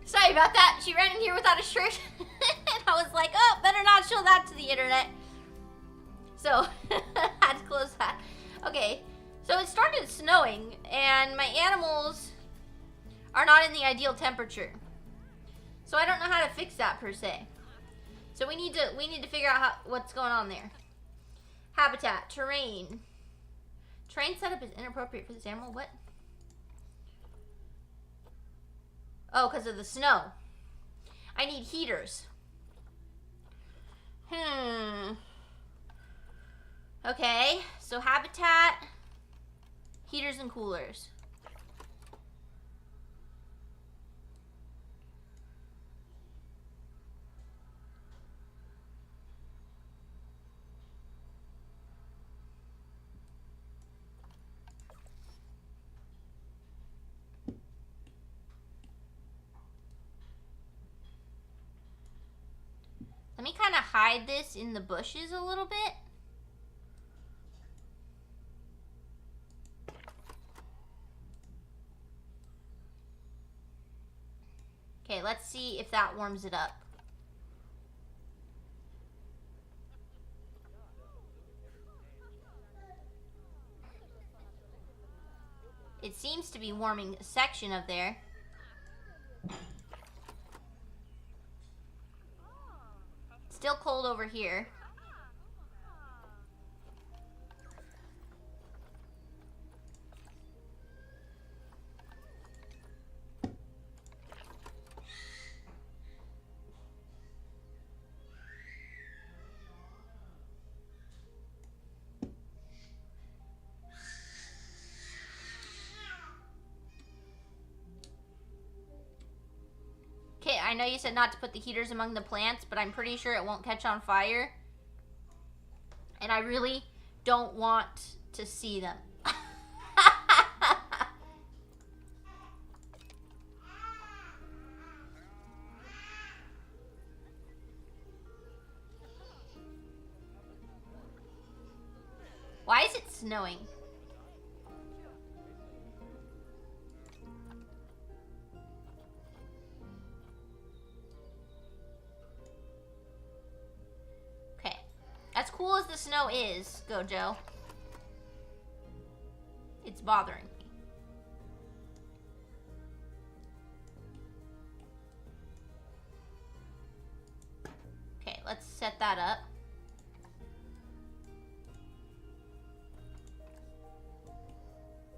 Sorry about that. She ran in here without a shirt. And I was like, oh, better not show that to the internet. So, had to close that. Okay, so it started snowing, and my animals are not in the ideal temperature. So I don't know how to fix that per se. So we need to figure out what's going on there. Habitat, terrain. Terrain setup is inappropriate for this animal. What? Oh, because of the snow. I need heaters. Okay, so habitat, heaters and coolers. Let me kind of hide this in the bushes a little bit. Okay, let's see if that warms it up. It seems to be warming a section of there. Still cold over here. Okay, I know you said not to put the heaters among the plants, but I'm pretty sure it won't catch on fire. And I really don't want to see them. Why is it snowing? As cool as the snow is, Gojo, it's bothering me. Okay, let's set that up.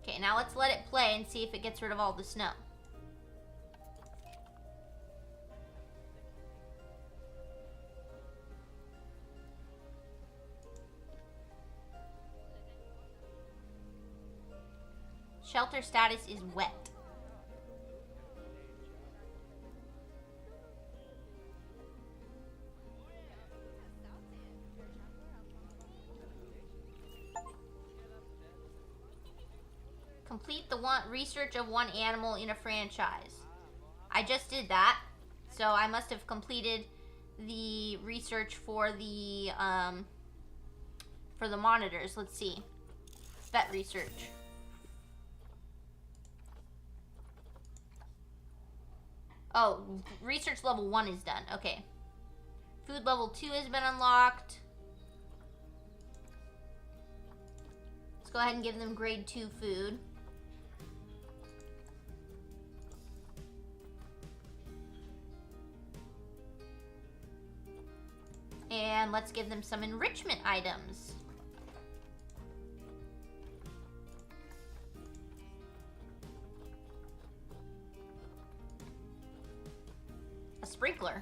Okay, now let's let it play and see if it gets rid of all the snow. Shelter status is wet. want research of one animal in a franchise. I just did that. So I must have completed the research for the monitors. Let's see. Vet research. Oh, research level 1 is done. Okay. Food level 2 has been unlocked. Let's go ahead and give them grade 2 food. And let's give them some enrichment items. A sprinkler.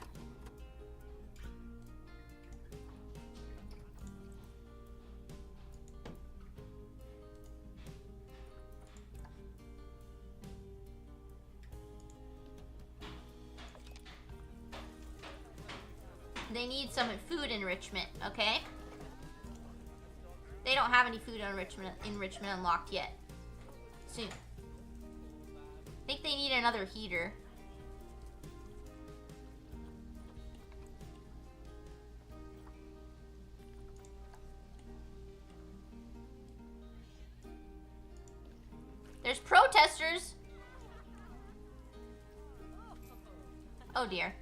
They need some food enrichment, okay? They don't have any food enrichment unlocked yet. Soon. I think they need another heater. There's protesters! Oh dear.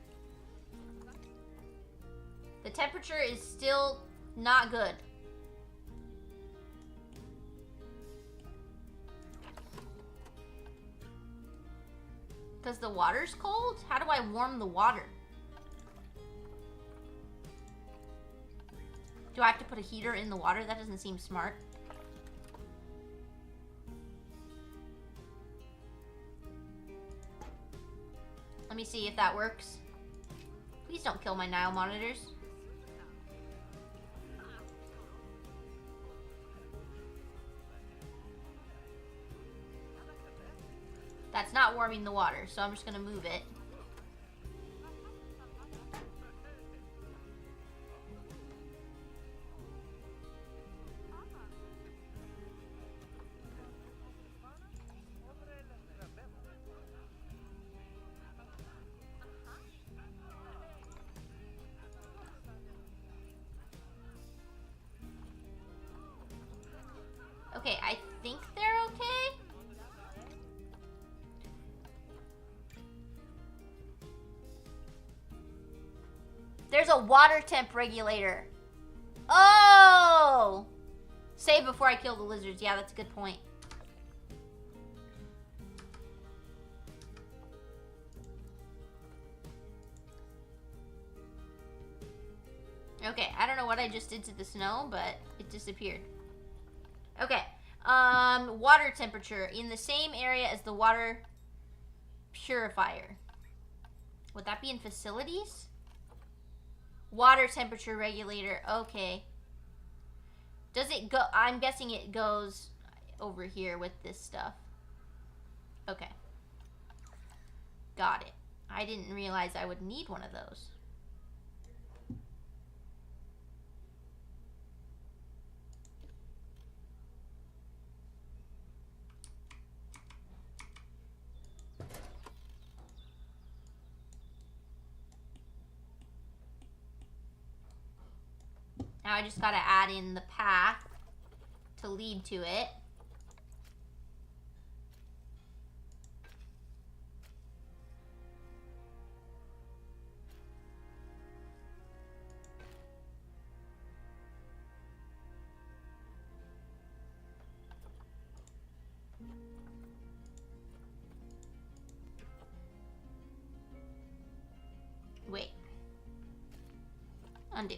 The temperature is still not good. Because the water's cold? How do I warm the water? Do I have to put a heater in the water? That doesn't seem smart. Let me see if that works. Please don't kill my Nile monitors. That's not warming the water, so I'm just gonna move it. Okay, I think they're okay. There's a water temp regulator. Oh! Save before I kill the lizards. Yeah, that's a good point. Okay, I don't know what I just did to the snow, but it disappeared. Okay, water temperature in the same area as the water purifier. Would that be in facilities? Water temperature regulator, okay. Does it go, I'm guessing it goes over here with this stuff. Okay. Got it. I didn't realize I would need one of those. Now I just gotta add in the path to lead to it. Wait. Undo.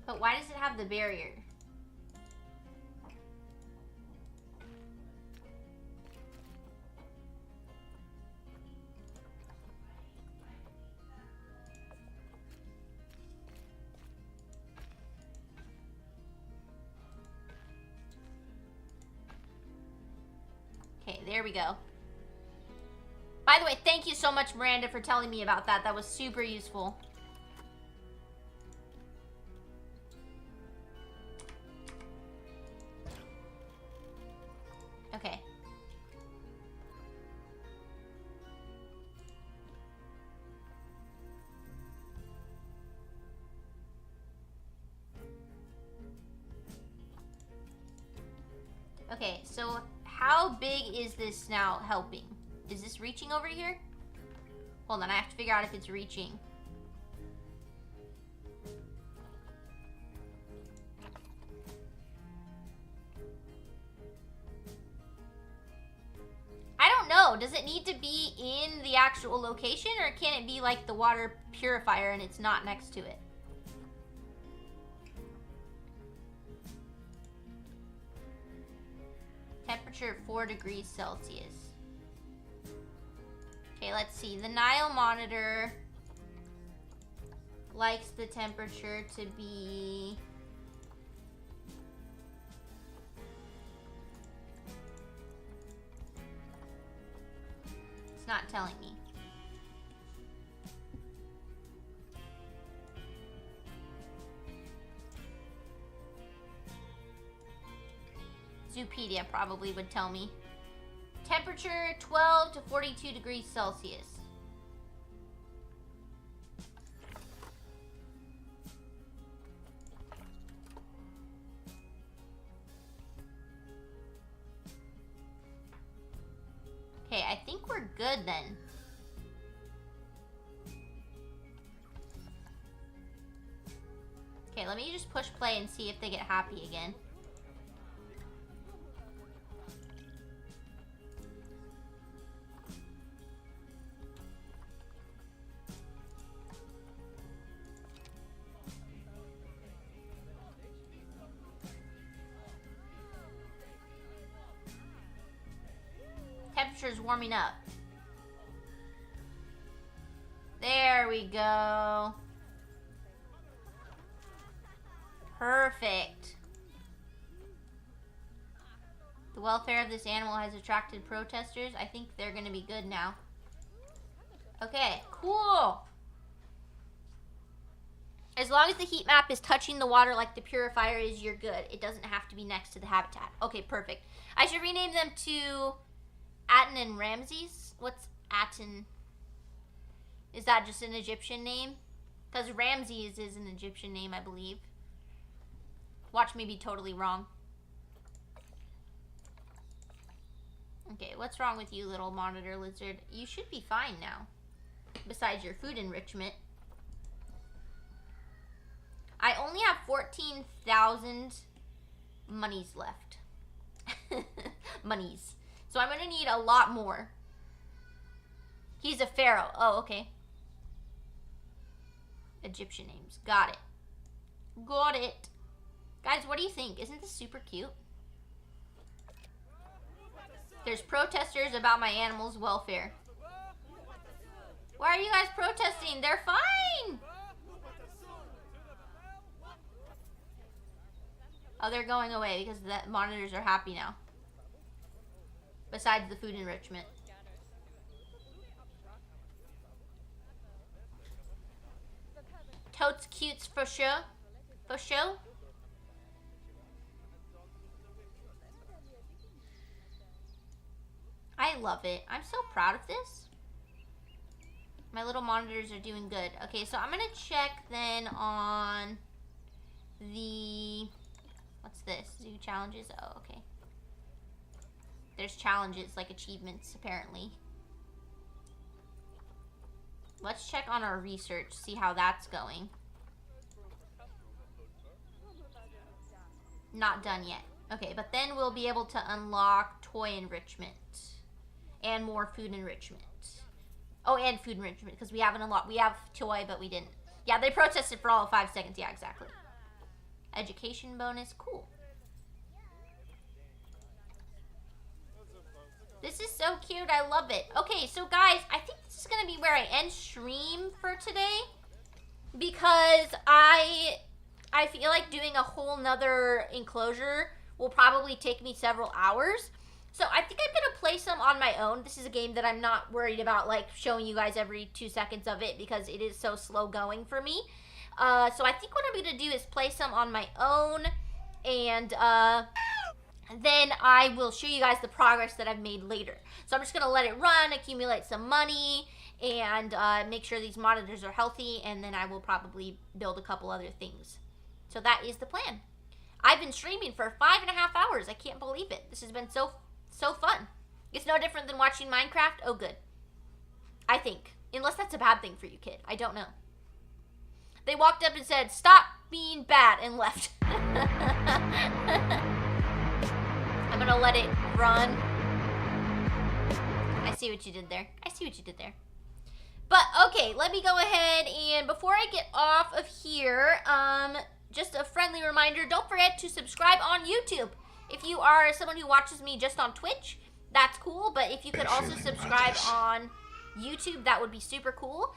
But why does it have the barrier? there we go. By the way, thank you so much, Miranda, for telling me about that. That was super useful. Okay. Okay, so how big is this now helping? Is this reaching over here? Hold on, I have to figure out if it's reaching. I don't know. Does it need to be in the actual location, or can it be like the water purifier and it's not next to it? Temperature 4 degrees Celsius. Okay, let's see. The Nile monitor likes the temperature to be... It's not telling me. Zoopedia probably would tell me. Temperature 12 to 42 degrees Celsius. Okay, I think we're good then. Okay, let me just push play and see if they get happy again. Temperature's warming up. There we go. Perfect. The welfare of this animal has attracted protesters. I think they're gonna be good now. Okay, cool. As long as the heat map is touching the water like the purifier is, you're good. It doesn't have to be next to the habitat. Okay, perfect. I should rename them to Aten and Ramses. What's Aten? Is that just an Egyptian name? Because Ramses is an Egyptian name, I believe. Watch me be totally wrong. Okay, what's wrong with you, little monitor lizard? You should be fine now. Besides your food enrichment. I only have 14,000 monies left. Monies. So I'm gonna need a lot more. He's a pharaoh. Oh, okay. Egyptian names. Got it. Got it. Guys, what do you think? Isn't this super cute? There's protesters about my animals' welfare. Why are you guys protesting? They're fine. Oh, they're going away because the monitors are happy now. Besides the food enrichment. Totes cutes for sure. For sure. I love it. I'm so proud of this. My little monitors are doing good. Okay, so I'm gonna check then on the... What's this? Zoo challenges? Oh, okay. There's challenges, like achievements, apparently. Let's check on our research, see how that's going. Not done yet. Okay, but then we'll be able to unlock toy enrichment. And more food enrichment. Oh, and food enrichment, because we haven't unlocked. We have toy, but we didn't. Yeah, they protested for all of 5 seconds. Yeah, exactly. Education bonus. Cool. This is so cute. I love it. Okay, so guys, I think this is going to be where I end stream for today. Because I feel like doing a whole nother enclosure will probably take me several hours. So I think I'm gonna play some on my own. This is a game that I'm not worried about like showing you guys every 2 seconds of it because it is so slow going for me. So I think what I'm gonna do is play some on my own, and then I will show you guys the progress that I've made later. So I'm just gonna let it run, accumulate some money, and make sure these monitors are healthy, and then I will probably build a couple other things. So that is the plan. I've been streaming for 5.5 hours. I can't believe it. This has been so fun. It's no different than watching Minecraft. Oh, good. I think. Unless that's a bad thing for you, kid. I don't know. They walked up and said, "Stop being bad," and left. I'm gonna let it run. I see what you did there. I see what you did there. But, okay, let me go ahead and before I get off of here, just a friendly reminder, don't forget to subscribe on YouTube. If you are someone who watches me just on Twitch, that's cool. But if you could also subscribe on YouTube, that would be super cool.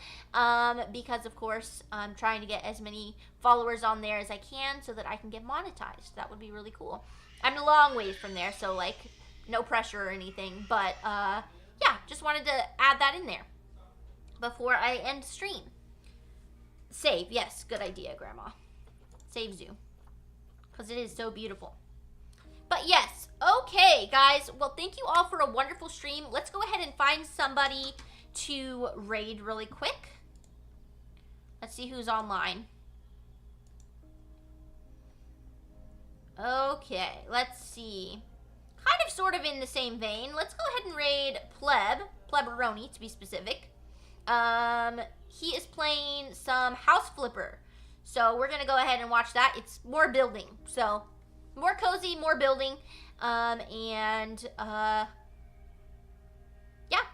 Because, of course, I'm trying to get as many followers on there as I can so that I can get monetized. That would be really cool. I'm a long ways from there, so, like, no pressure or anything. But, yeah, just wanted to add that in there before I end stream. Save. Yes, good idea, Grandma. Saves you. Because it is so beautiful. But yes, okay, guys. Well, thank you all for a wonderful stream. Let's go ahead and find somebody to raid really quick. Let's see who's online. Okay, let's see. Kind of sort of in the same vein. Let's go ahead and raid Pleberoni to be specific. He is playing some House Flipper. So we're going to go ahead and watch that. It's more building. So more cozy, more building. Yeah,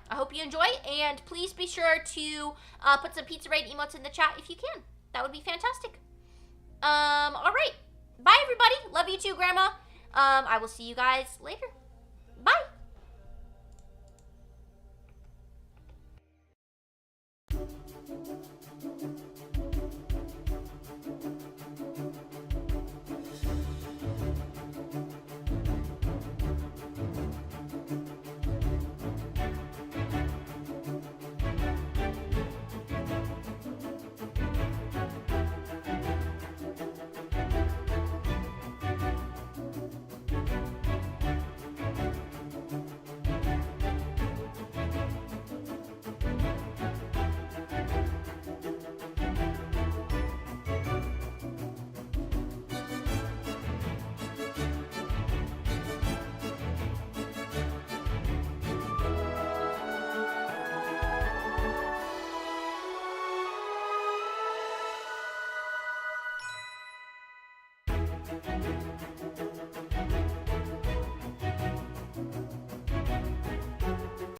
I hope you enjoy. And please be sure to put some Pizza Raid emotes in the chat if you can. That would be fantastic. All right. Bye, everybody. Love you too, Grandma. I will see you guys later. Bye.